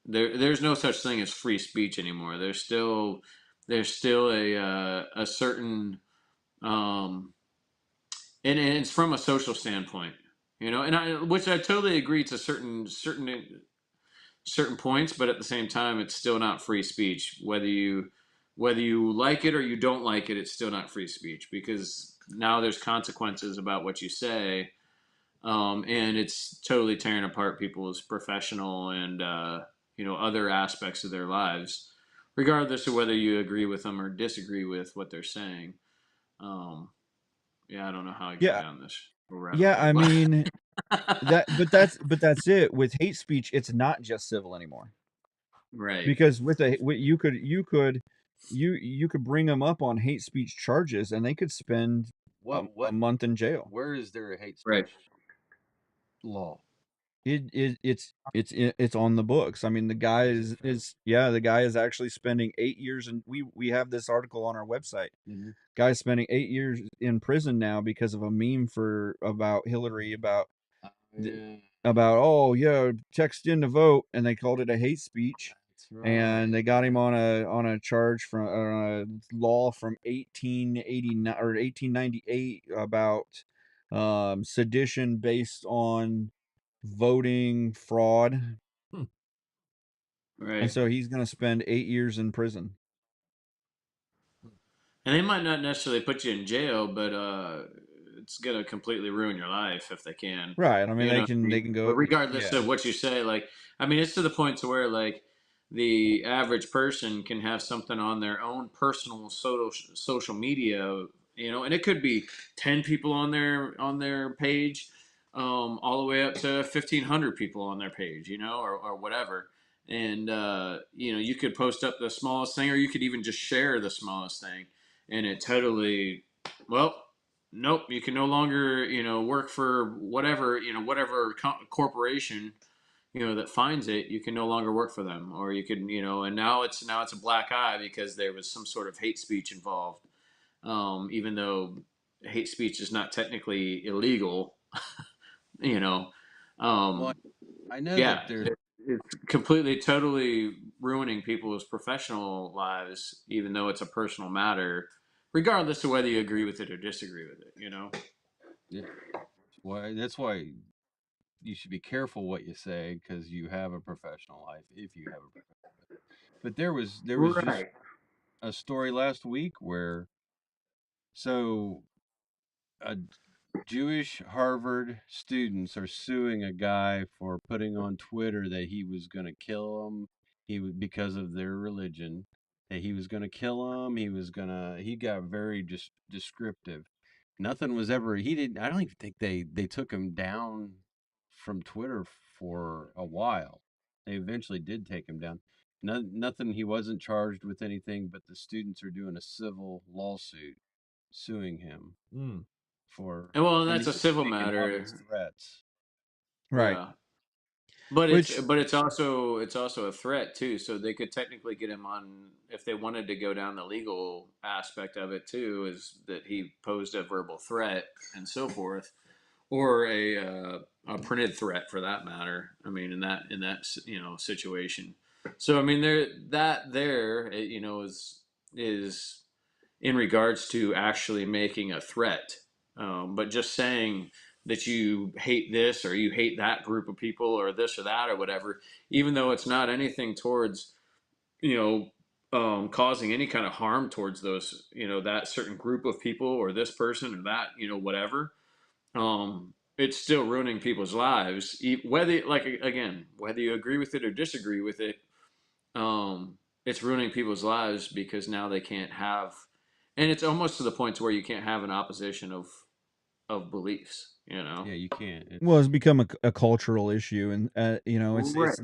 [SPEAKER 7] There's no such thing as free speech anymore. There's still a certain and it's from a social standpoint, which I totally agree to certain points, but at the same time, it's still not free speech. Whether you like it or you don't like it, it's still not free speech because now there's consequences about what you say, and it's totally tearing apart people's professional and other aspects of their lives, regardless of whether you agree with them or disagree with what they're saying. I don't know how I got down this.
[SPEAKER 2] Yeah, I mean but that's it. With hate speech, it's not just civil anymore.
[SPEAKER 7] Right.
[SPEAKER 2] Because you could bring them up on hate speech charges, and they could spend a month in jail.
[SPEAKER 8] Where is there a hate speech
[SPEAKER 7] Right.
[SPEAKER 8] law?
[SPEAKER 2] It's on the books. I mean, the guy the guy is actually spending 8 years, and we have this article on our website.
[SPEAKER 8] Mm-hmm.
[SPEAKER 2] Guy's spending 8 years in prison now because of a meme about Hillary about text in to vote, and they called it a hate speech.
[SPEAKER 8] Right.
[SPEAKER 2] And they got him on a charge from a law from 1889 or 1898 about sedition based on voting fraud.
[SPEAKER 7] Right.
[SPEAKER 2] And so he's going to spend 8 years in prison.
[SPEAKER 7] And they might not necessarily put you in jail, but it's gonna completely ruin your life if they can.
[SPEAKER 2] Right. I mean, they can go.
[SPEAKER 7] But regardless of what you say, it's to the point to where the average person can have something on their own personal social media, and it could be 10 people on their page, all the way up to 1,500 people on their page, or whatever. And you could post up the smallest thing, or you could even just share the smallest thing. And it totally, nope, you can no longer, work for whatever corporation, that finds it. You can no longer work for them, or you can, and now it's a black eye because there was some sort of hate speech involved. Even though hate speech is not technically illegal,
[SPEAKER 8] Well, I know that there's
[SPEAKER 7] it's completely, totally ruining people's professional lives, even though it's a personal matter, regardless of whether you agree with it or disagree with it. You know.
[SPEAKER 8] Yeah. Well, that's why you should be careful what you say because you have a professional life if you have a professional life. But there was just
[SPEAKER 7] Right.
[SPEAKER 8] a story last week where a Jewish Harvard students are suing a guy for putting on Twitter that he was going to kill them. Because of their religion, that he was going to kill them. He got very descriptive. Nothing was ever, he didn't, I don't even think they took him down from Twitter for a while. They eventually did take him down. Nothing, he wasn't charged with anything, but the students are doing a civil lawsuit suing him for,
[SPEAKER 7] Well,
[SPEAKER 8] and
[SPEAKER 7] that's a
[SPEAKER 8] he's
[SPEAKER 7] civil
[SPEAKER 8] making all
[SPEAKER 7] matter.
[SPEAKER 8] these threats.
[SPEAKER 2] Right.
[SPEAKER 7] Yeah. But
[SPEAKER 2] Which
[SPEAKER 7] it's also a threat too. So they could technically get him on if they wanted to go down the legal aspect of it too, is that he posed a verbal threat and so forth, or a printed threat for that matter. I mean, in that situation. So I mean, is in regards to actually making a threat, but just saying that you hate this or you hate that group of people or this or that or whatever, even though it's not anything towards, causing any kind of harm towards those, that certain group of people or this person or that, whatever, it's still ruining people's lives. Whether, like, again, whether you agree with it or disagree with it, it's ruining people's lives because now they can't have, and it's almost to the point to where you can't have an opposition of beliefs,
[SPEAKER 8] Yeah, you can't.
[SPEAKER 2] well, it's become a cultural issue, and it's
[SPEAKER 7] Right.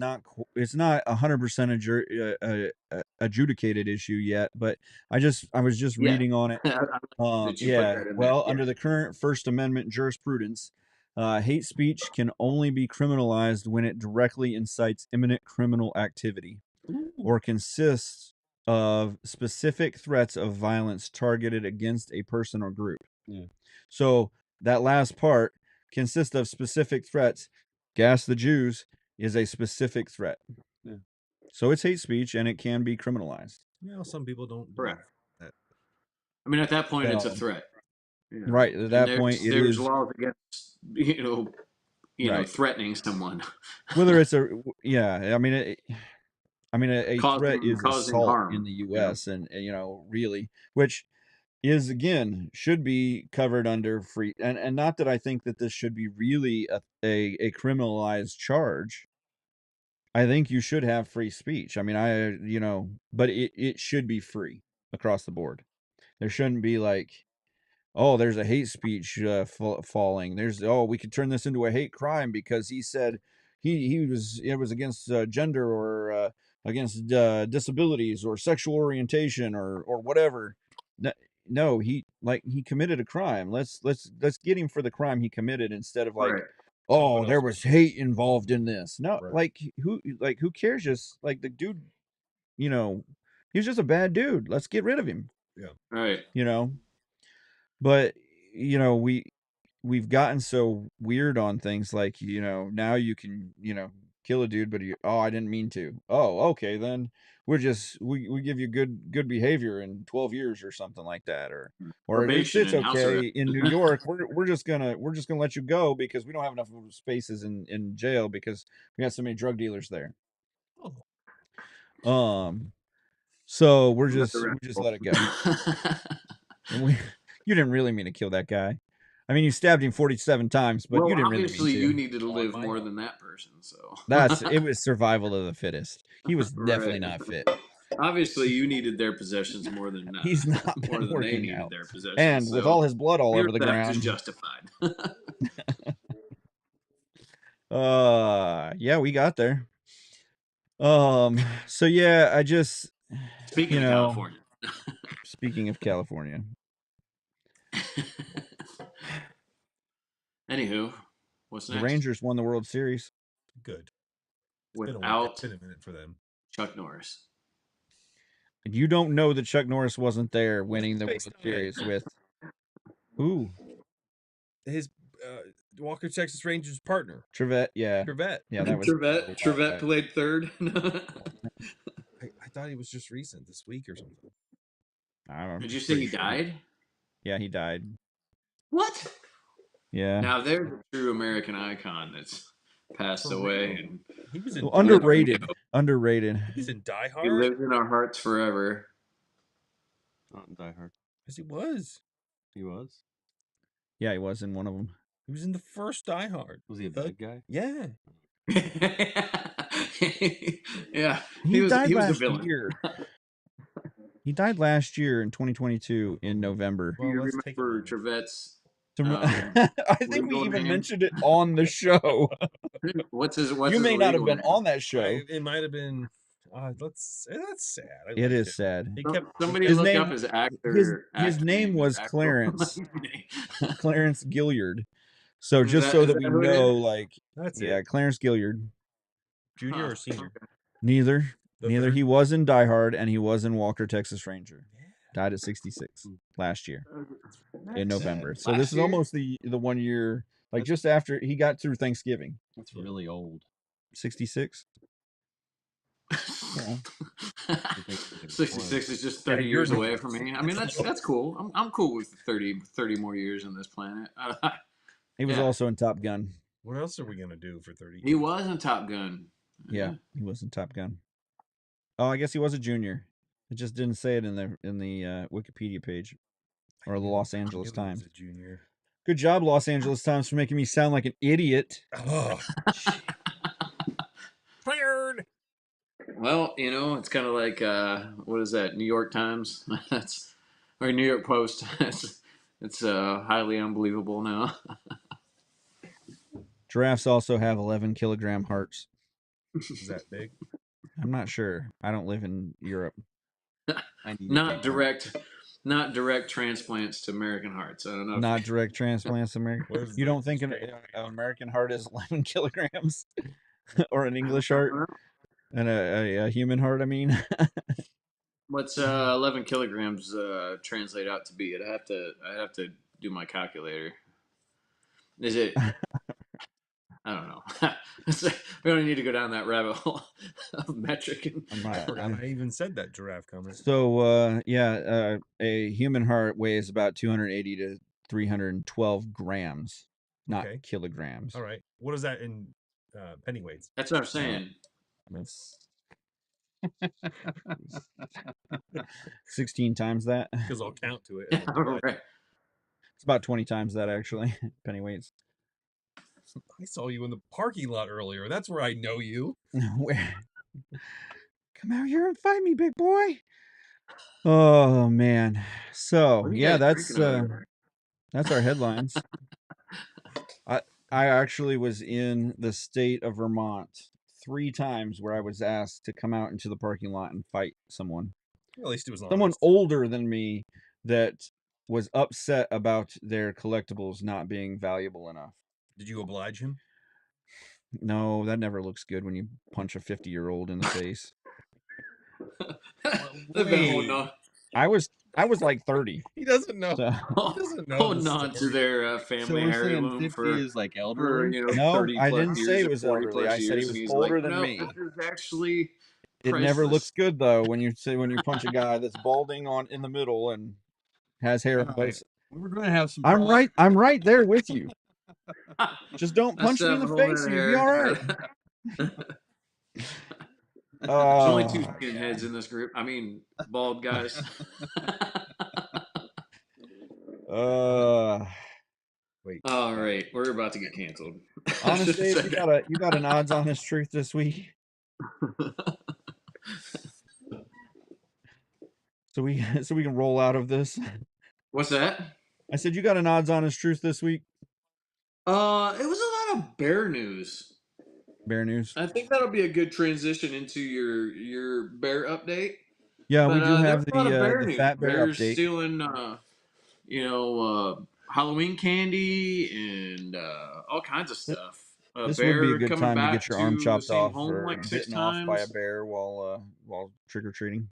[SPEAKER 2] it's not 100% adjudicated issue yet. But I was just
[SPEAKER 7] Yeah.
[SPEAKER 2] reading on it.
[SPEAKER 7] That you put that in there.
[SPEAKER 2] Well,
[SPEAKER 7] Yeah.
[SPEAKER 2] under the current First Amendment jurisprudence, hate speech can only be criminalized when it directly incites imminent criminal activity or consists of specific threats of violence targeted against a person or group.
[SPEAKER 8] Yeah.
[SPEAKER 2] So that last part, consists of specific threats. Gas the Jews is a specific threat.
[SPEAKER 8] Yeah.
[SPEAKER 2] So it's hate speech and it can be criminalized.
[SPEAKER 6] Some people don't.
[SPEAKER 7] Correct. I mean, at that point, it's a
[SPEAKER 2] So,
[SPEAKER 7] threat.
[SPEAKER 2] right. At that point, it
[SPEAKER 7] there's
[SPEAKER 2] is
[SPEAKER 7] laws against
[SPEAKER 2] right.
[SPEAKER 7] threatening someone.
[SPEAKER 2] Whether it's I mean, a threat is
[SPEAKER 7] causing
[SPEAKER 2] assault
[SPEAKER 7] harm.
[SPEAKER 2] in the U.S. and really, which is again should be covered under free, and not that I think that this should be really a criminalized charge. I think you should have free speech. I mean, but it should be free across the board. There shouldn't be like, oh, there's a hate speech falling. We could turn this into a hate crime because he said it was against gender or against disabilities or sexual orientation or whatever. No, he committed a crime. Let's get him for the crime he committed instead of like,
[SPEAKER 7] Right.
[SPEAKER 2] oh, there was hate involved in this. No,
[SPEAKER 6] Right.
[SPEAKER 2] who cares? Just like the dude, he's just a bad dude. Let's get rid of him.
[SPEAKER 6] Yeah.
[SPEAKER 7] Right.
[SPEAKER 2] But we've gotten so weird on things like, now you can, kill a dude, but I didn't mean to. Oh, okay, then we give you good behavior in 12 years or something like that, or
[SPEAKER 7] Probation
[SPEAKER 2] it's
[SPEAKER 7] and house
[SPEAKER 2] okay
[SPEAKER 7] arrest.
[SPEAKER 2] in New York. We're just gonna let you go because we don't have enough spaces in jail because we got so many drug dealers there. So we just let it go. And you didn't really mean to kill that guy. I mean, you stabbed him 47 times, but you didn't really mean to.
[SPEAKER 7] Obviously, you needed to live more than that person. So
[SPEAKER 2] it was survival of the fittest. He was definitely not fit.
[SPEAKER 7] Obviously, you needed their possessions more than
[SPEAKER 2] He's not
[SPEAKER 7] more
[SPEAKER 2] been
[SPEAKER 7] than they
[SPEAKER 2] working
[SPEAKER 7] needed
[SPEAKER 2] out.
[SPEAKER 7] their possessions.
[SPEAKER 2] And with all his blood all
[SPEAKER 7] your
[SPEAKER 2] over the
[SPEAKER 7] theft
[SPEAKER 2] ground,
[SPEAKER 7] is justified.
[SPEAKER 2] yeah, we got there. So yeah, I just
[SPEAKER 7] Speaking of California.
[SPEAKER 2] Speaking of California.
[SPEAKER 7] Anywho, what's next?
[SPEAKER 2] The Rangers won the World Series.
[SPEAKER 6] Good.
[SPEAKER 7] Without
[SPEAKER 6] it's been a minute for them.
[SPEAKER 7] Chuck Norris.
[SPEAKER 2] You don't know that Chuck Norris wasn't there winning the World Series with who?
[SPEAKER 6] His Walker Texas Rangers partner.
[SPEAKER 2] Trevette, yeah.
[SPEAKER 6] Trevette.
[SPEAKER 2] Yeah, that was
[SPEAKER 7] Trevette played third.
[SPEAKER 6] I thought he was just recent this week or something.
[SPEAKER 2] I'm
[SPEAKER 7] Did you say
[SPEAKER 2] pretty
[SPEAKER 7] he
[SPEAKER 2] sure
[SPEAKER 7] died?
[SPEAKER 2] Yeah, he died.
[SPEAKER 7] What?
[SPEAKER 2] Yeah.
[SPEAKER 7] Now there's a true American icon that's passed
[SPEAKER 6] For
[SPEAKER 7] away,
[SPEAKER 6] real.
[SPEAKER 7] and
[SPEAKER 6] He was in
[SPEAKER 2] Well,
[SPEAKER 6] Die Hard.
[SPEAKER 2] underrated. Underrated.
[SPEAKER 6] He was in Die
[SPEAKER 7] he
[SPEAKER 6] Hard.
[SPEAKER 7] lives in our hearts forever.
[SPEAKER 8] Not in Die Hard.
[SPEAKER 6] Yes, he was.
[SPEAKER 8] He was.
[SPEAKER 2] Yeah, he was in one of them.
[SPEAKER 6] He was in the first Die Hard.
[SPEAKER 8] Was he a bad guy?
[SPEAKER 6] Yeah.
[SPEAKER 7] Yeah,
[SPEAKER 2] He died
[SPEAKER 7] he was the
[SPEAKER 2] last
[SPEAKER 7] villain.
[SPEAKER 2] year. He died last year in 2022 in November.
[SPEAKER 7] Do you
[SPEAKER 6] Well, let's take a
[SPEAKER 7] remember
[SPEAKER 6] moment.
[SPEAKER 7] Trevette's?
[SPEAKER 2] I think we
[SPEAKER 7] legal
[SPEAKER 2] even
[SPEAKER 7] name?
[SPEAKER 2] mentioned it on the show.
[SPEAKER 7] What's his
[SPEAKER 2] You may
[SPEAKER 7] his
[SPEAKER 2] not have
[SPEAKER 7] legal
[SPEAKER 2] been
[SPEAKER 7] name?
[SPEAKER 2] on that show.
[SPEAKER 6] It might have been. That's sad. I
[SPEAKER 2] It
[SPEAKER 6] liked
[SPEAKER 2] is sad.
[SPEAKER 6] He kept.
[SPEAKER 7] Somebody
[SPEAKER 2] His
[SPEAKER 7] look
[SPEAKER 2] name-
[SPEAKER 7] up his actor.
[SPEAKER 2] his
[SPEAKER 7] actor
[SPEAKER 2] name was
[SPEAKER 7] actual
[SPEAKER 2] Clarence.
[SPEAKER 7] name.
[SPEAKER 2] Clarence Gilliard. So
[SPEAKER 7] Is
[SPEAKER 2] just
[SPEAKER 7] that-
[SPEAKER 2] so
[SPEAKER 7] is
[SPEAKER 2] that
[SPEAKER 7] that
[SPEAKER 2] we
[SPEAKER 7] who it
[SPEAKER 2] know,
[SPEAKER 7] is?
[SPEAKER 2] like,
[SPEAKER 6] That's
[SPEAKER 2] yeah,
[SPEAKER 6] it.
[SPEAKER 2] Clarence Gilliard.
[SPEAKER 6] Junior
[SPEAKER 7] Huh.
[SPEAKER 6] or senior?
[SPEAKER 2] Neither.
[SPEAKER 6] The
[SPEAKER 2] Neither.
[SPEAKER 6] third?
[SPEAKER 2] He was in Die Hard and he was in Walker, Texas Ranger. Died at 66 last year in November. So
[SPEAKER 7] Last
[SPEAKER 2] this is
[SPEAKER 7] year?
[SPEAKER 2] almost the 1 year, like just after he got through Thanksgiving.
[SPEAKER 8] That's really old.
[SPEAKER 2] 66. Yeah.
[SPEAKER 7] 66 is just 30
[SPEAKER 6] Yeah,
[SPEAKER 7] years
[SPEAKER 6] you're-
[SPEAKER 7] away from me. I mean, that's cool. I'm cool with 30 more years on this planet.
[SPEAKER 2] He was
[SPEAKER 7] Yeah.
[SPEAKER 2] also in Top Gun.
[SPEAKER 6] What else are we gonna do for 30?
[SPEAKER 7] He was in Top Gun.
[SPEAKER 2] Yeah, he was in Top Gun. Oh, I guess he was a junior. It just didn't say it in the Wikipedia page or the Los Angeles
[SPEAKER 6] He was
[SPEAKER 2] Times.
[SPEAKER 6] a junior.
[SPEAKER 2] Good job, Los Angeles Times, for making me sound like an idiot.
[SPEAKER 6] Oh. Fired.
[SPEAKER 7] Well, it's kind of like what is that? New York Times. That's or New York Post. it's highly unbelievable now.
[SPEAKER 2] Giraffes also have 11 kilogram hearts.
[SPEAKER 6] Is that big?
[SPEAKER 2] I'm not sure. I don't live in Europe.
[SPEAKER 8] I need to
[SPEAKER 7] Not
[SPEAKER 8] take one.
[SPEAKER 7] direct transplants to American hearts. I don't know.
[SPEAKER 2] Not direct transplants, America.
[SPEAKER 6] Where's
[SPEAKER 2] You
[SPEAKER 6] the
[SPEAKER 2] don't think an American heart is 11 kilograms, or an English heart, and a human heart? I mean,
[SPEAKER 7] What's 11 kilograms translate out to be? I have to do my calculator. Is it? I don't know. We don't need to go down that rabbit hole of metric.
[SPEAKER 2] I'm
[SPEAKER 6] I
[SPEAKER 2] not.
[SPEAKER 6] forgot I even said that giraffe comment.
[SPEAKER 2] So a human heart weighs about 280 to 312 grams, not
[SPEAKER 6] Okay.
[SPEAKER 2] kilograms.
[SPEAKER 6] All right. What is that in pennyweights?
[SPEAKER 7] That's what I'm saying.
[SPEAKER 2] That's 16 times that.
[SPEAKER 6] Because I'll count to it.
[SPEAKER 7] Right.
[SPEAKER 2] It's about 20 times that actually. Pennyweights.
[SPEAKER 6] I saw you in the parking lot earlier. That's where I know you.
[SPEAKER 2] Where? Come out here and fight me, big boy. Oh man. So
[SPEAKER 7] What are you
[SPEAKER 2] yeah,
[SPEAKER 7] guys drinking over there?
[SPEAKER 2] that's our headlines. I actually was in the state of Vermont 3 times where I was asked to come out into the parking lot and fight someone.
[SPEAKER 6] At least it was
[SPEAKER 2] Someone
[SPEAKER 6] honest.
[SPEAKER 2] older than me that was upset about their collectibles not being valuable enough.
[SPEAKER 6] Did you oblige him?
[SPEAKER 2] No, that never looks good when you punch a 50-year-old in the face.
[SPEAKER 7] They've been holding on,
[SPEAKER 2] I was like 30.
[SPEAKER 6] He doesn't know.
[SPEAKER 2] So
[SPEAKER 6] He doesn't know.
[SPEAKER 7] holding
[SPEAKER 6] the
[SPEAKER 7] on to
[SPEAKER 6] story.
[SPEAKER 7] their
[SPEAKER 8] So
[SPEAKER 7] family
[SPEAKER 8] we're saying
[SPEAKER 7] heirloom
[SPEAKER 8] 50
[SPEAKER 7] for
[SPEAKER 8] is like
[SPEAKER 7] for
[SPEAKER 8] elderly?
[SPEAKER 2] No,
[SPEAKER 7] 30
[SPEAKER 2] I
[SPEAKER 7] plus
[SPEAKER 2] didn't say
[SPEAKER 7] years
[SPEAKER 2] it
[SPEAKER 7] or
[SPEAKER 2] was
[SPEAKER 7] 40
[SPEAKER 2] elderly.
[SPEAKER 7] plus
[SPEAKER 2] I said he
[SPEAKER 7] years,
[SPEAKER 2] was
[SPEAKER 7] and he's
[SPEAKER 2] older
[SPEAKER 7] like,
[SPEAKER 2] than
[SPEAKER 7] no,
[SPEAKER 2] me.
[SPEAKER 7] this is actually
[SPEAKER 2] It never
[SPEAKER 7] priceless.
[SPEAKER 2] looks good though when you punch a guy that's balding in the middle and has hair.
[SPEAKER 8] No,
[SPEAKER 2] But
[SPEAKER 8] We were going to have some.
[SPEAKER 2] I'm right there with you. Just don't
[SPEAKER 7] That's
[SPEAKER 2] punch me in the
[SPEAKER 7] holding
[SPEAKER 2] face
[SPEAKER 7] in
[SPEAKER 2] and you'll be all right.
[SPEAKER 7] There's only 2
[SPEAKER 2] Oh,
[SPEAKER 7] skinheads in this group. I mean, bald guys.
[SPEAKER 6] Wait.
[SPEAKER 7] All right, we're about to get canceled.
[SPEAKER 2] Honest Dave, you got an odds on this truth this week. So we can roll out of this.
[SPEAKER 7] What's that?
[SPEAKER 2] I said you got an odds on his truth this week.
[SPEAKER 7] It was a lot of bear news.
[SPEAKER 2] Bear news.
[SPEAKER 7] I think that'll be a good transition into your bear update.
[SPEAKER 2] Yeah, we
[SPEAKER 7] But,
[SPEAKER 2] do have
[SPEAKER 7] there's a lot of bear
[SPEAKER 2] the
[SPEAKER 7] news.
[SPEAKER 2] fat bear
[SPEAKER 7] Bears
[SPEAKER 2] update.
[SPEAKER 7] stealing, Halloween candy and all kinds of stuff. A
[SPEAKER 2] This
[SPEAKER 7] bear
[SPEAKER 2] would be a good
[SPEAKER 7] coming
[SPEAKER 2] time to
[SPEAKER 7] back
[SPEAKER 2] get your arm
[SPEAKER 7] the
[SPEAKER 2] chopped
[SPEAKER 7] same
[SPEAKER 2] off
[SPEAKER 7] home
[SPEAKER 2] or
[SPEAKER 7] like 6
[SPEAKER 2] bitten off by a
[SPEAKER 7] times.
[SPEAKER 2] bear while trick or treating.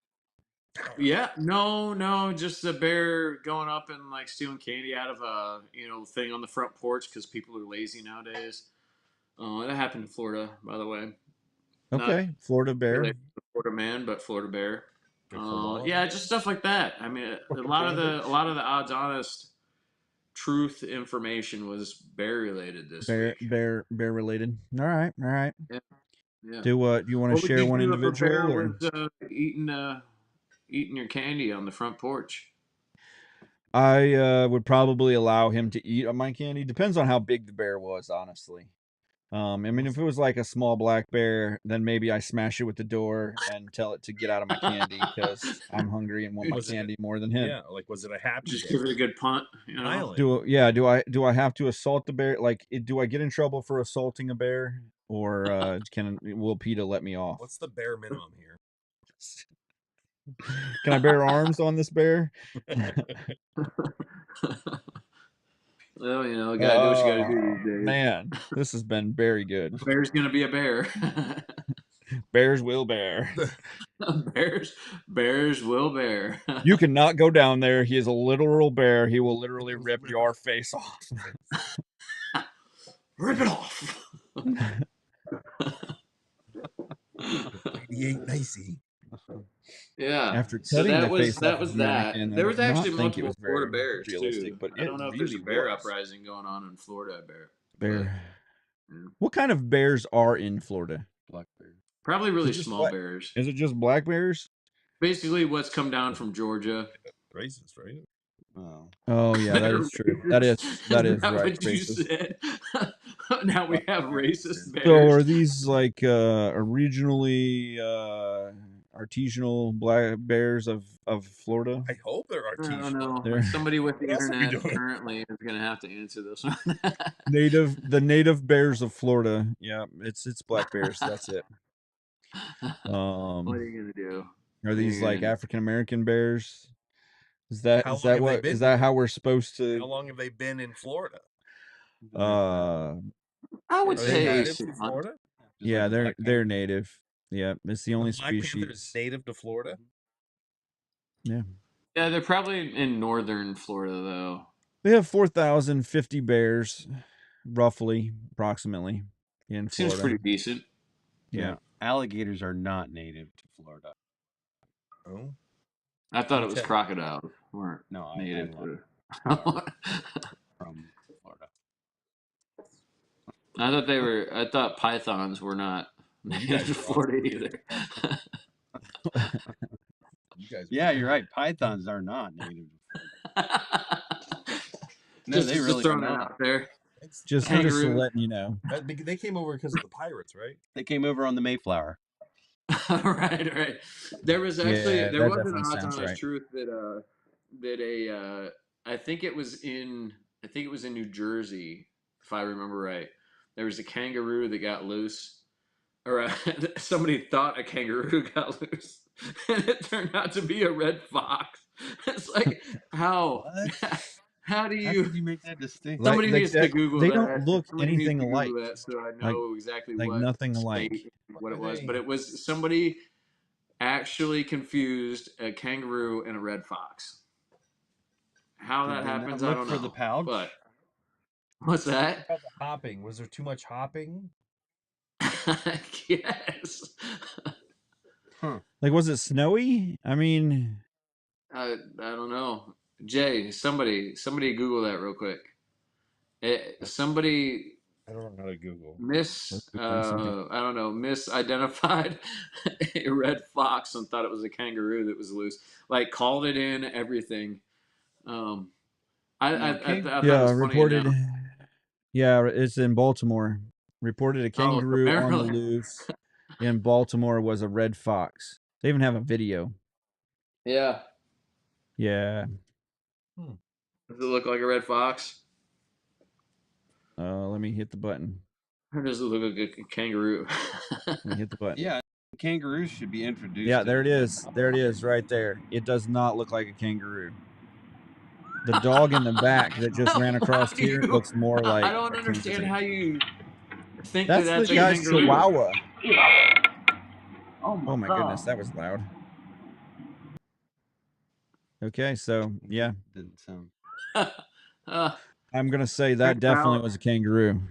[SPEAKER 7] Yeah, no, just a bear going up and like stealing candy out of a thing on the front porch because people are lazy nowadays. That happened in Florida, by the way. Not
[SPEAKER 2] Okay, Florida bear.
[SPEAKER 7] related to Florida man, but Florida bear. Yeah, just stuff like that. I mean, a lot of the odds honest truth information was bear related this week.
[SPEAKER 2] Bear related. All right.
[SPEAKER 7] Yeah.
[SPEAKER 2] Do you want to
[SPEAKER 7] What would
[SPEAKER 2] share
[SPEAKER 7] you
[SPEAKER 2] one
[SPEAKER 7] do if a bear
[SPEAKER 2] individual?
[SPEAKER 7] was eating your candy on the front porch?
[SPEAKER 2] I would probably allow him to eat my candy. Depends on how big the bear was, honestly. I mean, if it was like a small black bear, then maybe I smash it with the door and tell it to get out of my candy because I'm hungry and want my candy more than him.
[SPEAKER 6] Yeah, like was it a happy?
[SPEAKER 7] Just give it a good punt. You know?
[SPEAKER 2] Do I have to assault the bear? Like, do I get in trouble for assaulting a bear, or will PETA let me off?
[SPEAKER 6] What's the bare minimum here?
[SPEAKER 2] Can I bear arms on this bear?
[SPEAKER 7] Well, you know, gotta do what you gotta do these days.
[SPEAKER 2] Man, this has been very good.
[SPEAKER 7] Bear's gonna be a bear.
[SPEAKER 2] Bears will bear.
[SPEAKER 7] Bears will bear.
[SPEAKER 2] You cannot go down there. He is a literal bear. He will literally rip your face off.
[SPEAKER 7] Rip it off.
[SPEAKER 6] He ain't nicey.
[SPEAKER 7] Yeah.
[SPEAKER 2] After
[SPEAKER 7] So
[SPEAKER 2] cutting
[SPEAKER 7] that
[SPEAKER 2] the
[SPEAKER 7] was
[SPEAKER 2] face off of
[SPEAKER 7] that.
[SPEAKER 2] Mannequin, I
[SPEAKER 7] There was
[SPEAKER 2] did not
[SPEAKER 7] actually
[SPEAKER 2] think it
[SPEAKER 7] multiple
[SPEAKER 2] was very
[SPEAKER 7] Florida bears
[SPEAKER 2] realistic,
[SPEAKER 7] too.
[SPEAKER 2] but
[SPEAKER 7] I don't know if there's a
[SPEAKER 2] really
[SPEAKER 7] bear
[SPEAKER 2] was.
[SPEAKER 7] uprising going on in Florida.
[SPEAKER 2] Bear.
[SPEAKER 7] Yeah.
[SPEAKER 2] What kind of bears are in Florida?
[SPEAKER 8] Black bear.
[SPEAKER 7] Probably really
[SPEAKER 2] just
[SPEAKER 7] small
[SPEAKER 2] black-
[SPEAKER 7] bears.
[SPEAKER 2] Is it just black bears?
[SPEAKER 7] Basically, what's come down from Georgia.
[SPEAKER 6] Racist, right?
[SPEAKER 2] Oh yeah, that is true. That is
[SPEAKER 7] that
[SPEAKER 2] right.
[SPEAKER 7] what you
[SPEAKER 2] Racist.
[SPEAKER 7] said? Now we have racist bears.
[SPEAKER 2] So are these like regionally artisanal black bears of Florida?
[SPEAKER 6] I hope they're
[SPEAKER 7] I don't
[SPEAKER 6] artisanal.
[SPEAKER 7] know. Somebody with the
[SPEAKER 6] What else are we
[SPEAKER 7] internet
[SPEAKER 6] doing?
[SPEAKER 7] currently is going to have to answer this one.
[SPEAKER 2] The native bears of Florida. Yeah, it's black bears. That's it.
[SPEAKER 7] What are you going to do?
[SPEAKER 2] Are these like
[SPEAKER 7] Yeah.
[SPEAKER 2] African American bears? Is that
[SPEAKER 6] How
[SPEAKER 2] is
[SPEAKER 6] long
[SPEAKER 2] that
[SPEAKER 6] have they
[SPEAKER 2] what
[SPEAKER 6] been
[SPEAKER 2] is that how we're supposed
[SPEAKER 6] How
[SPEAKER 2] to?
[SPEAKER 6] long have they been in Florida?
[SPEAKER 7] I would
[SPEAKER 6] Are they
[SPEAKER 7] say
[SPEAKER 6] native to
[SPEAKER 7] 6 months.
[SPEAKER 6] Florida?
[SPEAKER 2] Yeah, they're native. Yeah, it's the only
[SPEAKER 6] Black Panther is
[SPEAKER 2] species.
[SPEAKER 6] native to Florida.
[SPEAKER 2] Yeah,
[SPEAKER 7] Yeah, they're probably in northern Florida, though.
[SPEAKER 2] we have 4,050 bears, roughly, approximately, in
[SPEAKER 7] Seems
[SPEAKER 2] Florida.
[SPEAKER 7] pretty decent.
[SPEAKER 2] Yeah.
[SPEAKER 8] Alligators are not native to Florida.
[SPEAKER 6] Oh,
[SPEAKER 7] I thought it was
[SPEAKER 6] Okay.
[SPEAKER 7] crocodiles weren't
[SPEAKER 8] No, I
[SPEAKER 7] native
[SPEAKER 8] love
[SPEAKER 7] to.
[SPEAKER 8] from Florida.
[SPEAKER 7] I thought pythons were not native to Florida either.
[SPEAKER 6] you guys.
[SPEAKER 8] Yeah, you're right. Pythons are not native to Florida. No,
[SPEAKER 7] just,
[SPEAKER 8] they
[SPEAKER 7] just
[SPEAKER 8] really are
[SPEAKER 7] throwing it
[SPEAKER 8] not.
[SPEAKER 7] out there.
[SPEAKER 2] Just
[SPEAKER 7] Kangaroo.
[SPEAKER 2] letting you know.
[SPEAKER 6] They came over because of the pirates, right?
[SPEAKER 8] They came over on the Mayflower.
[SPEAKER 7] right. There was actually
[SPEAKER 2] Yeah,
[SPEAKER 7] there
[SPEAKER 2] that
[SPEAKER 7] was an
[SPEAKER 2] definitely
[SPEAKER 7] odds
[SPEAKER 2] sounds
[SPEAKER 7] honest
[SPEAKER 2] right.
[SPEAKER 7] truth that I think it was in New Jersey, if I remember right. There was a kangaroo that got loose, or somebody thought a kangaroo got loose, and it turned out to be a red fox. It's like how how do
[SPEAKER 8] How
[SPEAKER 7] you?
[SPEAKER 8] could you make that distinction?
[SPEAKER 7] Somebody needs to Google
[SPEAKER 2] they
[SPEAKER 7] that.
[SPEAKER 2] don't look
[SPEAKER 7] Somebody needs
[SPEAKER 2] anything
[SPEAKER 7] to Google
[SPEAKER 2] alike.
[SPEAKER 7] that so I
[SPEAKER 2] Like-
[SPEAKER 7] know exactly
[SPEAKER 2] like
[SPEAKER 7] what
[SPEAKER 2] nothing
[SPEAKER 7] state
[SPEAKER 2] alike.
[SPEAKER 7] what it
[SPEAKER 6] Why
[SPEAKER 7] was.
[SPEAKER 6] they-
[SPEAKER 7] But it was somebody actually confused a kangaroo and a red fox. How
[SPEAKER 8] Did
[SPEAKER 7] that
[SPEAKER 8] they not
[SPEAKER 7] happens, I
[SPEAKER 8] look
[SPEAKER 7] don't
[SPEAKER 8] for
[SPEAKER 7] know.
[SPEAKER 8] the pouch?
[SPEAKER 7] But what's that?
[SPEAKER 6] About the hopping. Was there too much hopping?
[SPEAKER 7] Yes.
[SPEAKER 2] Like, was it snowy? I mean,
[SPEAKER 7] I don't know. Jay, somebody Google that real quick. Somebody
[SPEAKER 6] I don't know how to Google.
[SPEAKER 7] misidentified a red fox and thought it was a kangaroo that was loose. Like called it in everything. I thought it was funny
[SPEAKER 2] reported.
[SPEAKER 7] enough.
[SPEAKER 2] Yeah, it's in Baltimore. Reported a kangaroo on the
[SPEAKER 7] Maryland.
[SPEAKER 2] loose in Baltimore was a red fox. They even have a video.
[SPEAKER 7] Yeah.
[SPEAKER 2] Yeah.
[SPEAKER 7] Does it look like a red fox?
[SPEAKER 2] Let me hit the button.
[SPEAKER 7] Or does it look like a kangaroo?
[SPEAKER 2] Let me hit the button.
[SPEAKER 8] Yeah, kangaroos should be introduced.
[SPEAKER 2] Yeah,
[SPEAKER 8] to
[SPEAKER 2] there it is. There it is, right there. It does not look like a kangaroo. The dog in the back that just ran across here looks more like.
[SPEAKER 7] I don't
[SPEAKER 2] a
[SPEAKER 7] understand
[SPEAKER 2] kangaroo.
[SPEAKER 7] how you think
[SPEAKER 2] That's
[SPEAKER 7] that's
[SPEAKER 2] the
[SPEAKER 7] a
[SPEAKER 2] guy's
[SPEAKER 7] kangaroo.
[SPEAKER 2] Chihuahua.
[SPEAKER 7] Oh
[SPEAKER 2] Oh my goodness, that was loud. Okay, so yeah,
[SPEAKER 8] Didn't sound.
[SPEAKER 2] I'm gonna say that definitely was a kangaroo.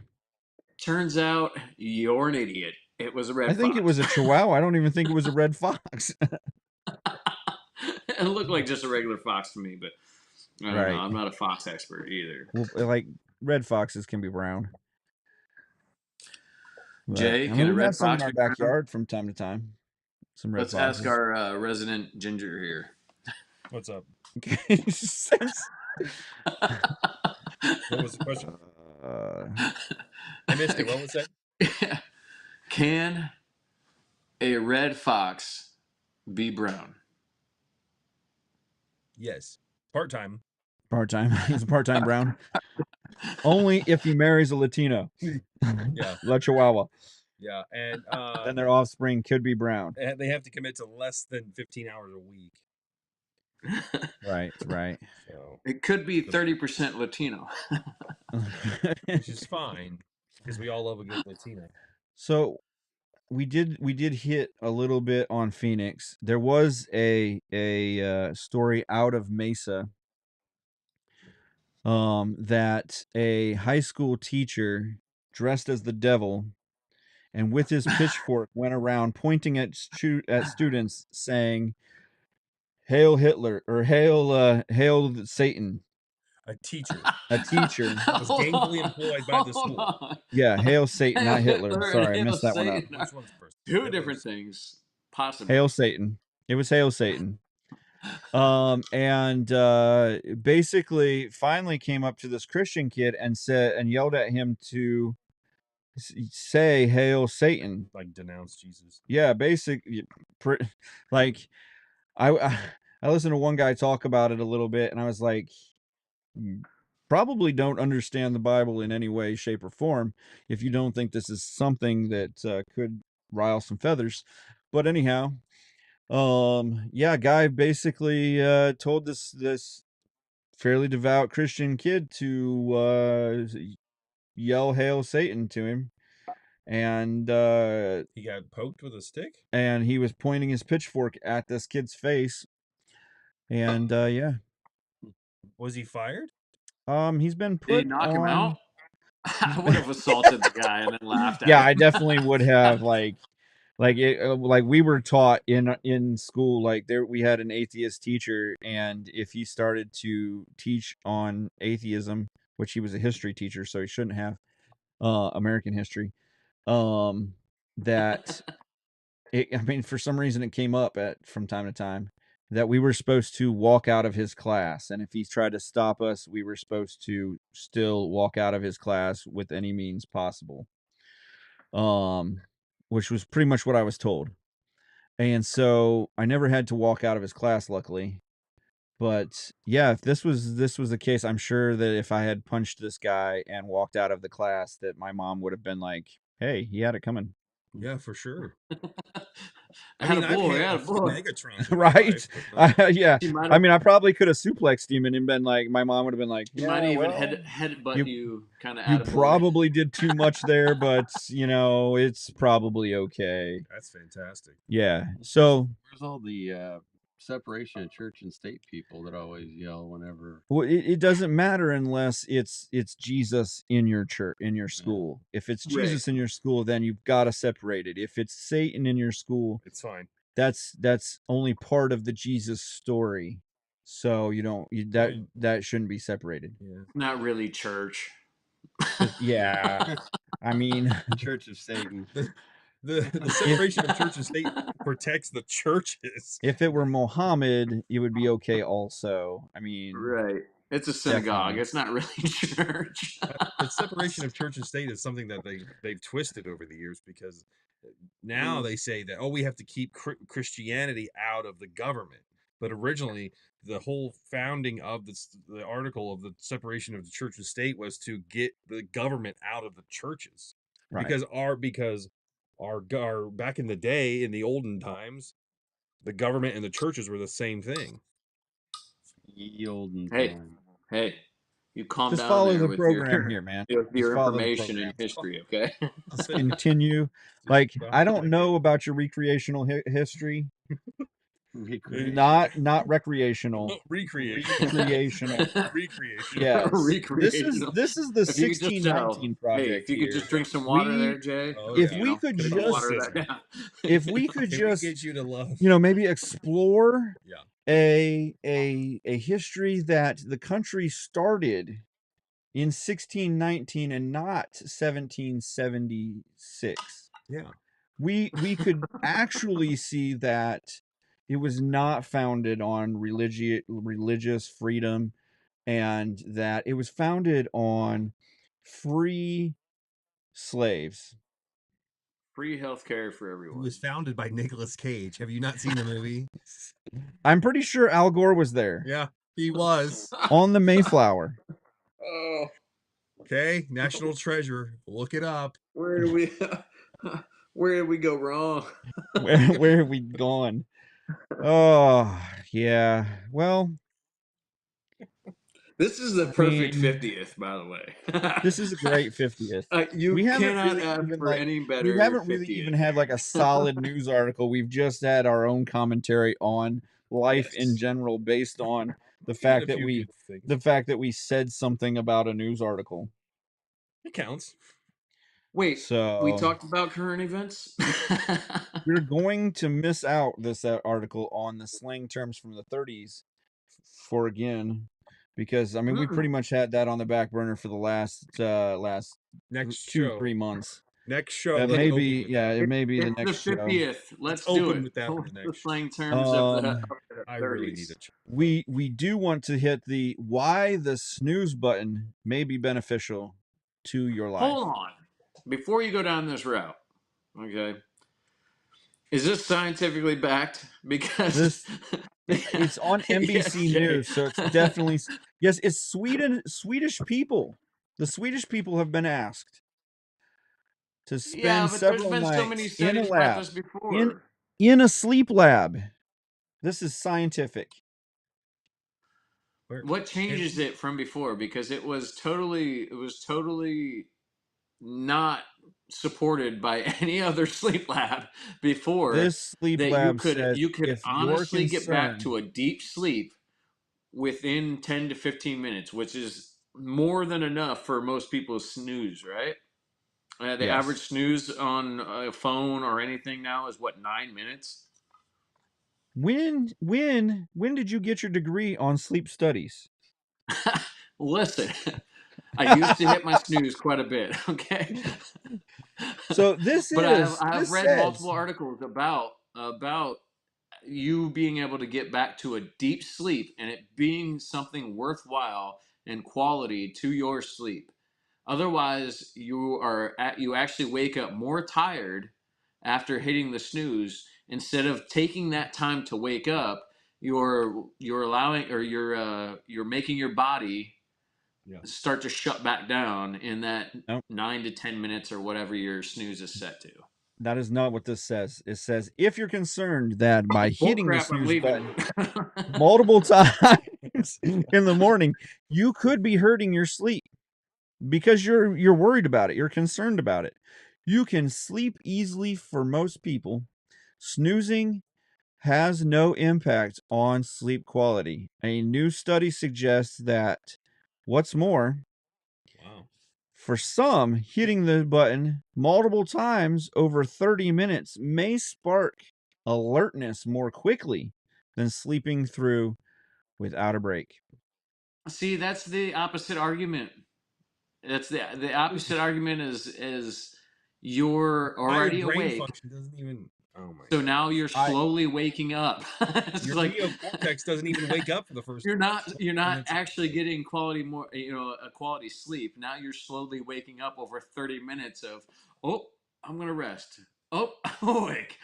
[SPEAKER 7] Turns out you're an idiot. It was a red
[SPEAKER 2] I think
[SPEAKER 7] fox.
[SPEAKER 2] it was a Chihuahua. I don't even think it was a red fox.
[SPEAKER 7] It looked like just a regular fox to me, but I don't
[SPEAKER 2] Right.
[SPEAKER 7] know. I'm not a fox expert either.
[SPEAKER 2] Well, like red foxes can be brown. But,
[SPEAKER 7] Jay,
[SPEAKER 2] I
[SPEAKER 7] can
[SPEAKER 2] mean,
[SPEAKER 7] a
[SPEAKER 2] we've
[SPEAKER 7] red
[SPEAKER 2] had some in
[SPEAKER 7] fox
[SPEAKER 2] our
[SPEAKER 7] be brown?
[SPEAKER 2] backyard from time to time. Some red
[SPEAKER 7] Let's ask
[SPEAKER 2] foxes.
[SPEAKER 7] our resident ginger here.
[SPEAKER 6] What's up?
[SPEAKER 2] Since-
[SPEAKER 6] What was the question?
[SPEAKER 2] Uh,
[SPEAKER 6] I missed it. What was that?
[SPEAKER 7] Can a red fox be brown?
[SPEAKER 6] Yes. Part time.
[SPEAKER 2] part-time. He's a part-time brown. Only if he marries a Latino.
[SPEAKER 6] Yeah.
[SPEAKER 2] La Chihuahua.
[SPEAKER 6] Yeah. And
[SPEAKER 2] Then their offspring could be brown.
[SPEAKER 6] they have to commit to less than 15 hours a week.
[SPEAKER 2] Right.
[SPEAKER 6] So,
[SPEAKER 7] It could be 30% Latino.
[SPEAKER 6] which is fine because we all love a good Latino.
[SPEAKER 2] So we did hit a little bit on Phoenix. There was a story out of Mesa that a high school teacher dressed as the devil and with his pitchfork went around pointing at students saying, "Hail Hitler," or hail Satan.
[SPEAKER 6] A teacher
[SPEAKER 2] A teacher.
[SPEAKER 6] was gainfully employed by the school.
[SPEAKER 2] Yeah, hail Satan, not
[SPEAKER 7] Hail
[SPEAKER 2] Hitler.
[SPEAKER 7] Hitler and
[SPEAKER 2] Sorry, I
[SPEAKER 7] hail
[SPEAKER 2] messed that one up.
[SPEAKER 7] Satan.
[SPEAKER 6] Which one's first?
[SPEAKER 7] Two different things, possibly.
[SPEAKER 2] Hail Satan. It was hail Satan. And basically finally came up to this Christian kid and said and yelled at him to say hail Satan.
[SPEAKER 6] Like denounce Jesus.
[SPEAKER 2] Yeah, like I listened to one guy talk about it a little bit and I was like, probably don't understand the Bible in any way, shape, or form if you don't think this is something that could rile some feathers. But anyhow, yeah, guy basically told this fairly devout Christian kid to yell hail Satan to him, and
[SPEAKER 6] He got poked with a stick.
[SPEAKER 2] and he was pointing his pitchfork at this kid's face, and yeah,
[SPEAKER 6] Was he fired?
[SPEAKER 2] he's been
[SPEAKER 7] Did he
[SPEAKER 2] put
[SPEAKER 7] knock him
[SPEAKER 2] on.
[SPEAKER 7] out? I would have assaulted the guy and then laughed at
[SPEAKER 2] Yeah,
[SPEAKER 7] him.
[SPEAKER 2] I definitely would have like we were taught in school, like we had an atheist teacher, and if he started to teach on atheism, which he was a history teacher, so he shouldn't have American history, that I mean, for some reason it came up from time to time that we were supposed to walk out of his class, and if he tried to stop us, we were supposed to still walk out of his class with any means possible. Which was pretty much what I was told. And so I never had to walk out of his class, luckily. But yeah, if this was the case, I'm sure that if I had punched this guy and walked out of the class, that my mom would have been like, "Hey, he had it coming."
[SPEAKER 6] Yeah, for sure.
[SPEAKER 7] Had a
[SPEAKER 6] I've
[SPEAKER 7] boy,
[SPEAKER 6] hit
[SPEAKER 7] had a boy.
[SPEAKER 6] Megatron in my
[SPEAKER 2] Right?
[SPEAKER 6] life, but
[SPEAKER 2] Yeah.
[SPEAKER 7] He might
[SPEAKER 2] I
[SPEAKER 7] have,
[SPEAKER 2] mean, I probably could have suplexed him and been like, my mom would have been like,
[SPEAKER 7] he might
[SPEAKER 2] "Yeah,
[SPEAKER 7] even
[SPEAKER 2] well,
[SPEAKER 7] headbutt you kind of
[SPEAKER 2] you
[SPEAKER 7] at a boy.
[SPEAKER 2] probably did too much there, but it's probably okay."
[SPEAKER 6] that's fantastic.
[SPEAKER 2] Yeah. So
[SPEAKER 8] Where's all the separation of church and state people that always yell whenever?
[SPEAKER 2] well, it doesn't matter unless it's Jesus in your church, in your school. If it's
[SPEAKER 7] Right.
[SPEAKER 2] Jesus in your school, then you've got to separate it. If it's Satan in your school,
[SPEAKER 6] It's fine.
[SPEAKER 2] that's only part of the Jesus story. So that shouldn't be separated.
[SPEAKER 6] Yeah.
[SPEAKER 7] Not really church.
[SPEAKER 2] Yeah. I mean,
[SPEAKER 8] Church of Satan.
[SPEAKER 6] The separation of church and state protects the churches.
[SPEAKER 2] if it were Muhammad, it would be okay also. I mean,
[SPEAKER 7] Right. It's a synagogue.
[SPEAKER 2] Definitely.
[SPEAKER 7] It's not really church.
[SPEAKER 6] The separation of church and state is something that they've twisted over the years because now they say that we have to keep Christianity out of the government. But originally, the whole founding of the article of the separation of the church and state was to get the government out of the churches.
[SPEAKER 2] right.
[SPEAKER 6] Because our back in the day, in the olden times, the government and the churches were the same thing.
[SPEAKER 8] Ye olden
[SPEAKER 7] Hey.
[SPEAKER 8] time.
[SPEAKER 7] Hey, you calm
[SPEAKER 2] Just
[SPEAKER 7] down
[SPEAKER 2] follow
[SPEAKER 7] there
[SPEAKER 2] the
[SPEAKER 7] with
[SPEAKER 2] program here, man.
[SPEAKER 7] with your
[SPEAKER 2] Just follow the
[SPEAKER 7] information
[SPEAKER 2] program.
[SPEAKER 7] and history, okay?
[SPEAKER 2] Just continue. Like, I don't know about your recreational history.
[SPEAKER 8] Recreation.
[SPEAKER 2] Not recreational.
[SPEAKER 6] Recreation.
[SPEAKER 2] Recreational.
[SPEAKER 6] Recreation.
[SPEAKER 2] Yes.
[SPEAKER 7] Recreational.
[SPEAKER 2] This is the
[SPEAKER 7] If you could just tell,
[SPEAKER 2] 1619
[SPEAKER 7] hey,
[SPEAKER 2] project.
[SPEAKER 7] if you could
[SPEAKER 2] here.
[SPEAKER 7] just drink some water
[SPEAKER 2] We-
[SPEAKER 7] there, Jay.
[SPEAKER 6] Oh,
[SPEAKER 2] if
[SPEAKER 6] yeah.
[SPEAKER 2] we could
[SPEAKER 7] Could
[SPEAKER 2] just
[SPEAKER 7] water that down.
[SPEAKER 2] if we could
[SPEAKER 6] Can we
[SPEAKER 2] just
[SPEAKER 6] get you to love?
[SPEAKER 2] maybe explore
[SPEAKER 6] Yeah.
[SPEAKER 2] a history that the country started in 1619 and not 1776.
[SPEAKER 6] Yeah.
[SPEAKER 2] We could actually see that it was not founded on religious freedom, and that it was founded on free slaves.
[SPEAKER 7] Free healthcare for
[SPEAKER 9] It
[SPEAKER 7] everyone.
[SPEAKER 9] was founded by Nicolas Cage. Have you not seen the movie?
[SPEAKER 2] I'm pretty sure Al Gore was there
[SPEAKER 9] Yeah, he was.
[SPEAKER 2] on the Mayflower.
[SPEAKER 7] Oh,
[SPEAKER 9] Okay, National Treasure. Look it up.
[SPEAKER 7] where did we where did we go wrong?
[SPEAKER 2] Where have we gone? Oh, yeah. Well,
[SPEAKER 7] This is the perfect 50th, by the way.
[SPEAKER 2] this is a great 50th.
[SPEAKER 7] You
[SPEAKER 2] We haven't
[SPEAKER 7] cannot
[SPEAKER 2] really
[SPEAKER 7] ask
[SPEAKER 2] even,
[SPEAKER 7] for
[SPEAKER 2] like,
[SPEAKER 7] any
[SPEAKER 2] we
[SPEAKER 7] better.
[SPEAKER 2] haven't really even
[SPEAKER 7] 50th.
[SPEAKER 2] had like a solid news article. We've just had our own commentary on life in
[SPEAKER 6] Yes.
[SPEAKER 2] general, based on the
[SPEAKER 6] We had
[SPEAKER 2] fact
[SPEAKER 6] a
[SPEAKER 2] that
[SPEAKER 6] few
[SPEAKER 2] we
[SPEAKER 6] good things.
[SPEAKER 2] the fact that we said something about a news article.
[SPEAKER 6] It counts.
[SPEAKER 7] Wait, we
[SPEAKER 2] So
[SPEAKER 7] talked about current events.
[SPEAKER 2] we're going to miss out this article on the slang terms from the 30s for again, because I mean we pretty much had that on the back burner for the last
[SPEAKER 6] Next
[SPEAKER 2] 2-3
[SPEAKER 6] show.
[SPEAKER 2] months.
[SPEAKER 6] Next show. let's open
[SPEAKER 2] Maybe
[SPEAKER 6] with
[SPEAKER 2] yeah,
[SPEAKER 6] that.
[SPEAKER 2] it may be the
[SPEAKER 7] It's
[SPEAKER 2] next
[SPEAKER 7] the
[SPEAKER 2] show.
[SPEAKER 7] 50th. Let's
[SPEAKER 6] Let's
[SPEAKER 7] do
[SPEAKER 6] open
[SPEAKER 7] it.
[SPEAKER 6] with that for
[SPEAKER 7] What's
[SPEAKER 6] the
[SPEAKER 7] the
[SPEAKER 6] next
[SPEAKER 7] slang terms of the 30s?
[SPEAKER 6] I really need a check.
[SPEAKER 2] We do want to hit the why the snooze button may be beneficial to your life.
[SPEAKER 7] Hold on. Before you go down this route, okay? Is this scientifically backed? Because
[SPEAKER 2] It's on NBC
[SPEAKER 7] Yes, Jay.
[SPEAKER 2] News, so it's definitely yes. It's Swedish people. The Swedish people have been asked to spend
[SPEAKER 7] Yeah, but there's
[SPEAKER 2] several
[SPEAKER 7] been
[SPEAKER 2] nights
[SPEAKER 7] so many
[SPEAKER 2] in a
[SPEAKER 7] studies about
[SPEAKER 2] lab,
[SPEAKER 7] this before.
[SPEAKER 2] in a sleep lab. This is scientific.
[SPEAKER 7] What changes it from before? Because it was totally not supported by any other sleep lab before.
[SPEAKER 2] This sleep
[SPEAKER 7] that
[SPEAKER 2] lab says
[SPEAKER 7] you could
[SPEAKER 2] if you're
[SPEAKER 7] honestly get back
[SPEAKER 2] concerned,
[SPEAKER 7] to a deep sleep within 10 to 15 minutes, which is more than enough for most people to snooze, right? The
[SPEAKER 2] Yes.
[SPEAKER 7] average snooze on a phone or anything now is what, 9 minutes?
[SPEAKER 2] when did you get your degree on sleep studies?
[SPEAKER 7] Listen, I used to hit my snooze quite a bit, okay?
[SPEAKER 2] So this
[SPEAKER 7] but
[SPEAKER 2] is
[SPEAKER 7] I've
[SPEAKER 2] this
[SPEAKER 7] read
[SPEAKER 2] says
[SPEAKER 7] multiple articles about you being able to get back to a deep sleep and it being something worthwhile and quality to your sleep. Otherwise, you actually wake up more tired after hitting the snooze. Instead of taking that time to wake up, you're allowing, or you're making your body start to shut back down in that 9 to 10 minutes or whatever your snooze is set to.
[SPEAKER 2] that is not what this says. It says if you're concerned that by hitting the
[SPEAKER 7] Bullcrap, I'm
[SPEAKER 2] snooze
[SPEAKER 7] leaving.
[SPEAKER 2] button multiple times in the morning, you could be hurting your sleep because you're worried about it. You're concerned about it. You can sleep easily for most people. Snoozing has no impact on sleep quality. A new study suggests that, what's more, for some, hitting the button multiple times over 30 minutes may spark alertness more quickly than sleeping through without a break.
[SPEAKER 7] See, that's the opposite argument. That's the opposite argument is you're already
[SPEAKER 6] My brain
[SPEAKER 7] awake.
[SPEAKER 6] function doesn't even. Oh my!
[SPEAKER 7] So now you're slowly waking up. It's
[SPEAKER 6] Your
[SPEAKER 7] like
[SPEAKER 6] neocortex doesn't even wake up for the first.
[SPEAKER 7] you're not actually getting quality a quality sleep. Now you're slowly waking up over 30 minutes of, oh, I'm gonna rest. Oh, I'm awake.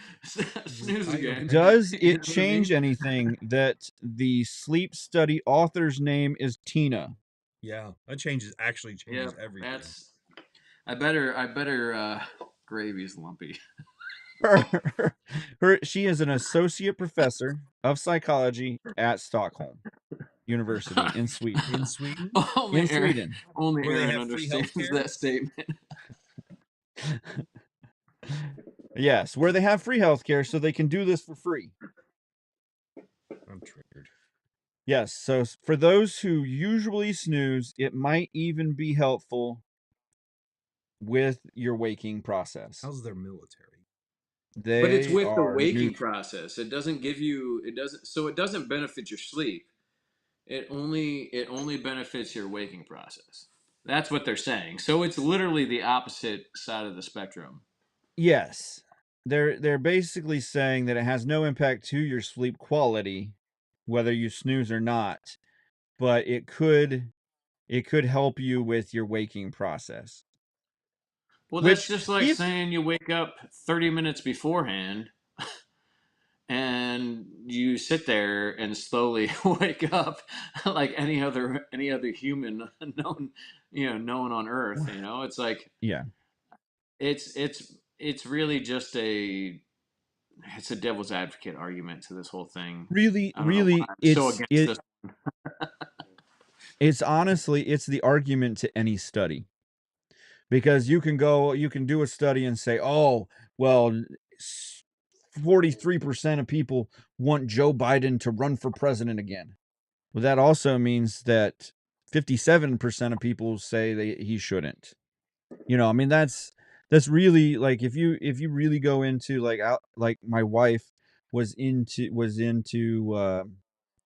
[SPEAKER 7] Snooze again.
[SPEAKER 2] Does
[SPEAKER 7] You know
[SPEAKER 2] it
[SPEAKER 7] what I
[SPEAKER 2] change
[SPEAKER 7] mean?
[SPEAKER 2] anything that the sleep study author's name is Tina?
[SPEAKER 6] Yeah, that changes
[SPEAKER 7] Yeah,
[SPEAKER 6] everything.
[SPEAKER 7] that's. I better. Gravy's lumpy.
[SPEAKER 2] She is an associate professor of psychology at Stockholm University in Sweden.
[SPEAKER 6] In Sweden?
[SPEAKER 7] Only
[SPEAKER 2] In
[SPEAKER 7] Aaron,
[SPEAKER 2] Sweden.
[SPEAKER 7] only
[SPEAKER 6] Where they
[SPEAKER 7] Aaron
[SPEAKER 6] have free
[SPEAKER 7] understands
[SPEAKER 6] healthcare?
[SPEAKER 7] that statement.
[SPEAKER 2] Yes, where they have free healthcare, so they can do this for free.
[SPEAKER 6] I'm triggered.
[SPEAKER 2] Yes, so for those who usually snooze, it might even be helpful with your waking process.
[SPEAKER 6] How's their military?
[SPEAKER 7] But it's
[SPEAKER 2] They
[SPEAKER 7] with the
[SPEAKER 2] are
[SPEAKER 7] waking
[SPEAKER 2] neutral.
[SPEAKER 7] process. It doesn't give you. It doesn't. So it doesn't benefit your sleep. It only benefits your waking process. That's what they're saying. So it's literally the opposite side of the spectrum.
[SPEAKER 2] Yes. They're basically saying that it has no impact to your sleep quality, whether you snooze or not, but it could help you with your waking process.
[SPEAKER 7] Well, that's
[SPEAKER 2] Which
[SPEAKER 7] just like
[SPEAKER 2] if
[SPEAKER 7] saying you wake up 30 minutes beforehand and you sit there and slowly wake up like any other human known on earth, it's like
[SPEAKER 2] yeah.
[SPEAKER 7] it's really just it's a devil's advocate argument to this whole thing.
[SPEAKER 2] Really
[SPEAKER 7] I don't know why
[SPEAKER 2] really
[SPEAKER 7] I'm so against this.
[SPEAKER 2] it's honestly it's the argument to any study. Because you can do a study and say, "Oh, well, 43% of people want Joe Biden to run for president again." Well, that also means that 57% of people say he shouldn't. I mean that's really like if you really go into like my wife is into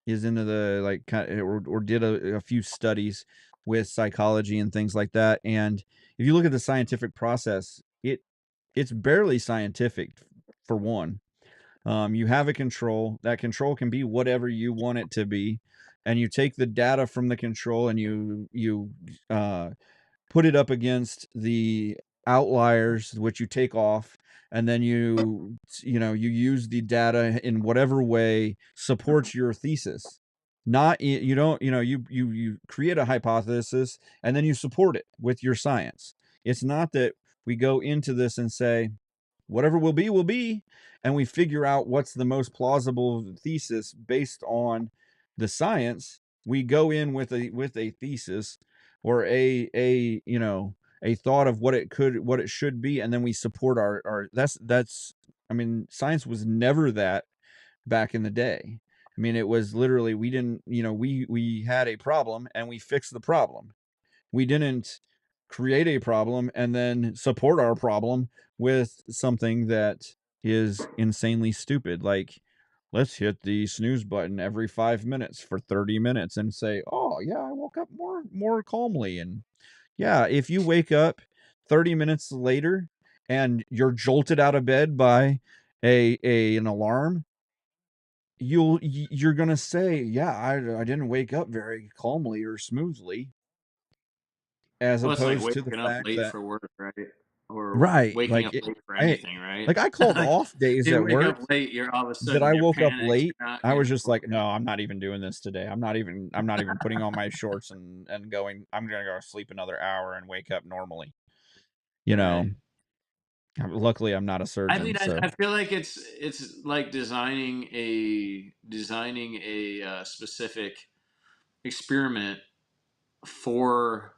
[SPEAKER 2] the like kind or did a few studies with psychology and things like that. And if you look at the scientific process, it's barely scientific for one. You have a control. That control can be whatever you want it to be, and you take the data from the control and you put it up against the outliers, which you take off, and then you use the data in whatever way supports your thesis. Not you don't you create a hypothesis and then you support it with your science. It's not that we go into this and say whatever will be, and we figure out what's the most plausible thesis based on the science. We go in with a thesis or a thought of what it should be, and then we support our that's I mean, science was never that back in the day. I mean, it was literally we didn't, we had a problem and we fixed the problem. We didn't create a problem and then support our problem with something that is insanely stupid. Like, let's hit the snooze button every 5 minutes for 30 minutes and say, "Oh yeah, I woke up more calmly." And yeah, if you wake up 30 minutes later and you're jolted out of bed by an alarm, you're gonna say, "Yeah, I didn't wake up very calmly or smoothly," as
[SPEAKER 7] Well, it's like
[SPEAKER 2] opposed to the
[SPEAKER 7] waking up
[SPEAKER 2] fact
[SPEAKER 7] late
[SPEAKER 2] that
[SPEAKER 7] for work, right? Or
[SPEAKER 2] right,
[SPEAKER 7] waking
[SPEAKER 2] like
[SPEAKER 7] up late for
[SPEAKER 2] I
[SPEAKER 7] anything, right?
[SPEAKER 2] like I called
[SPEAKER 7] Like
[SPEAKER 2] off days
[SPEAKER 7] you
[SPEAKER 2] at
[SPEAKER 7] wake up
[SPEAKER 2] work
[SPEAKER 7] late, you're all of a
[SPEAKER 2] that
[SPEAKER 7] sudden
[SPEAKER 2] I
[SPEAKER 7] you're
[SPEAKER 2] woke up
[SPEAKER 7] panicked.
[SPEAKER 2] late.
[SPEAKER 7] You're not,
[SPEAKER 2] I was just like, "No, I'm not even doing this today. I'm not even putting on my shorts and going. I'm gonna go sleep another hour and wake up normally." You know.
[SPEAKER 7] right.
[SPEAKER 2] Luckily, I'm not a
[SPEAKER 7] I
[SPEAKER 2] surgeon,
[SPEAKER 7] mean, I,
[SPEAKER 2] so
[SPEAKER 7] I feel like it's like designing a specific experiment for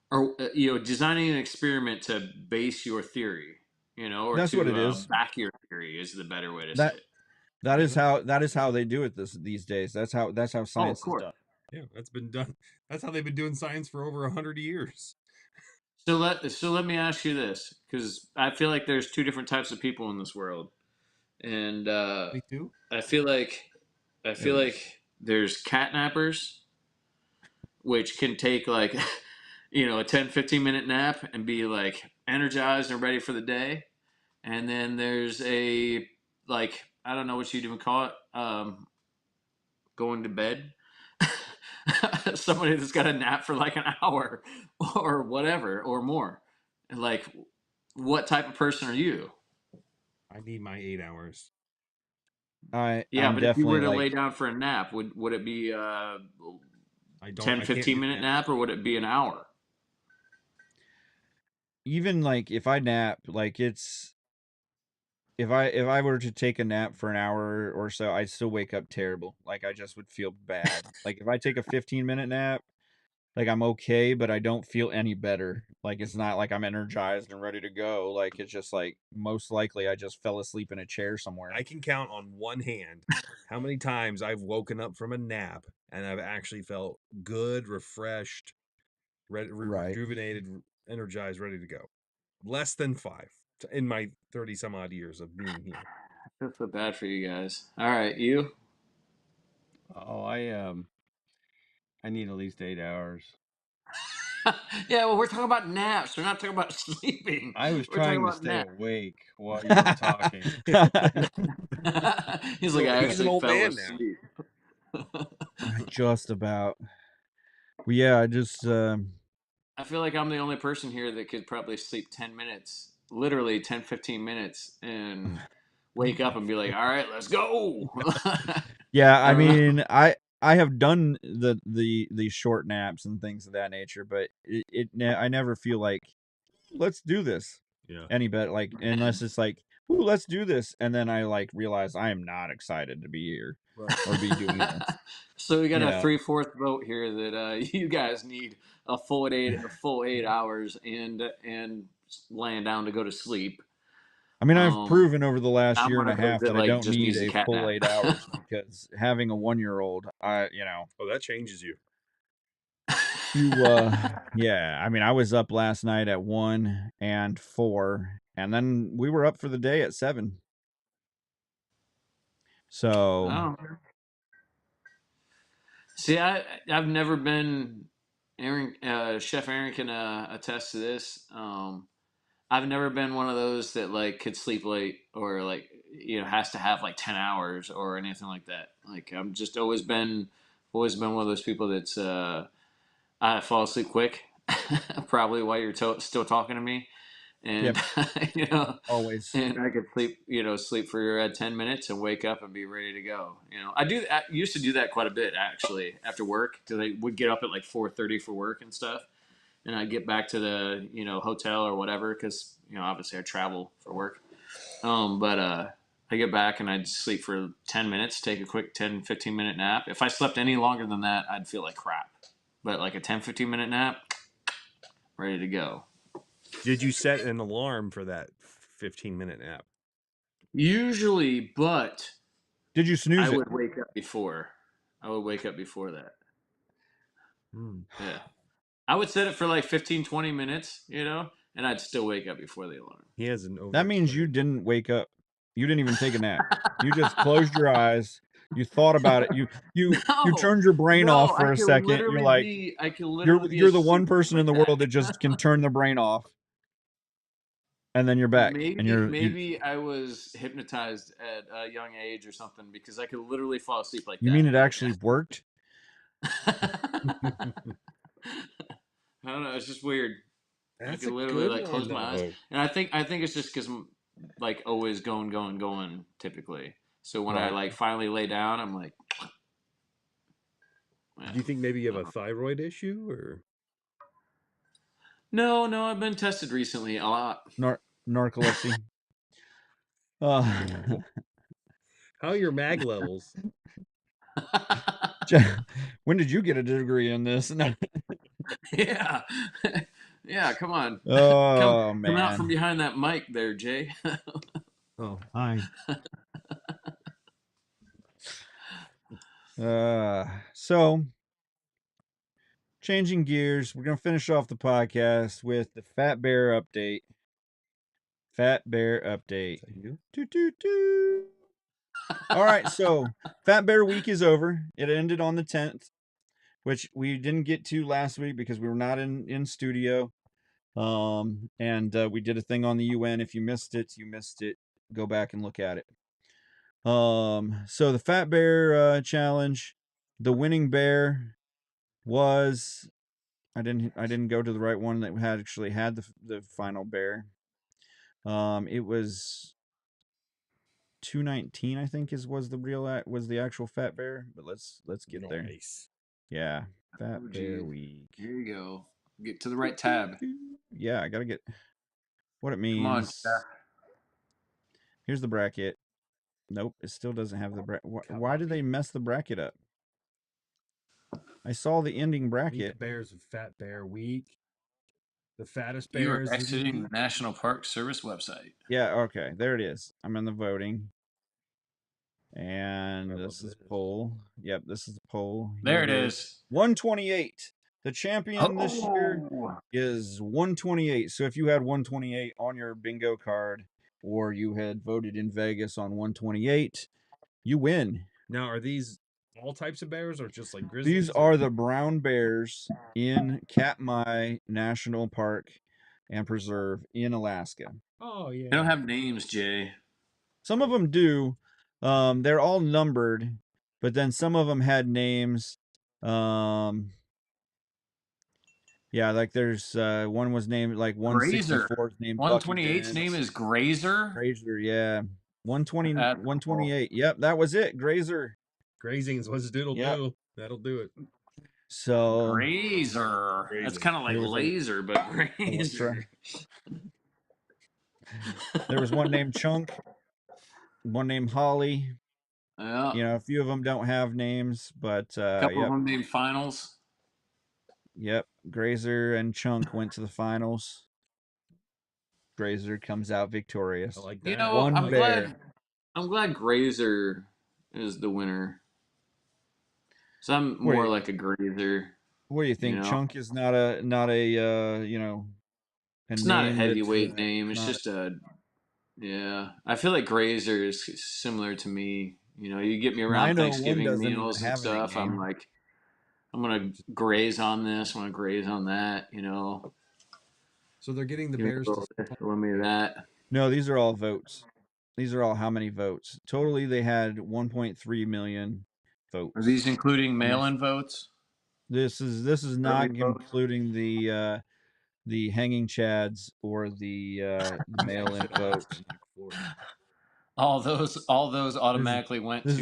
[SPEAKER 7] or designing an experiment to base your theory, or
[SPEAKER 2] that's what
[SPEAKER 7] to
[SPEAKER 2] it is.
[SPEAKER 7] back your theory is the better way to say
[SPEAKER 2] That
[SPEAKER 7] it.
[SPEAKER 2] that
[SPEAKER 6] Yeah,
[SPEAKER 2] is how they do it these days. That's how
[SPEAKER 7] Oh, of
[SPEAKER 2] science is
[SPEAKER 7] course.
[SPEAKER 2] done.
[SPEAKER 6] yeah, that's been done. That's how they've been doing science for over 100 years.
[SPEAKER 7] So let me ask you this, because I feel like there's two different types of people in this world, and
[SPEAKER 6] Me too.
[SPEAKER 7] I feel like I
[SPEAKER 2] There
[SPEAKER 7] feel
[SPEAKER 2] we go.
[SPEAKER 7] like there's catnappers, which can take like a 10-15 minute nap and be like energized and ready for the day, and then there's a like I don't know what you'd even call it, going to bed. Somebody that's got a nap for like an hour or whatever or more. Like, what type of person are you?
[SPEAKER 6] I need my 8 hours.
[SPEAKER 7] Yeah,
[SPEAKER 2] I'm
[SPEAKER 7] but if you were
[SPEAKER 2] definitely
[SPEAKER 7] to lay
[SPEAKER 2] like
[SPEAKER 7] down for a nap, would it be
[SPEAKER 6] I don't.
[SPEAKER 7] 10,
[SPEAKER 6] I can't
[SPEAKER 7] 15
[SPEAKER 6] do
[SPEAKER 7] minute
[SPEAKER 6] that.
[SPEAKER 7] nap, or would it be an hour?
[SPEAKER 2] even like if I nap, like it's if I were to take a nap for an hour or so, I'd still wake up terrible. Like I just would feel bad. Like if I take a 15-minute nap, like I'm okay, but I don't feel any better. Like it's not like I'm energized and ready to go. Like it's just like most likely I just fell asleep in a chair somewhere.
[SPEAKER 6] I can count on one hand how many times I've woken up from a nap and I've actually felt good, refreshed,
[SPEAKER 2] Right.
[SPEAKER 6] rejuvenated, energized, ready to go. Less than five. in my 30 some odd years of being here.
[SPEAKER 7] I feel bad for you guys. All right, you?
[SPEAKER 8] Oh, I need at least 8 hours.
[SPEAKER 7] Yeah, well, we're talking about naps. We're not talking about sleeping.
[SPEAKER 8] I was
[SPEAKER 7] We're talking
[SPEAKER 8] trying to
[SPEAKER 7] about
[SPEAKER 8] stay
[SPEAKER 7] naps.
[SPEAKER 8] awake while you were talking.
[SPEAKER 7] He's like, I
[SPEAKER 6] He's an
[SPEAKER 7] actually
[SPEAKER 6] old
[SPEAKER 7] fell
[SPEAKER 6] man now.
[SPEAKER 7] asleep.
[SPEAKER 2] Just about. Well, yeah, I just
[SPEAKER 7] I feel like I'm the only person here that could probably sleep 10 minutes, literally 10, 15 minutes, and wake up and be like, all right, let's go.
[SPEAKER 2] yeah,
[SPEAKER 7] I
[SPEAKER 2] I
[SPEAKER 7] don't know.
[SPEAKER 2] mean, I have done the short naps and things of that nature, but I never feel like let's do this
[SPEAKER 6] Yeah.
[SPEAKER 2] any better, like unless it's like, ooh, let's do this, and then I like realize I am not excited to be here or be doing this.
[SPEAKER 7] So we got
[SPEAKER 2] Yeah.
[SPEAKER 7] a 3/4 vote here that you guys need a full 8 hours and laying down to go to sleep.
[SPEAKER 2] I mean, I've proven over the last
[SPEAKER 7] I'm
[SPEAKER 2] year and
[SPEAKER 7] one
[SPEAKER 2] a
[SPEAKER 7] of those
[SPEAKER 2] half
[SPEAKER 7] that
[SPEAKER 2] that I
[SPEAKER 7] like
[SPEAKER 2] don't
[SPEAKER 7] just
[SPEAKER 2] need
[SPEAKER 7] needs a
[SPEAKER 2] a
[SPEAKER 7] cat
[SPEAKER 2] full
[SPEAKER 7] nap.
[SPEAKER 2] 8 hours because having a 1-year-old,
[SPEAKER 6] Oh, that changes you.
[SPEAKER 2] yeah, I mean, I was up last night at 1 and 4, and then we were up for the day at 7. So,
[SPEAKER 7] Oh. See, I've never been. Aaron, Chef Aaron can attest to this. I've never been one of those that like could sleep late or like has to have like 10 hours or anything like that. Like I'm just always been one of those people that's I fall asleep quick, probably while you're still talking to me, and
[SPEAKER 2] always.
[SPEAKER 7] and I could sleep for 10 minutes and wake up and be ready to go. I used to do that quite a bit actually after work because I would get up at like 4:30 for work and stuff, and I'd get back to the hotel or whatever because obviously I travel for work. But I get back and I'd sleep for 10 minutes, take a quick 10-15 minute nap. If I slept any longer than that, I'd feel like crap. But like a 10-15 minute nap, ready to go.
[SPEAKER 6] Did you set an alarm for that 15-minute nap?
[SPEAKER 7] Usually, but
[SPEAKER 2] did you snooze
[SPEAKER 7] I
[SPEAKER 2] it?
[SPEAKER 7] would wake up before. I would wake up before that. Yeah. I would set it for like 15-20 minutes, and I'd still wake up before the alarm.
[SPEAKER 6] He has an
[SPEAKER 2] That means you didn't wake up. You didn't even take a nap. You just closed your eyes. You thought about it. You turned your brain off for a second. You're like, you're the one person in the world that just can turn the brain off, and then you're back.
[SPEAKER 7] Maybe I was hypnotized at a young age or something because I could literally fall asleep like that.
[SPEAKER 2] You mean it actually worked?
[SPEAKER 7] I don't know. It's just weird. I could literally like close my eyes, and I think it's just because I'm like always going typically. So when I like finally lay down, I'm like.
[SPEAKER 6] Do you think maybe you have a thyroid issue or?
[SPEAKER 7] No, I've been tested recently a lot.
[SPEAKER 2] Narcolepsy.
[SPEAKER 6] How are your mag levels?
[SPEAKER 2] When did you get a degree in this?
[SPEAKER 7] Yeah. Yeah, come on.
[SPEAKER 2] Oh,
[SPEAKER 7] come out
[SPEAKER 2] man.
[SPEAKER 7] from behind that mic there, Jay.
[SPEAKER 2] Oh, hi. So changing gears, we're gonna finish off the podcast with the Fat Bear update. Fat Bear update. All right, so Fat Bear Week is over. It ended on the 10th, which we didn't get to last week because we were not in studio. And we did a thing on the UN. If you missed it, you missed it. Go back and look at it. So the Fat Bear challenge, the winning bear was I didn't go to the right one that actually had the final bear. It was 219, I think was the actual Fat Bear, but let's get there. Yeah, Fat Bear Week.
[SPEAKER 7] Here you go. Get to the right tab.
[SPEAKER 2] Yeah, I gotta get what it means.
[SPEAKER 7] Come on, Jeff.
[SPEAKER 2] Here's the bracket. Nope, it still doesn't have the bracket. Why did they mess the bracket up? I saw the ending bracket.
[SPEAKER 9] Meet the Bears of Fat Bear Week. The fattest
[SPEAKER 7] You are
[SPEAKER 9] bears.
[SPEAKER 7] exiting the National Park Service website.
[SPEAKER 2] Yeah, okay, there it is. I'm in the voting. And this is poll. Yep, this is the poll.
[SPEAKER 7] There it is.
[SPEAKER 2] 128. The champion this year is 128. So if you had 128 on your bingo card, or you had voted in Vegas on 128, you win.
[SPEAKER 6] Now, are these all types of bears or just like grizzlies?
[SPEAKER 2] These are the brown bears in Katmai National Park and Preserve in Alaska.
[SPEAKER 6] Oh, yeah.
[SPEAKER 7] They don't have names, Jay.
[SPEAKER 2] Some of them do. They're all numbered, but then some of them had names. Yeah, like there's one was named like 164 is named
[SPEAKER 7] 128's name is Grazer.
[SPEAKER 2] Grazer, yeah. 128. Yep, that was it. Grazer.
[SPEAKER 6] Grazing's what's doodle do. That'll do it.
[SPEAKER 2] So
[SPEAKER 7] Grazer. That's kind of like laser, but Grazer.
[SPEAKER 2] There was one named Chunk, one named Holly.
[SPEAKER 7] Yeah.
[SPEAKER 2] You know, a few of them don't have names, but
[SPEAKER 7] a couple of them named Finals.
[SPEAKER 2] Yep, Grazer and Chunk went to the finals. Grazer comes out victorious.
[SPEAKER 6] I like that.
[SPEAKER 7] You know, I'm glad Grazer is the winner. So I'm more like a Grazer.
[SPEAKER 2] What do you think? Chunk is not a you know,
[SPEAKER 7] it's not a heavyweight name. It's just a I feel like Grazer is similar to me. You know, you get me around Thanksgiving meals and stuff. I'm like, I'm gonna graze on this. I'm gonna graze on that. You know.
[SPEAKER 9] So they're getting the Bears to
[SPEAKER 7] me that.
[SPEAKER 2] No, these are all votes. These are all how many votes? Totally, they had 1.3 million votes.
[SPEAKER 7] Are these including mail-in votes?
[SPEAKER 2] This is not including the hanging chads or the mail-in votes.
[SPEAKER 7] All those automatically went to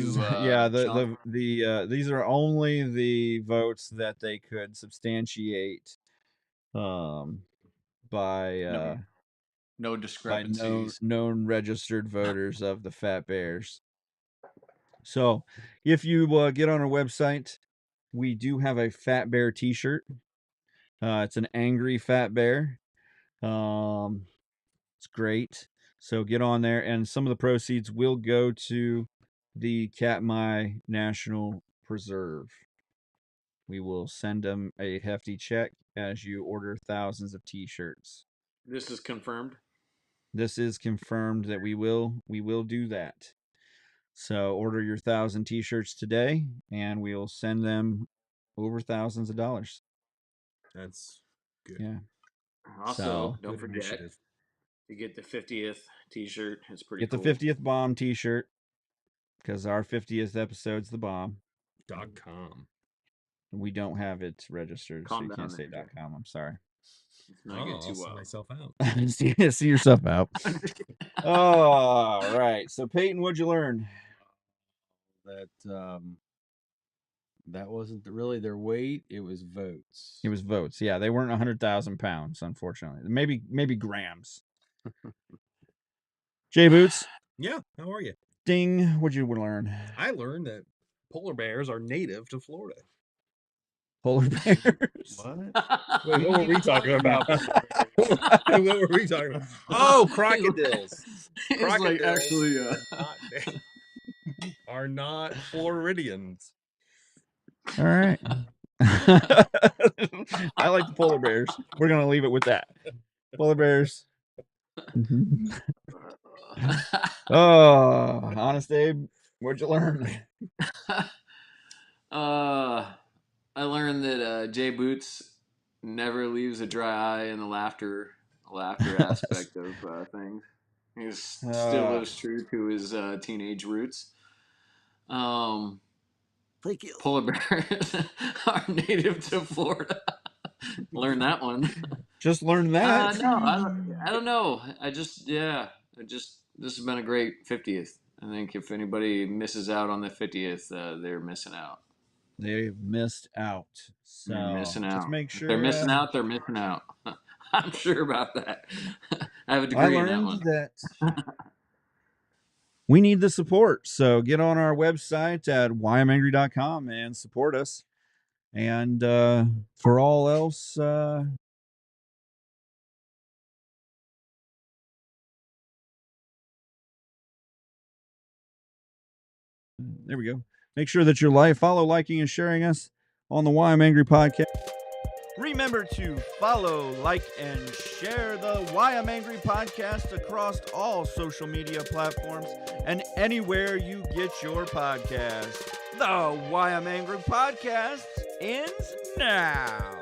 [SPEAKER 2] these are only the votes that they could substantiate by
[SPEAKER 7] no discrepancies.
[SPEAKER 2] By known registered voters of the Fat Bears. So if you get on our website, we do have a Fat Bear t-shirt. It's an angry fat bear. It's great. So get on there, and some of the proceeds will go to the Katmai National Preserve. We will send them a hefty check as you order thousands of t-shirts.
[SPEAKER 7] This is confirmed?
[SPEAKER 2] This is confirmed that we will do that. So order your 1,000 t-shirts today, and we'll send them over thousands of dollars.
[SPEAKER 6] That's good.
[SPEAKER 2] Yeah.
[SPEAKER 7] Also, don't forget, you get the 50th t-shirt. It's pretty cool.
[SPEAKER 2] Get the 50th bomb t-shirt, because our 50th episode's the bomb.
[SPEAKER 6] .com.
[SPEAKER 2] We don't have it registered, so you can't say .com. I'm sorry.
[SPEAKER 6] I'll see myself out.
[SPEAKER 2] see yourself out. All right. So Peyton, what'd you learn?
[SPEAKER 8] That that wasn't really their weight. It was votes.
[SPEAKER 2] It was votes. Yeah, they weren't 100,000 pounds, unfortunately. Maybe grams. Jay Boots.
[SPEAKER 6] Yeah. How are you?
[SPEAKER 2] Ding. What'd you learn?
[SPEAKER 6] I learned that polar bears are native to Florida.
[SPEAKER 2] Polar bears?
[SPEAKER 6] What? Wait, what were we talking about? What were we talking about? Oh, crocodiles.
[SPEAKER 7] Crocodiles actually
[SPEAKER 6] are not Floridians.
[SPEAKER 2] All right. I like the polar bears. We're going to leave it with that. Polar bears. Oh, Honest Abe, what'd you learn?
[SPEAKER 7] I learned that Jay Boots never leaves a dry eye in the laughter aspect of things. He still lives true to his teenage roots.
[SPEAKER 2] Thank you.
[SPEAKER 7] Polar bears are native to Florida. Learn that one.
[SPEAKER 2] Just learned that.
[SPEAKER 7] No, I don't know. This has been a great 50th. I think if anybody misses out on the 50th, they're missing out.
[SPEAKER 2] They've missed out. So
[SPEAKER 7] they're missing out.
[SPEAKER 2] Just make sure
[SPEAKER 7] they're missing out. They're missing out. I'm sure about that. I have a degree in that one.
[SPEAKER 2] That we need the support. So get on our website at whyimangry.com and support us. And for all else, there we go. Make sure that you follow, liking, and sharing us on the Why I'm Angry podcast. Remember to follow, like, and share the Why I'm Angry podcast across all social media platforms and anywhere you get your podcasts. The Why I'm Angry podcast ends now.